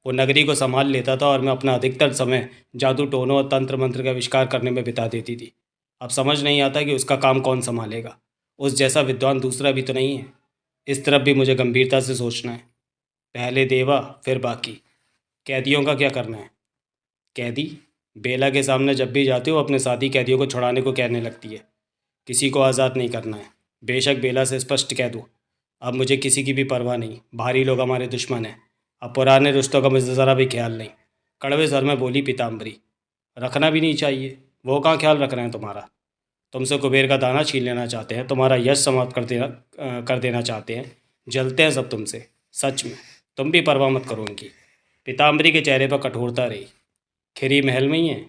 वो नगरी को संभाल लेता था और मैं अपना अधिकतर समय जादू टोनों और तंत्र मंत्र का आविष्कार करने में बिता देती थी। अब समझ नहीं आता कि उसका काम कौन संभालेगा। उस जैसा विद्वान दूसरा भी तो नहीं है। इस तरफ भी मुझे गंभीरता से सोचना है। पहले देवा, फिर बाकी। कैदियों का क्या करना है। कैदी। बेला के सामने जब भी जाती हो अपने साथी कैदियों को छुड़ाने को कहने लगती है। किसी को आज़ाद नहीं करना है। बेशक बेला से स्पष्ट कह दो। अब मुझे किसी की भी परवाह नहीं। बाहरी लोग हमारे दुश्मन हैं। अब पुराने रिश्तों का मुझे ज़रा भी ख्याल नहीं। कड़वे स्वर में बोली पीताम्बरी। रखना भी नहीं चाहिए। वो कहाँ ख्याल रख रहे हैं तुम्हारा। तुमसे कुबेर का दाना छीन लेना चाहते हैं, तुम्हारा यश समाप्त कर देना चाहते हैं। जलते हैं सब तुमसे। सच में। तुम भी परवाह मत करो उनकी। पीताम्बरी के चेहरे पर कठोरता रही। खिरी महल में ही है।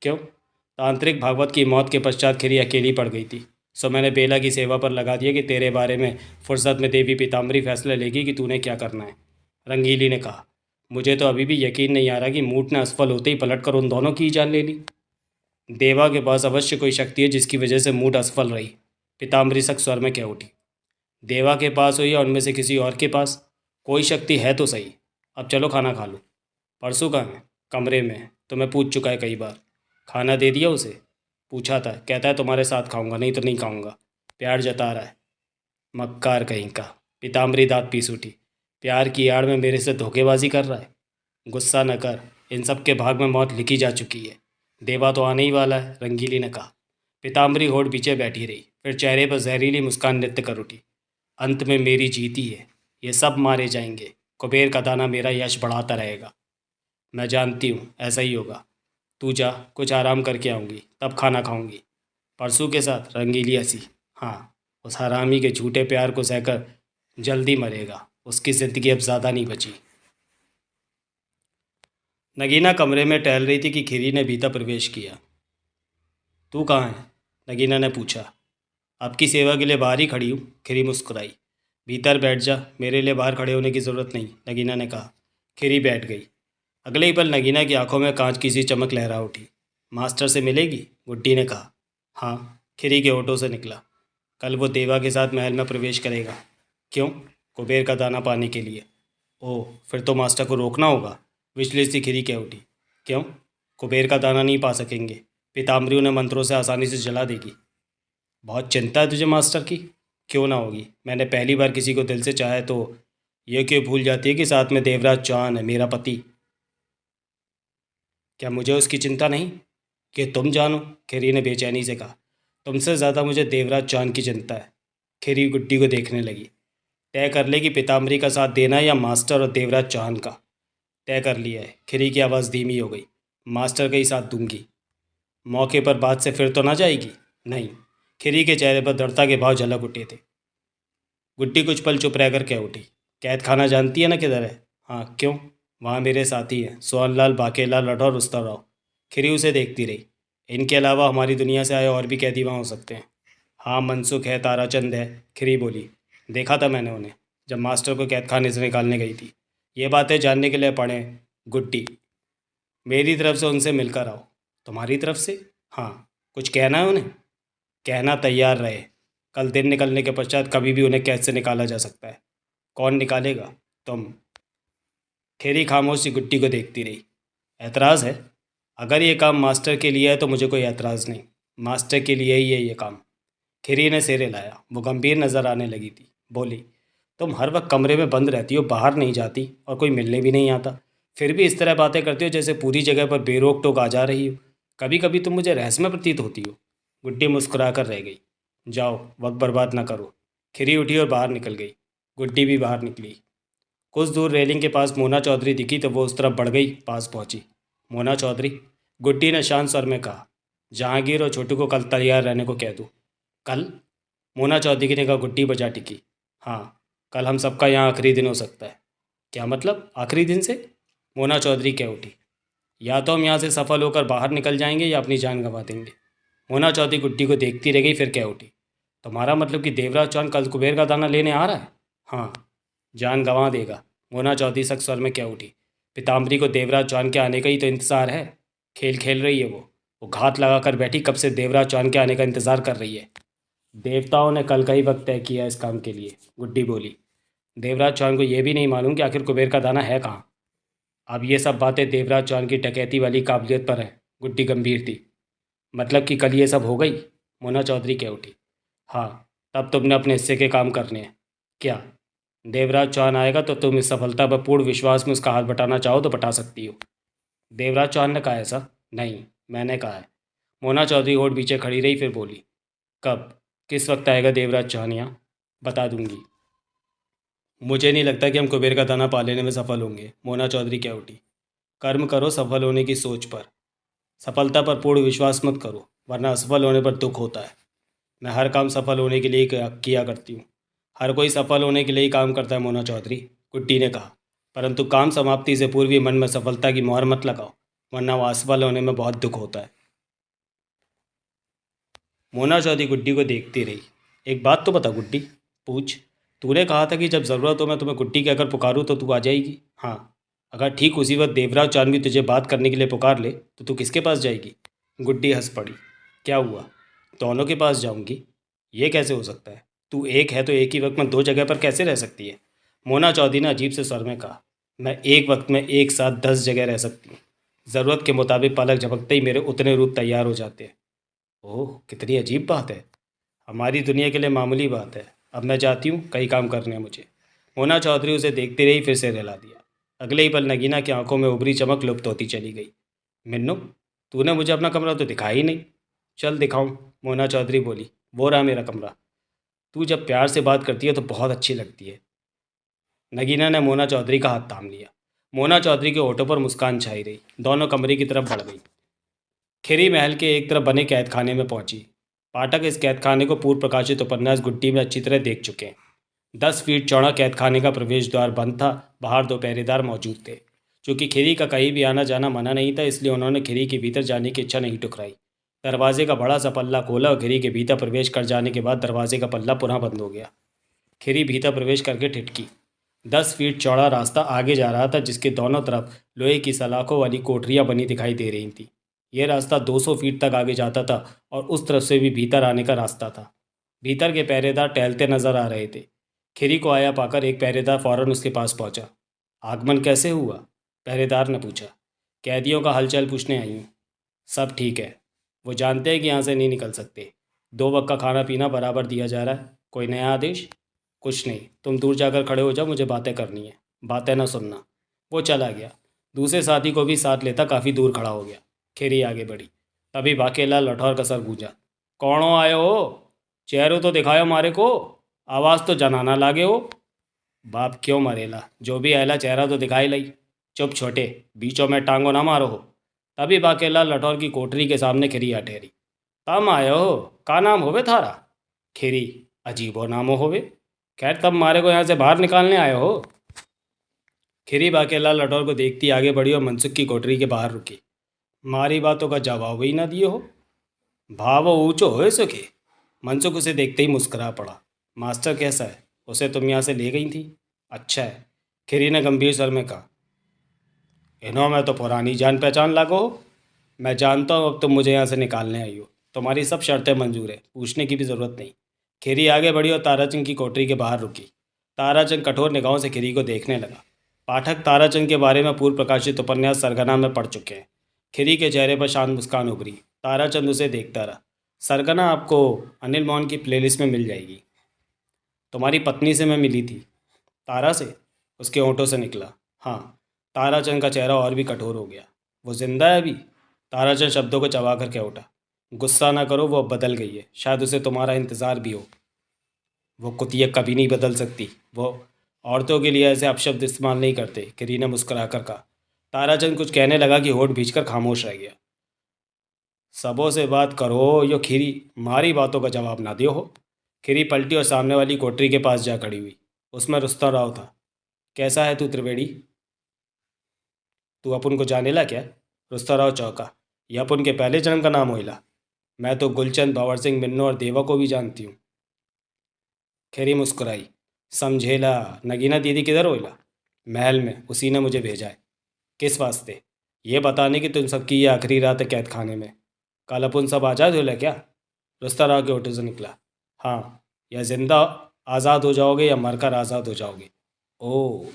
क्यों। तांत्रिक भागवत की मौत के पश्चात खिरी अकेली पड़ गई थी, सो मैंने बेला की सेवा पर लगा दिया कि तेरे बारे में फुर्सत में देवी पीताम्बरी फैसला लेगी कि तूने क्या करना है। रंगीली ने कहा। मुझे तो अभी भी यकीन नहीं आ रहा कि मूठ ने असफल होते ही पलट कर उन दोनों की ही जान ले ली। देवा के पास अवश्य कोई शक्ति है जिसकी वजह से मूठ असफल रही। पीताम्बरी सख्त स्वर में कह उठी। देवा के पास हो या उनमें से किसी और के पास, कोई शक्ति है तो सही। अब चलो खाना खा लो। परसों कहाँ है। कमरे में है, तो मैं पूछ चुका है कई बार। खाना दे दिया उसे। पूछा था, कहता है तुम्हारे साथ खाऊंगा, नहीं तो नहीं खाऊंगा। प्यार जता रहा है। मक्कार कहीं का। पीताम्बरी दांत पीस उठी। प्यार की आड़ में मेरे से धोखेबाजी कर रहा है। गुस्सा न कर। इन सब के भाग में मौत लिखी जा चुकी है। देवा तो आने ही वाला है। रंगीली ने कहा। पीताम्बरी होठ पीछे बैठी रही, फिर चेहरे पर जहरीली मुस्कान नृत्य कर उठी। अंत में मेरी जीत ही है। ये सब मारे जाएंगे। कुबेर का दाना मेरा यश बढ़ाता रहेगा। मैं जानती हूँ ऐसा ही होगा। तू जा, कुछ आराम करके आऊँगी, तब खाना खाऊंगी। परसों के साथ। रंगीली हंसी। हाँ। उस हरामी के झूठे प्यार को सहकर जल्दी मरेगा। उसकी ज़िंदगी अब ज़्यादा नहीं बची। नगीना कमरे में टहल रही थी कि खिरी ने भीतर प्रवेश किया। तू कहाँ है। नगीना ने पूछा। आपकी सेवा के लिए बाहर ही खड़ी हूँ। खिरी मुस्कुराई। भीतर बैठ जा, मेरे लिए बाहर खड़े होने की ज़रूरत नहीं, नगीना ने कहा। खिरी बैठ गई। अगले ही पल नगीना की आंखों में कांच की सी चमक लहरा उठी। मास्टर से मिलेगी, गुड्डी ने कहा। हाँ, खिरी के होठों से निकला। कल वो देवा के साथ महल में प्रवेश करेगा। क्यों। कुबेर का दाना पाने के लिए। ओह, फिर तो मास्टर को रोकना होगा, विचलित सी खिरी कह उठी। क्यों। कुबेर का दाना नहीं पा सकेंगे। पीताम्बरी उन्हें मंत्रों से आसानी से जला देगी। बहुत चिंता है तुझे मास्टर की। क्यों ना होगी, मैंने पहली बार किसी को दिल से चाहा है तो ये क्यों भूल जाती है कि साथ में देवराज चौहान है, मेरा पति। क्या मुझे उसकी चिंता नहीं। कि तुम जानो। खिरी ने बेचैनी से कहा। तुमसे ज़्यादा मुझे देवराज चौहान की चिंता है। खिरी गुड्डी को देखने लगी। तय कर ले कि पीताम्बरी का साथ देना है या मास्टर और देवराज चौहान का। तय कर लिया है। खिरी की आवाज़ धीमी हो गई। मास्टर का ही साथ दूंगी। मौके पर बात से फिर तो ना जाएगी? नहीं। खिरी के चेहरे पर दृढ़ता के भाव झलक उठे थे। गुड्डी कुछ पल चुप रहकर कह उठी, कैद खाना जानती है ना किधर है? हाँ, क्यों? वहाँ मेरे साथी हैं, सोहनलाल, बाकेलाल राठौर, रुस्तम राव। खिरी उसे देखती रही। इनके अलावा हमारी दुनिया से आए और भी कैदी वहाँ हो सकते हैं। हाँ, मनसुख है, ताराचंद है। खिरी बोली, देखा था मैंने उन्हें जब मास्टर को कैद खाने से निकालने गई थी। ये बातें जानने के लिए पढ़े गुड्डी। मेरी तरफ से उनसे मिलकर आओ। तुम्हारी तरफ से? हाँ। कुछ कहना है उन्हें? कहना तैयार रहे। कल दिन निकलने के पश्चात कभी भी उन्हें कैद से निकाला जा सकता है। कौन निकालेगा? तुम। खेरी खामोशी गुड्डी को देखती रही। ऐतराज़ है? अगर ये काम मास्टर के लिए है तो मुझे कोई ऐतराज़ नहीं। मास्टर के लिए ही है ये काम। खिरी ने सिर हिलाया। वो गंभीर नज़र आने लगी थी। बोली, तुम हर वक्त कमरे में बंद रहती हो, बाहर नहीं जाती और कोई मिलने भी नहीं आता। फिर भी इस तरह बातें करती हो जैसे पूरी जगह पर बेरोक टोक आ जा रही हो। कभी कभी तुम मुझे रहस्यमय प्रतीत होती हो। गुड्डी मुस्कुरा कर रह गई। जाओ, वक्त बर्बाद ना करो। खिरी उठी और बाहर निकल गई। गुड्डी भी बाहर निकली। कुछ दूर रेलिंग के पास मोना चौधरी दिखी तो वो उस तरफ बढ़ गई, पास पहुंची। मोना चौधरी? गुड्डी ने शांत स्वर में कहा। जहांगीर और छोटू को कल तैयार रहने को कह दो। कल? मोना चौधरी ने कहा। गुड्डी बजा टिकी। हाँ, कल हम सबका यहाँ आखिरी दिन हो सकता है। क्या मतलब आखिरी दिन से? मोना चौधरी कह उठी। या तो हम यहाँ से सफल होकर बाहर निकल जाएंगे या अपनी जान गंवा देंगे। मोना चौधरी गुड्डी को देखती रह गई, फिर कह उठी, तुम्हारा मतलब कि देवराज चौहान कल कुबेर का दाना लेने आ रहा है? हाँ, जान गंवा देगा। मोना चौधरी सख्त स्वर में कह उठी। पीताम्बरी को देवराज चौहान के आने का ही तो इंतज़ार है। खेल खेल रही है वो घात लगा कर बैठी, कब से देवराज चौहान के आने का इंतज़ार कर रही है। देवताओं ने कल का ही वक्त तय किया इस काम के लिए, गुड्डी बोली। देवराज चौहान को यह भी नहीं मालूम कि आखिर कुबेर का दाना है कहाँ। अब ये सब बातें देवराज चौहान की डकैती वाली काबिलियत पर हैं। गुड्डी गंभीर थी। मतलब कि कल ये सब हो गई? मोना चौधरी कह उठी। हाँ, तब तुमने अपने हिस्से के काम करने हैं। क्या? देवराज चौहान आएगा तो तुम इस सफलता पर पूर्ण विश्वास में उसका हाथ बटाना चाहो तो बटा सकती हो। देवराज चौहान ने कहा ऐसा? नहीं, मैंने कहा है। मोना चौधरी होठ पीछे खड़ी रही, फिर बोली, कब, किस वक्त आएगा देवराज चौहान यहाँ? बता दूंगी। मुझे नहीं लगता कि हम कुबेर का दाना पा लेने में सफल होंगे। मोना चौधरी कह उठी। कर्म करो सफल होने की सोच पर। सफलता पर पूर्ण विश्वास मत करो, वरना असफल होने पर दुख होता है। मैं हर काम सफल होने के लिए ही किया करती हूँ। हर कोई सफल होने के लिए ही काम करता है मोना चौधरी, गुड्डी ने कहा। परंतु काम समाप्ति से पूर्व ही मन में सफलता की मोहर मत लगाओ, वरना वो असफल होने में बहुत दुख होता है। मोना चौधरी गुड्डी को देखती रही। एक बात तो बता गुड्डी। पूछ। तूने कहा था कि जब ज़रूरत हो मैं तुम्हें गुड्डी कहकर पुकारूँ तो तू आ जाएगी। हाँ। अगर ठीक उसी वक्त देवराज चांद भी तुझे बात करने के लिए पुकार ले तो तू किसके पास जाएगी? गुड्डी हंस पड़ी। क्या हुआ? दोनों के पास जाऊंगी। ये कैसे हो सकता है? तू एक है तो एक ही वक्त में दो जगह पर कैसे रह सकती है? मोना चौधरी ने अजीब से स्वर में कहा। मैं एक वक्त में एक साथ 10 जगह रह सकती हूँ। ज़रूरत के मुताबिक पलक झपकते ही मेरे उतने रूप तैयार हो जाते हैं। ओह, कितनी अजीब बात है। हमारी दुनिया के लिए मामूली बात है। अब मैं जाती हूँ, कई काम करने हैं मुझे। मोना चौधरी उसे देखती रही, फिर से हिला दिया। अगले ही पल नगीना की आंखों में उभरी चमक लुप्त होती चली गई। मिन्नू, तूने मुझे अपना कमरा तो दिखाया ही नहीं। चल दिखाऊं? मोना चौधरी बोली। वो रहा मेरा कमरा। तू जब प्यार से बात करती है तो बहुत अच्छी लगती है। नगीना ने मोना चौधरी का हाथ थाम लिया। मोना चौधरी के होठों पर मुस्कान छाई रही। दोनों कमरे की तरफ बढ़ गई। खिरी महल के एक तरफ बने कैद खाने में पहुंची। पाठक इस कैद खाने को पूर्व प्रकाशित उपन्यास गुड्डी में अच्छी तरह देख चुके हैं। 10 फीट चौड़ा कैद खाने का प्रवेश द्वार बंद था। बाहर 2 पहरेदार मौजूद थे। चूँकि खिरी का कहीं भी आना जाना मना नहीं था, इसलिए उन्होंने खिरी के भीतर जाने की इच्छा नहीं टुकराई। दरवाजे का बड़ा सा पल्ला खोला और खिरी के भीतर प्रवेश कर जाने के बाद दरवाजे का पल्ला पुनः बंद हो गया। खिरी भीतर प्रवेश करके ठिठकी। 10 फीट चौड़ा रास्ता आगे जा रहा था, जिसके दोनों तरफ लोहे की सलाखों वाली कोठरियाँ बनी दिखाई दे रही थी। यह रास्ता 200 फीट तक आगे जाता था और उस तरफ से भी भीतर आने का रास्ता था। भीतर के पहरेदार टहलते नजर आ रहे थे। खिरी को आया पाकर एक पहरेदार फौरन उसके पास पहुंचा। आगमन कैसे हुआ? पहरेदार ने पूछा। कैदियों का हालचाल पूछने आई हूँ। सब ठीक है। वो जानते हैं कि यहाँ से नहीं निकल सकते। 2 वक्त का खाना पीना बराबर दिया जा रहा है। कोई नया आदेश? कुछ नहीं, तुम दूर जाकर खड़े हो जाओ, मुझे बातें करनी है। बातें ना सुनना। वो चला गया। दूसरे साथी को भी साथ लेता काफ़ी दूर खड़ा हो गया। खिरी आगे बढ़ी। तभी बाकेलाल लठौर का सर गूंजा। कौन हो आए हो? चेहरे तो दिखायो मारे को। आवाज़ तो जनाना लागे हो। बाप क्यों मरेला, जो भी आयला चेहरा तो दिखाई लई। चुप छोटे, बीचों में टांगो ना मारो हो। तभी बाकेलाल लठौर की कोठरी के सामने खिरी आ ठहरी। तम आयो हो, का नाम होवे थारा? खिरी, अजीबो नामो होवे। खैर तब मारे को यहाँ से बाहर निकालने आयो हो? खिरी बाकेलाल लठौर को देखती आगे बढ़ी और मनसुख की कोठरी के बाहर रुकी। मारी बातों का जवाब ही ना दिए हो। भाव ऊंचो हो सके। मनसुख उसे देखते ही मुस्कुरा पड़ा। मास्टर कैसा है? उसे तुम यहाँ से ले गई थी। अच्छा है, खिरी ने गंभीर स्वर में कहा। इन्हों में तो पुरानी जान पहचान लागो हो। मैं जानता हूँ अब तुम मुझे यहाँ से निकालने आई हो। तुम्हारी सब शर्तें मंजूर है, पूछने की भी ज़रूरत नहीं। खिरी आगे बढ़ी और ताराचंद की कोठरी के बाहर रुकी। ताराचंद कठोर निगाहों से खिरी को देखने लगा। पाठक ताराचंद के बारे में पूर्व प्रकाशित उपन्यास सरगना में पढ़ चुके हैं। खिरी के चेहरे पर शांत मुस्कान उभरी। ताराचंद उसे देखता रहा। सरगना आपको अनिल मोहन की प्लेलिस्ट में मिल जाएगी। तुम्हारी पत्नी से मैं मिली थी। तारा से? उसके होंठों से निकला। हाँ। ताराचंद का चेहरा और भी कठोर हो गया। वो जिंदा है अभी? ताराचंद शब्दों को चबा कर कह उठा। गुस्सा ना करो, वो अब बदल गई है। शायद उसे तुम्हारा इंतज़ार भी हो। वो कुतिया कभी नहीं बदल सकती। वो औरतों के लिए ऐसे अपशब्द इस्तेमाल नहीं करते, किरी ने मुस्कुरा कर कहा। ताराचंद कुछ कहने लगा कि होठ भींचकर खामोश रह गया। सबों से बात करो यो खीरी, मारी बातों का जवाब ना दियो हो। खीरी पलटी और सामने वाली कोठरी के पास जा खड़ी हुई। उसमें रुस्तम राव था। कैसा है तू त्रिवेणी? तू अपन को जानेला क्या? रुस्तम राव चौंका। यह अपन के पहले जन्म का नाम होइला। मैं तो गुलचंद, भंवर सिंह, मिन्नू और देवा को भी जानती हूँ। खीरी मुस्कुराई। समझेला, नगीना दीदी किधर होइला? महल में, उसी ने मुझे भेजा है। किस वास्ते? ये बताने कि तुम सबकी ये आखिरी रात है कैद खाने में। कल अपन सब आज़ाद होला क्या? रुस्तम राव के होठों से निकला। हाँ, या जिंदा आज़ाद हो जाओगे या मरकर आज़ाद हो जाओगे। ओह।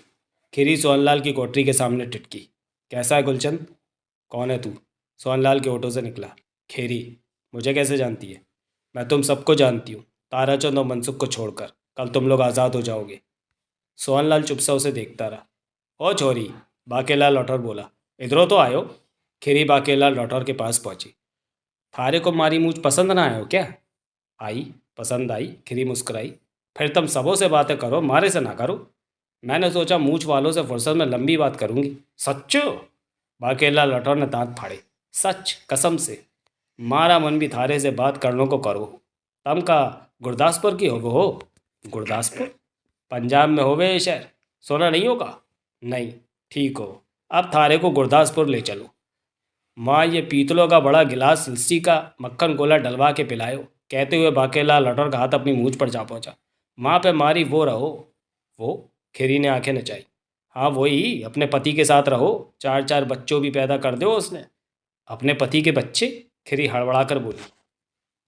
खिरी सोहनलाल की कोठरी के सामने टिटकी। कैसा है गुलचंद? कौन है तू? सोहनलाल के होठों से निकला। खेरी, मुझे कैसे जानती है? मैं तुम सबको जानती हूँ, ताराचंद और मनसुख को छोड़कर। कल तुम लोग आज़ाद हो जाओगे। सोहनलाल चुपसा उसे देखता रहा। ओ छोरी, बाकेलाल लौटौर बोला। इधरों तो आयो। खिरी बाकेलाल लौटौर के पास पहुंची। थारे को मारी मूछ पसंद ना आयो क्या? आई, पसंद आई। खिरी मुस्कुराई। फिर तुम सबों से बातें करो, मारे से ना करो। मैंने सोचा मूछ वालों से फुर्सत में लंबी बात करूंगी। सच्चो? बाकेलाल लौटौर ने दांत फाड़े। सच, कसम से। मारा मन भी थारे से बात करने को करो। तम का गुरदासपुर की होगो हो? गुरदासपुर? पंजाब में होवे ये शहर, सुना नहीं होगा? नहीं। ठीक हो, अब थारे को गुरदासपुर ले चलो। माँ ये पीतलों का बड़ा गिलास लस्सी का मक्खन गोला डलवा के पिलायो, कहते हुए बाकेलाल लठौर का हाथ अपनी मूंछ पर जा पहुंचा। माँ पे मारी वो रहो। वो? खिरी ने आंखें नचाई। हाँ वही, अपने पति के साथ रहो। चार चार बच्चों भी पैदा कर दो उसने। अपने पति के बच्चे? खिरी हड़बड़ा कर बोली।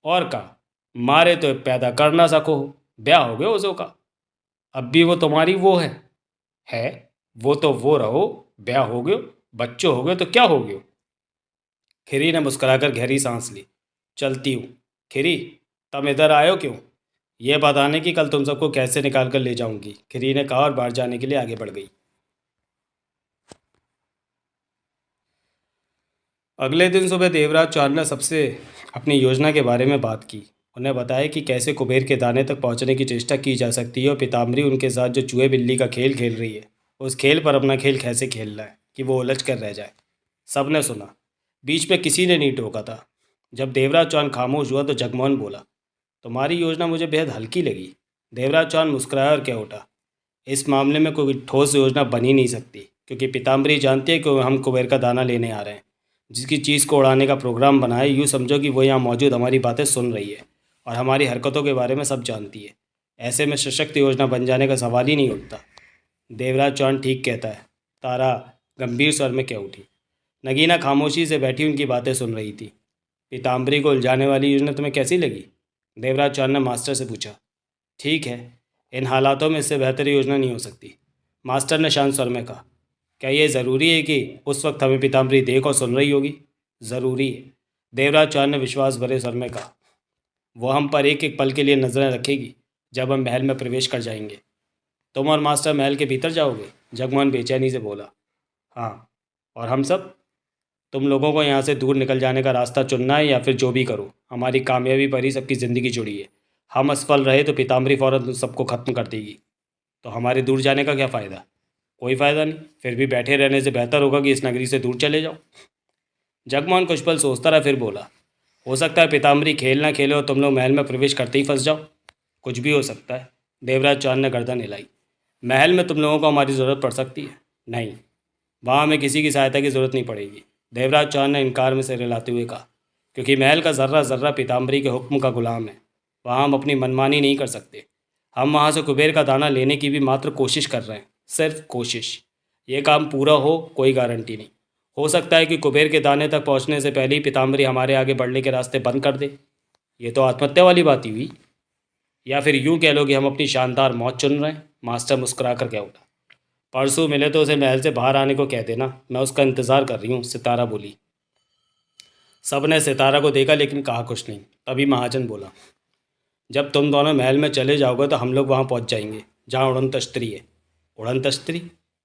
और का, मारे तो पैदा कर ना सको हो, ब्याह हो गया उसो का। अब भी वो तुम्हारी वो है। वो तो वो रहो, ब्याह हो गयो, बच्चों हो गए तो क्या हो गयो। खिरी ने मुस्कुराकर गहरी सांस ली। चलती हूँ। खिरी, तुम इधर आयो क्यों? ये बताने कि कल तुम सबको कैसे निकाल कर ले जाऊंगी, खिरी ने कहा और बाहर जाने के लिए आगे बढ़ गई। अगले दिन सुबह देवराज चौहान ने सबसे अपनी योजना के बारे में बात की। उन्हें बताया कि कैसे कुबेर के दाने तक पहुंचने की चेष्टा की जा सकती है और पीताम्बरी उनके साथ जो चूहे बिल्ली का खेल खेल रही है, उस खेल पर अपना खेल कैसे खेलना है कि वो उलझ कर रह जाए। सबने सुना। बीच में किसी ने नहीं टोका था। जब देवराज चौहान खामोश हुआ तो जगमोहन बोला, तुम्हारी योजना मुझे बेहद हल्की लगी। देवराज चौहान मुस्कुराया और क्या उठा, इस मामले में कोई ठोस योजना बन ही नहीं सकती, क्योंकि पीताम्बरी जानती है कि हम कुबेर का दाना लेने आ रहे हैं। जिसकी चीज़ को उड़ाने का प्रोग्राम बना है, यूँ समझो कि वो यहाँ मौजूद हमारी बातें सुन रही है और हमारी हरकतों के बारे में सब जानती है। ऐसे में सशक्त योजना बन जाने का सवाल ही नहीं उठता। देवराज चौहान ठीक कहता है, तारा गंभीर स्वर में कह उठी। नगीना खामोशी से बैठी उनकी बातें सुन रही थी। पीताम्बरी को उलझाने वाली योजना तुम्हें कैसी लगी? देवराज चौहान ने मास्टर से पूछा। ठीक है, इन हालातों में इससे बेहतर योजना नहीं हो सकती, मास्टर ने शांत स्वर में कहा। क्या ये ज़रूरी है कि उस वक्त हमें पीताम्बरी देख और सुन रही होगी? ज़रूरी है, देवराज चौहान ने विश्वास भरे स्वर में कहा। वो हम पर एक एक पल के लिए नज़रें रखेगी जब हम महल में प्रवेश कर जाएंगे। तुम और मास्टर महल के भीतर जाओगे? जगमोहन बेचैनी से बोला। हाँ। और हम सब? तुम लोगों को यहाँ से दूर निकल जाने का रास्ता चुनना है या फिर जो भी करो, हमारी कामयाबी पर ही सबकी ज़िंदगी जुड़ी है। हम असफल रहे तो पीताम्बरी फ़ौरन तुम सबको ख़त्म कर देगी। तो हमारे दूर जाने का क्या फ़ायदा? कोई फ़ायदा नहीं। फिर भी बैठे रहने से बेहतर होगा कि इस नगरी से दूर चले जाओ। जगमोहन कुछ पल सोचता रहा, फिर बोला, हो सकता है पीताम्बरी खेल ना खेले और तुम लोग महल में प्रवेश करते ही फंस जाओ। कुछ भी हो सकता है। देवराज चांद ने गर्दन हिलाई। महल में तुम लोगों को हमारी ज़रूरत पड़ सकती है। नहीं, वहाँ हमें किसी की सहायता की ज़रूरत नहीं पड़ेगी। देवराज चांद ने इनकार में सिर हिलाते हुए कहा, क्योंकि महल का ज़र्रा ज़र्रा पीताम्बरी के हुक्म का गुलाम है। वहाँ हम अपनी मनमानी नहीं कर सकते। हम वहाँ से कुबेर का दाना लेने की भी मात्र कोशिश कर रहे हैं, सिर्फ कोशिश। ये काम पूरा हो कोई गारंटी नहीं। हो सकता है कि कुबेर के दाने तक पहुँचने से पहले ही पीताम्बरी हमारे आगे बढ़ने के रास्ते बंद कर दे। ये तो आत्महत्या वाली बात ही हुई। या फिर यूँ कह लो कि हम अपनी शानदार मौत चुन रहे हैं। मास्टर मुस्कुरा कर कह उठा। परसों मिले तो उसे महल से बाहर आने को कह देना, मैं उसका इंतज़ार कर रही हूँ, सितारा बोली। सब ने सितारा को देखा लेकिन कहा कुछ नहीं। तभी महाजन बोला, जब तुम दोनों महल में चले जाओगे तो हम लोग वहाँ पहुँच जाएंगे जहाँ उड़न तश्तरी है। उड़न तश्तरी?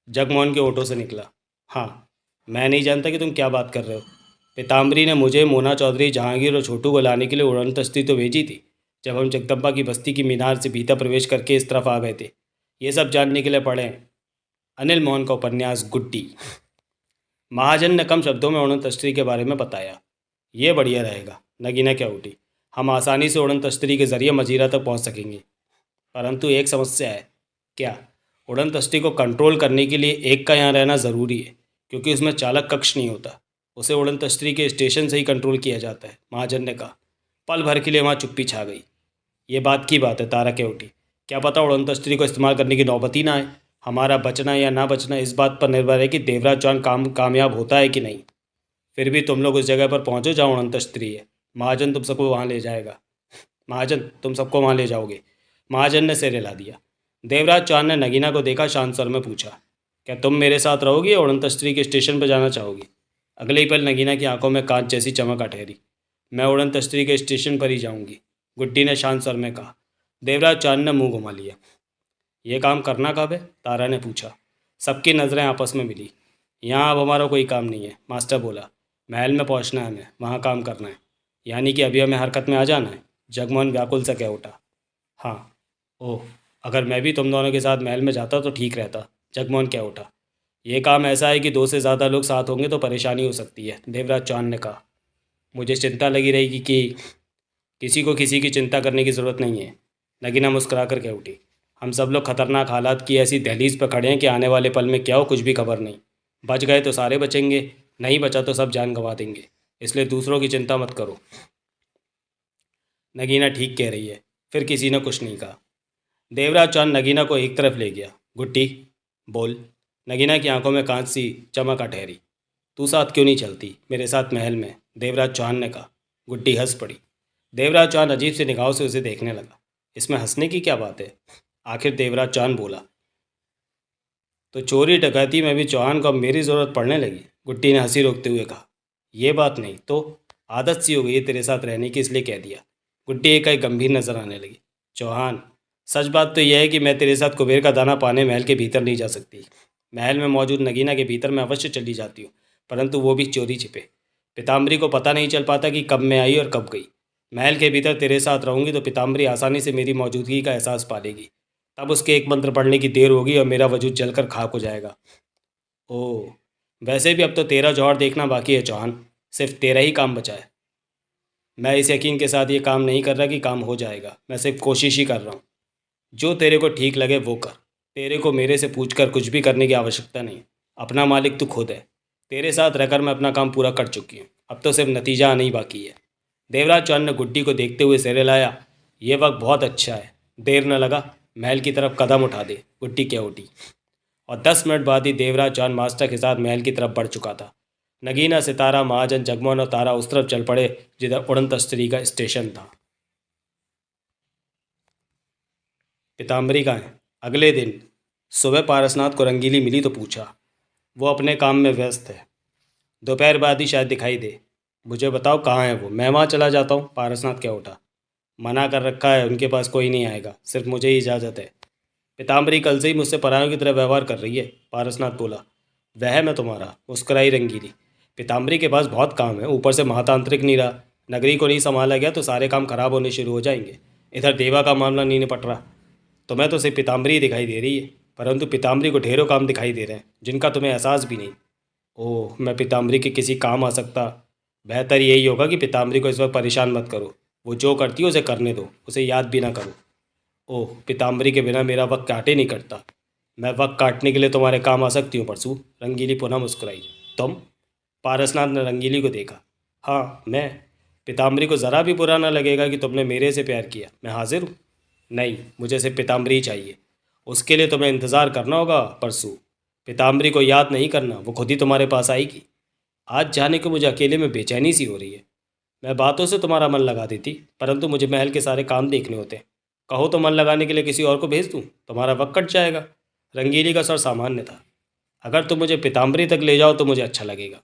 जगमोहन के ओठों से निकला। हाँ, मैं नहीं जानता कि तुम क्या बात कर रहे हो। पीताम्बरी ने मुझे, मोना चौधरी, जहांगीर और छोटू को लाने के लिए उड़न तश्तरी तो भेजी थी जब हम जगदम्बा की बस्ती की मीनार से भीतर प्रवेश करके इस तरफ आ गए थे। ये सब जानने के लिए पढ़े अनिल मोहन का उपन्यास गुड्डी। महाजन ने कम शब्दों में उड़न तश्तरी के बारे में बताया। ये बढ़िया रहेगा, नगीना क्या उठी। हम आसानी से उड़न तश्तरी के ज़रिए मजीरा तक पहुंच सकेंगे। परंतु एक समस्या है। क्या? उड़न तश्तरी को कंट्रोल करने के लिए एक का यहाँ रहना ज़रूरी है, क्योंकि उसमें चालक कक्ष नहीं होता। उसे उड़न तश्तरी के स्टेशन से ही कंट्रोल किया जाता है, महाजन ने कहा। पल भर के लिए वहाँ चुप्पी छा गई। ये बात की बात है, तारा के उठी। क्या पता उड़न तश्तरी को इस्तेमाल करने की नौबत ही ना आए। हमारा बचना या ना बचना इस बात पर निर्भर है कि देवराज चौहान कामयाब होता है कि नहीं। फिर भी तुम लोग उस जगह पर पहुँचो जहाँ उड़न तश्तरी है। महाजन तुम सबको वहाँ ले जाएगा। महाजन तुम सबको वहाँ ले जाओगे। महाजन ने सिर हिला दिया। देवराज चौहान ने नगीना को देखा, शांत स्वर में पूछा, क्या तुम मेरे साथ रहोगी या उड़न तश्तरी के स्टेशन पर जाना चाहोगी? अगले ही पल नगीना की आंखों में कांच जैसी चमक आ ठहरी। मैं उड़न तश्तरी के स्टेशन पर ही जाऊंगी, गुड्डी ने शांत स्वर में कहा। देवराज चौहान ने मुंह घुमा लिया। ये काम करना कब है? तारा ने पूछा। सबकी नज़रें आपस में मिली। यहाँ अब हमारा कोई काम नहीं है, मास्टर बोला। महल में पहुँचना है हमें, वहाँ काम करना है। यानी कि अभी हमें हरकत में आ जाना है? जगमोहन व्याकुल से कह उठा। हाँ। ओह, अगर मैं भी तुम दोनों के साथ महल में जाता तो ठीक रहता, जगमोहन कह उठा। ये काम ऐसा है कि 2 से ज़्यादा लोग साथ होंगे तो परेशानी हो सकती है, देवराज चौहान ने कहा। मुझे चिंता लगी रहेगी कि किसी को किसी की चिंता करने की ज़रूरत नहीं है, नगीना मुस्कुरा कर कह उठी। हम सब लोग खतरनाक हालात की ऐसी दहलीज पर खड़े हैं कि आने वाले पल में क्या हो कुछ भी खबर नहीं। बच गए तो सारे बचेंगे, नहीं बचा तो सब जान गंवा देंगे। इसलिए दूसरों की चिंता मत करो। नगीना ठीक कह रही है। फिर किसी ने कुछ नहीं कहा। देवराज चौहान नगीना को एक तरफ ले गया। गुड्डी बोल। नगीना की आंखों में कांच सी चमक आ ठहरी। तू साथ क्यों नहीं चलती मेरे साथ महल में? देवराज चौहान ने कहा। गुड्डी हंस पड़ी। देवराज चौहान अजीब सी निगाहों से उसे देखने लगा। इसमें हंसने की क्या बात है? आखिर देवराज चौहान बोला। तो चोरी डकैती में भी चौहान को अब मेरी ज़रूरत पड़ने लगी, गुड्डी ने हंसी रोकते हुए कहा। ये बात नहीं तो आदत सी हो गई है तेरे साथ रहने की, इसलिए कह दिया। गुड्डी एक गंभीर नजर आने लगी। चौहान, सच बात तो यह है कि मैं तेरे साथ कुबेर का दाना पाने महल के भीतर नहीं जा सकती। महल में मौजूद नगीना के भीतर मैं अवश्य चली जाती हूँ, परंतु वो भी चोरी छिपे। पीताम्बरी को पता नहीं चल पाता कि कब मैं आई और कब गई। महल के भीतर तेरे साथ रहूंगी तो पीताम्बरी आसानी से मेरी मौजूदगी का एहसास पा लेगी। तब उसके एक मंत्र पढ़ने की देर होगी और मेरा वजूद जलकर खाक हो जाएगा। ओह, वैसे भी अब तो तेरा जौहर देखना बाकी है चौहान, सिर्फ तेरा ही काम बचा है। मैं इस यकीन के साथ ये काम नहीं कर रहा कि काम हो जाएगा, मैं सिर्फ कोशिश ही कर रहा हूँ। जो तेरे को ठीक लगे वो कर। तेरे को मेरे से पूछकर कुछ भी करने की आवश्यकता नहीं। अपना मालिक तू खुद है। तेरे साथ रहकर मैं अपना काम पूरा कर चुकी हूँ, अब तो सिर्फ नतीजा आना ही बाकी है। देवराज चौहान ने गुड्डी को देखते हुए सिर हिलाया। ये वक्त बहुत अच्छा है, देर न लगा महल की तरफ कदम उठा दे, गुड्डी क्या उठी। और 10 मिनट बाद ही देवराज चौहान मास्टर के साथ महल की तरफ बढ़ चुका था। नगीना, सितारा, महाजन, जगमोहन और तारा उस तरफ चल पड़े जिधर उड़न तश्तरी का स्टेशन था। पीताम्बरी कहाँ है? अगले दिन सुबह पारसनाथ को रंगीली मिली तो पूछा। वो अपने काम में व्यस्त है, दोपहर बाद ही शायद दिखाई दे। मुझे बताओ कहाँ है वो, मैं वहाँ चला जाता हूँ, पारसनाथ क्या उठा। मना कर रखा है, उनके पास कोई नहीं आएगा, सिर्फ मुझे ही इजाज़त है। पीताम्बरी कल से ही मुझसे परायों की तरह व्यवहार कर रही है, पारसनाथ बोला। वह मैं तुम्हारा, मुस्कुराई रंगीली। पीताम्बरी के पास बहुत काम है, ऊपर से महातांत्रिक नहीं रहा। नगरी को नहीं संभाला गया तो सारे काम खराब होने शुरू हो जाएंगे। इधर देवा का मामला नहीं निपट रहा। तुम्हें तो सिर्फ पीताम्बरी ही दिखाई दे रही है, परंतु पीताम्बरी को ढेरों काम दिखाई दे रहे हैं जिनका तुम्हें एहसास भी नहीं। ओह, मैं पीताम्बरी के किसी काम आ सकता? बेहतर यही होगा कि पीताम्बरी को इस वक्त परेशान मत करो। वो जो करती है उसे करने दो, उसे याद भी ना करो। ओह, पीताम्बरी के बिना मेरा वक्त काटे नहीं कटता। मैं वक्त काटने के लिए तुम्हारे काम आ सकती हूँ परसू। रंगीली पुनः मुस्कुराई। तुम? पारसनाथ ने रंगीली को देखा। हाँ, मैं। पीताम्बरी को ज़रा भी बुरा ना लगेगा कि तुमने मेरे से प्यार किया। मैं हाजिर हूँ। नहीं, मुझे सिर्फ पीताम्बरी ही चाहिए। उसके लिए तुम्हें इंतज़ार करना होगा परसू। पीताम्बरी को याद नहीं करना, वो खुद ही तुम्हारे पास आएगी। आज जाने को मुझे अकेले में बेचैनी सी हो रही है। मैं बातों से तुम्हारा मन लगा देती, परंतु मुझे महल के सारे काम देखने होते हैं। कहो तो मन लगाने के लिए किसी और को भेज दूँ, तुम्हारा वक्त कट जाएगा। रंगीली का स्वर सामान्य था। अगर तुम मुझे पीताम्बरी तक ले जाओ तो मुझे अच्छा लगेगा।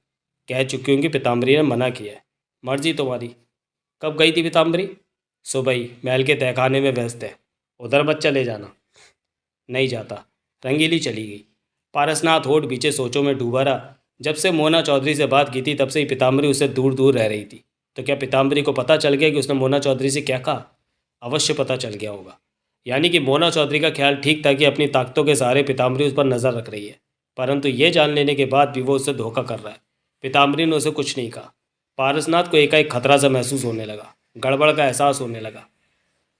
कह चुकी हूँ कि पीताम्बरी ने मना किया है। मर्जी तुम्हारी। कब गई थी पीताम्बरी? सुबह ही। महल के तहखाने में व्यस्त है। उधर मत चले जाना। नहीं जाता। रंगीली चली गई। पारसनाथ होठ पीछे सोचों में डूबा रहा। जब से मोना चौधरी से बात की थी तब से ही पीताम्बरी उससे दूर दूर रह रही थी। तो क्या पीताम्बरी को पता चल गया कि उसने मोना चौधरी से क्या कहा? अवश्य पता चल गया होगा। यानी कि मोना चौधरी का ख्याल ठीक था कि अपनी ताकतों के सहारे पीताम्बरी उस पर नज़र रख रही है, परंतु ये जान लेने के बाद भी वो उससे धोखा कर रहा है। पीताम्बरी ने उसे कुछ नहीं कहा। पारसनाथ को एकाएक खतरा सा महसूस होने लगा, गड़बड़ का एहसास होने लगा।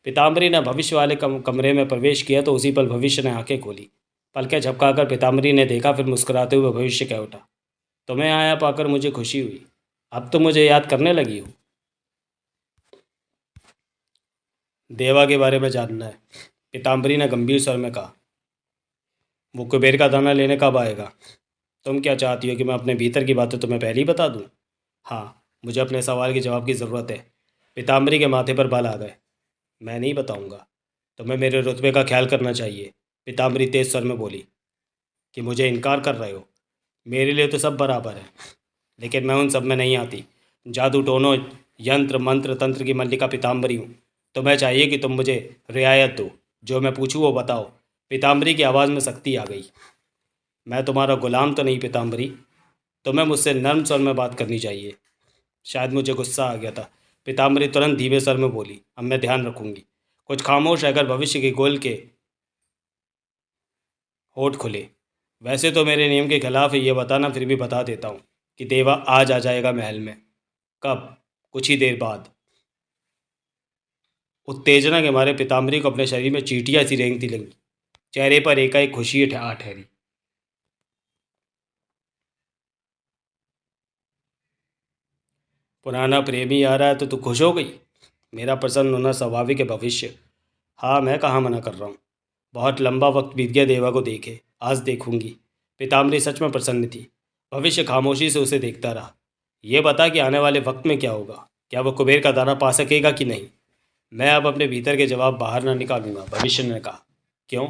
पीताम्बरी ने भविष्य वाले कमरे में प्रवेश किया तो उसी पल भविष्य ने आंखें खोली। पलकें झपकाकर पीताम्बरी ने देखा, फिर मुस्कुराते हुए भविष्य कह उठा, तुम्हें आया पाकर मुझे खुशी हुई। अब तो मुझे याद करने लगी हो। देवा के बारे में जानना है, पीताम्बरी ने गंभीर स्वर में कहा। वो कुबेर का दाना लेने कब आएगा? तुम क्या चाहती हो कि मैं अपने भीतर की बातें तुम्हें पहले ही बता दूं? हाँ, मुझे अपने सवाल के जवाब की ज़रूरत है। पीताम्बरी के माथे पर बाल आ गए। मैं नहीं बताऊंगा। तुम्हें मेरे रुतबे का ख्याल करना चाहिए। पीताम्बरी तेज स्वर में बोली। कि मुझे इनकार कर रहे हो? मेरे लिए तो सब बराबर है, लेकिन मैं उन सब में नहीं आती। जादू टोनों, यंत्र मंत्र तंत्र की मल्लिका पीताम्बरी हूँ। तुम्हें चाहिए कि तुम मुझे रियायत दो, जो मैं पूछूँ वो बताओ। पीताम्बरी की आवाज़ में सख्ती आ गई। मैं तुम्हारा गुलाम तो नहीं पीताम्बरी। तुम्हें मुझसे नर्म स्वर में बात करनी चाहिए। शायद मुझे गुस्सा आ गया था। पीताम्बरी तुरंत धीमे स्वर में बोली, अब मैं ध्यान रखूंगी। कुछ खामोश रहकर भविष्य के गोल के होठ खुले। वैसे तो मेरे नियम के खिलाफ है ये बताना, फिर भी बता देता हूँ कि देवा आज आ जाएगा महल में। कब? कुछ ही देर बाद। उत्तेजना के मारे पीताम्बरी को अपने शरीर में चींटियां सी रेंगती लगी। चेहरे पर एकाएक खुशी आ ठहरी। पुराना प्रेमी आ रहा है तो तू खुश हो गई? मेरा प्रसन्न होना स्वाभाविक है भविष्य। हाँ, मैं कहाँ मना कर रहा हूँ। बहुत लंबा वक्त बीत गया देवा को देखे, आज देखूंगी। पीताम्बरी सच में प्रसन्न थी। भविष्य खामोशी से उसे देखता रहा। ये बता कि आने वाले वक्त में क्या होगा? क्या वो कुबेर का दाना पा सकेगा कि नहीं? मैं अब अपने भीतर के जवाब बाहर ना निकालूंगा, भविष्य ने कहा। क्यों?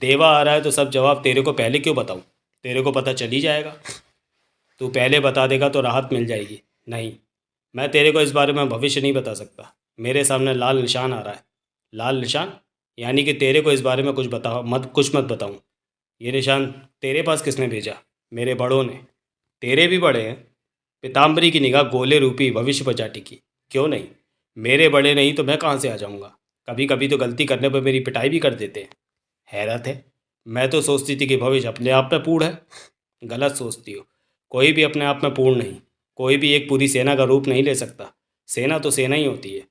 देवा आ रहा है तो सब जवाब तेरे को पहले क्यों बताऊं? तेरे को पता चल ही जाएगा। तू पहले बता देगा तो राहत मिल जाएगी। नहीं, मैं तेरे को इस बारे में भविष्य नहीं बता सकता। मेरे सामने लाल निशान आ रहा है। लाल निशान? यानी कि तेरे को इस बारे में कुछ मत बताऊं। ये निशान तेरे पास किसने भेजा? मेरे बड़ों ने। तेरे भी बड़े हैं? पीताम्बरी की निगाह गोले रूपी भविष्य पर जा टिकी। क्यों नहीं? मेरे बड़े नहीं तो मैं कहाँ से आ जाऊँगा? कभी कभी तो गलती करने पर मेरी पिटाई भी कर देते हैं। हैरत है, मैं तो सोचती थी कि भविष्य अपने आप में पूर्ण है। गलत सोचती हो। कोई भी अपने आप में पूर्ण नहीं। कोई भी एक पूरी सेना का रूप नहीं ले सकता। सेना तो सेना ही होती है।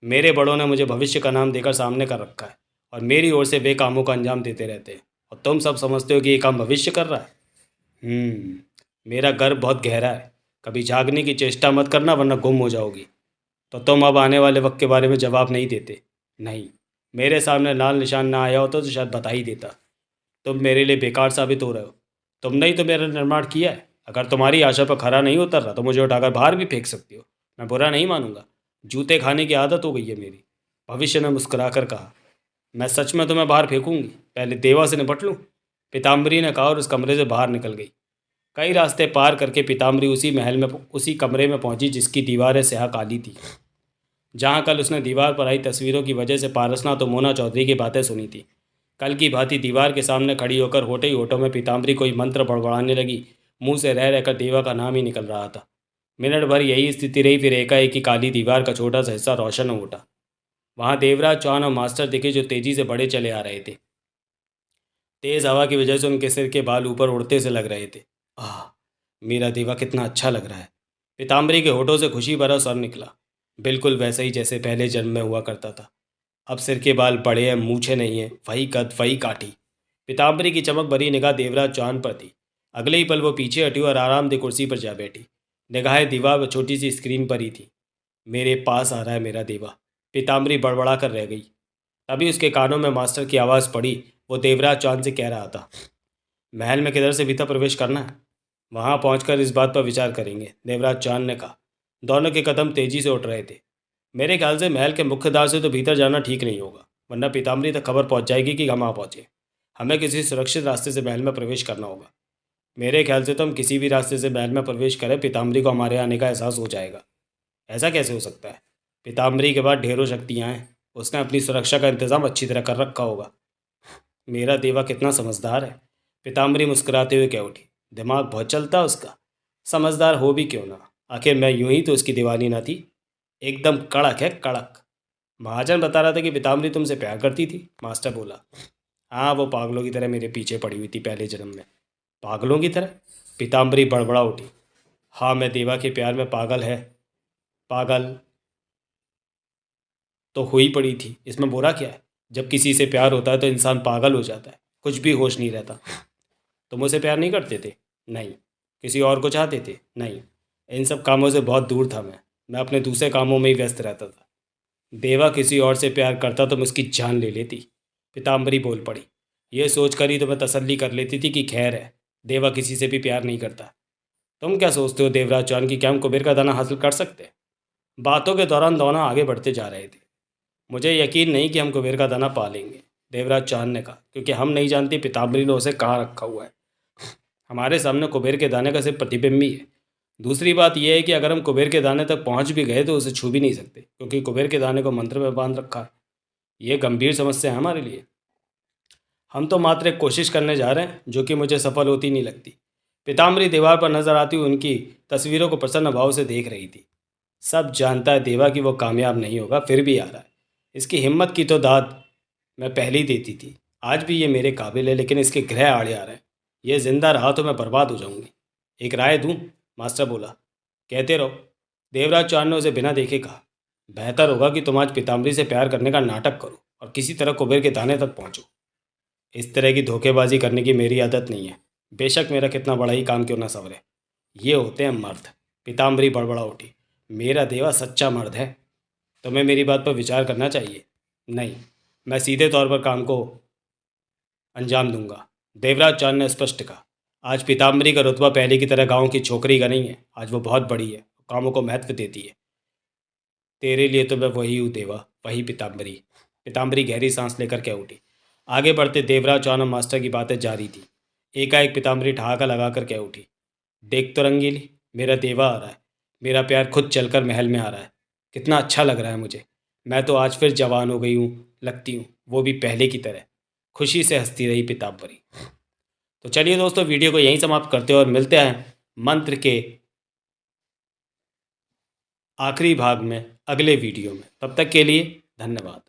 मेरे बड़ों ने मुझे भविष्य का नाम देकर सामने कर रखा है, और मेरी ओर से वे कामों का अंजाम देते रहते हैं, और तुम सब समझते हो कि ये काम भविष्य कर रहा है। मेरा गर्व बहुत गहरा है। कभी जागने की चेष्टा मत करना, वरना गुम हो जाओगी। तो तुम अब आने वाले वक्त के बारे में जवाब नहीं देते? नहीं। मेरे सामने लाल निशान ना आया होता तो शायद बता ही देता। तुम मेरे लिए बेकार साबित हो रहे हो। तुमने ही तो मेरा निर्माण किया है। अगर तुम्हारी आशा पर खरा नहीं उतर रहा तो मुझे उठाकर बाहर भी फेंक सकती हो। मैं बुरा नहीं मानूंगा। जूते खाने की आदत हो गई है मेरी। भविष्य ने मुस्कुराकर कहा। मैं सच में तुम्हें बाहर फेंकूंगी, पहले देवा से निपट लूँ। पीताम्बरी ने कहा और उस कमरे से बाहर निकल गई। कई रास्ते पार करके पीताम्बरी उसी कमरे में पहुंची जिसकी दीवारें स्याह काली थी, जहाँ कल उसने दीवार पर आई तस्वीरों की वजह से पारसनाथ और मोना चौधरी की बातें सुनी थी। कल की भांति दीवार के सामने खड़ी होकर होठे ही होठों में पीताम्बरी कोई मंत्र बड़बड़ाने लगी। मुंह से रह रहकर देवा का नाम ही निकल रहा था। मिनट भर यही स्थिति रही, फिर एकाएक ही काली दीवार का छोटा सा हिस्सा रोशन हो उठा। वहाँ देवराज चौहान और मास्टर दिखे जो तेजी से बढ़े चले आ रहे थे। तेज हवा की वजह से उनके सिर के बाल ऊपर उड़ते से लग रहे थे। आह, मेरा देवा कितना अच्छा लग रहा है। पीताम्बरी के होठों से खुशी भरा स्वर निकला, बिल्कुल वैसे ही जैसे पहले जन्म में हुआ करता था। अब सिर के बाल बड़े हैं, मूछें नहीं है, वही कद, वही काठी। पीताम्बरी की चमक भरी निगाह देवराज चौहान पर थी। अगले ही पल वो पीछे हटी और आरामदेह कुर्सी पर जा बैठी। निगाहें दीवार व छोटी सी स्क्रीन पर ही थी। मेरे पास आ रहा है मेरा देवा, पीताम्बरी बड़बड़ा कर रह गई। तभी उसके कानों में मास्टर की आवाज़ पड़ी। वो देवराज चौहान से कह रहा था, महल में किधर से भीतर प्रवेश करना है? वहां पहुंचकर इस बात पर विचार करेंगे, देवराज चौहान ने कहा। दोनों के कदम तेजी से उठ रहे थे। मेरे ख्याल से महल के मुख्य द्वार से तो भीतर जाना ठीक नहीं होगा, वरना पीताम्बरी तक खबर पहुंच जाएगी कि हम आ पहुंचे। हमें किसी सुरक्षित रास्ते से महल में प्रवेश करना होगा। मेरे ख्याल से तो हम किसी भी रास्ते से महल में प्रवेश करें, पीताम्बरी को हमारे आने का एहसास हो जाएगा। ऐसा कैसे हो सकता है? पीताम्बरी के पास ढेरों शक्तियाँ हैं, उसने अपनी सुरक्षा का इंतजाम अच्छी तरह कर रखा होगा। मेरा देवा कितना समझदार है। पीताम्बरी मुस्कुराते हुए कह उठी, दिमाग बहुत चलता है उसका। समझदार हो भी क्यों ना, आखिर मैं यूं ही तो उसकी दीवानी ना थी। एकदम कड़क है, कड़क। महाजन बता रहा था कि पीताम्बरी तुमसे प्यार करती थी, मास्टर बोला। हाँ, वो पागलों की तरह मेरे पीछे पड़ी हुई थी पहले जन्म में। पागलों की तरह? पीताम्बरी बड़बड़ा उठी। हाँ, मैं देवा के प्यार में पागल है। पागल तो हुई पड़ी थी, इसमें बुरा क्या है? जब किसी से प्यार होता है तो इंसान पागल हो जाता है, कुछ भी होश नहीं रहता। तुम उसे प्यार नहीं करते थे? नहीं। किसी और को चाहते थे? नहीं। इन सब कामों से बहुत दूर था मैं अपने दूसरे कामों में ही व्यस्त रहता था। देवा किसी और से प्यार करता तो मैं उसकी जान ले लेती। पीताम्बरी बोल पड़ी। ये सोच कर ही तो मैं तसल्ली कर लेती थी कि खैर है, देवा किसी से भी प्यार नहीं करता। तुम क्या सोचते हो देवराज चौहान की, क्या हम कुबेर का दाना हासिल कर सकते हैं? बातों के दौरान दोनों आगे बढ़ते जा रहे थे। मुझे यकीन नहीं कि हम कुबेर का दाना पा लेंगे, देवराज चौहान ने कहा, क्योंकि हम नहीं जानते पीताम्बरी ने उसे कहाँ रखा हुआ है। हमारे सामने कुबेर के दाने का सिर्फ प्रतिबिंब ही है। दूसरी बात यह है कि अगर हम कुबेर के दाने तक पहुंच भी गए तो उसे छू भी नहीं सकते, क्योंकि कुबेर के दाने को मंत्र में बांध रखा है। ये गंभीर समस्या है हमारे लिए। हम तो मात्र एक कोशिश करने जा रहे हैं, जो कि मुझे सफल होती नहीं लगती। पीताम्बरी दीवार पर नजर आती हुई उनकी तस्वीरों को प्रसन्न भाव से देख रही थी। सब जानता है देवा कि वो कामयाब नहीं होगा, फिर भी आ रहा है। इसकी हिम्मत की तो दाद मैं पहले ही देती थी। आज भी ये मेरे काबिल है, लेकिन इसके ग्रह आड़े आ रहे हैं। ये जिंदा रहा तो मैं बर्बाद हो जाऊंगी। एक राय दूं? मास्टर बोला। कहते रहो, देवराज चौहान ने उसे बिना देखे कहा। बेहतर होगा कि तुम आज पीताम्बरी से प्यार करने का नाटक करो और किसी तरह कुबेर के दाने तक पहुंचो। इस तरह की धोखेबाजी करने की मेरी आदत नहीं है, बेशक मेरा कितना बड़ा ही काम क्यों ना सवरे। ये होते हैं मर्द। पीताम्बरी बड़बड़ा उठी। मेरा देवा सच्चा मर्द है। तुम्हें मेरी बात पर विचार करना चाहिए। नहीं, मैं सीधे तौर पर काम को अंजाम दूंगा, देवराज चौहान ने स्पष्ट कहा। आज पीताम्बरी का रुतबा पहले की तरह गांव की छोकरी का नहीं है। आज वो बहुत बड़ी है, कामों को महत्व देती है। तेरे लिए तो मैं वही हूँ देवा, वही पीताम्बरी। पीताम्बरी गहरी सांस लेकर कह उठी। आगे बढ़ते देवराज चौहान और मास्टर की बातें जारी थी। एकाएक पीताम्बरी ठहाका लगाकर कह उठी, देख तो रंगीली, मेरा देवा आ रहा है। मेरा प्यार खुद चलकर महल में आ रहा है। कितना अच्छा लग रहा है मुझे। मैं तो आज फिर जवान हो गई हूँ, लगती हूँ, वो भी पहले की तरह। खुशी से हंसती रही पीताम्बरी। तो चलिए दोस्तों, वीडियो को यहीं समाप्त करते हैं और मिलते हैं मंत्र के आखिरी भाग में अगले वीडियो में। तब तक के लिए धन्यवाद।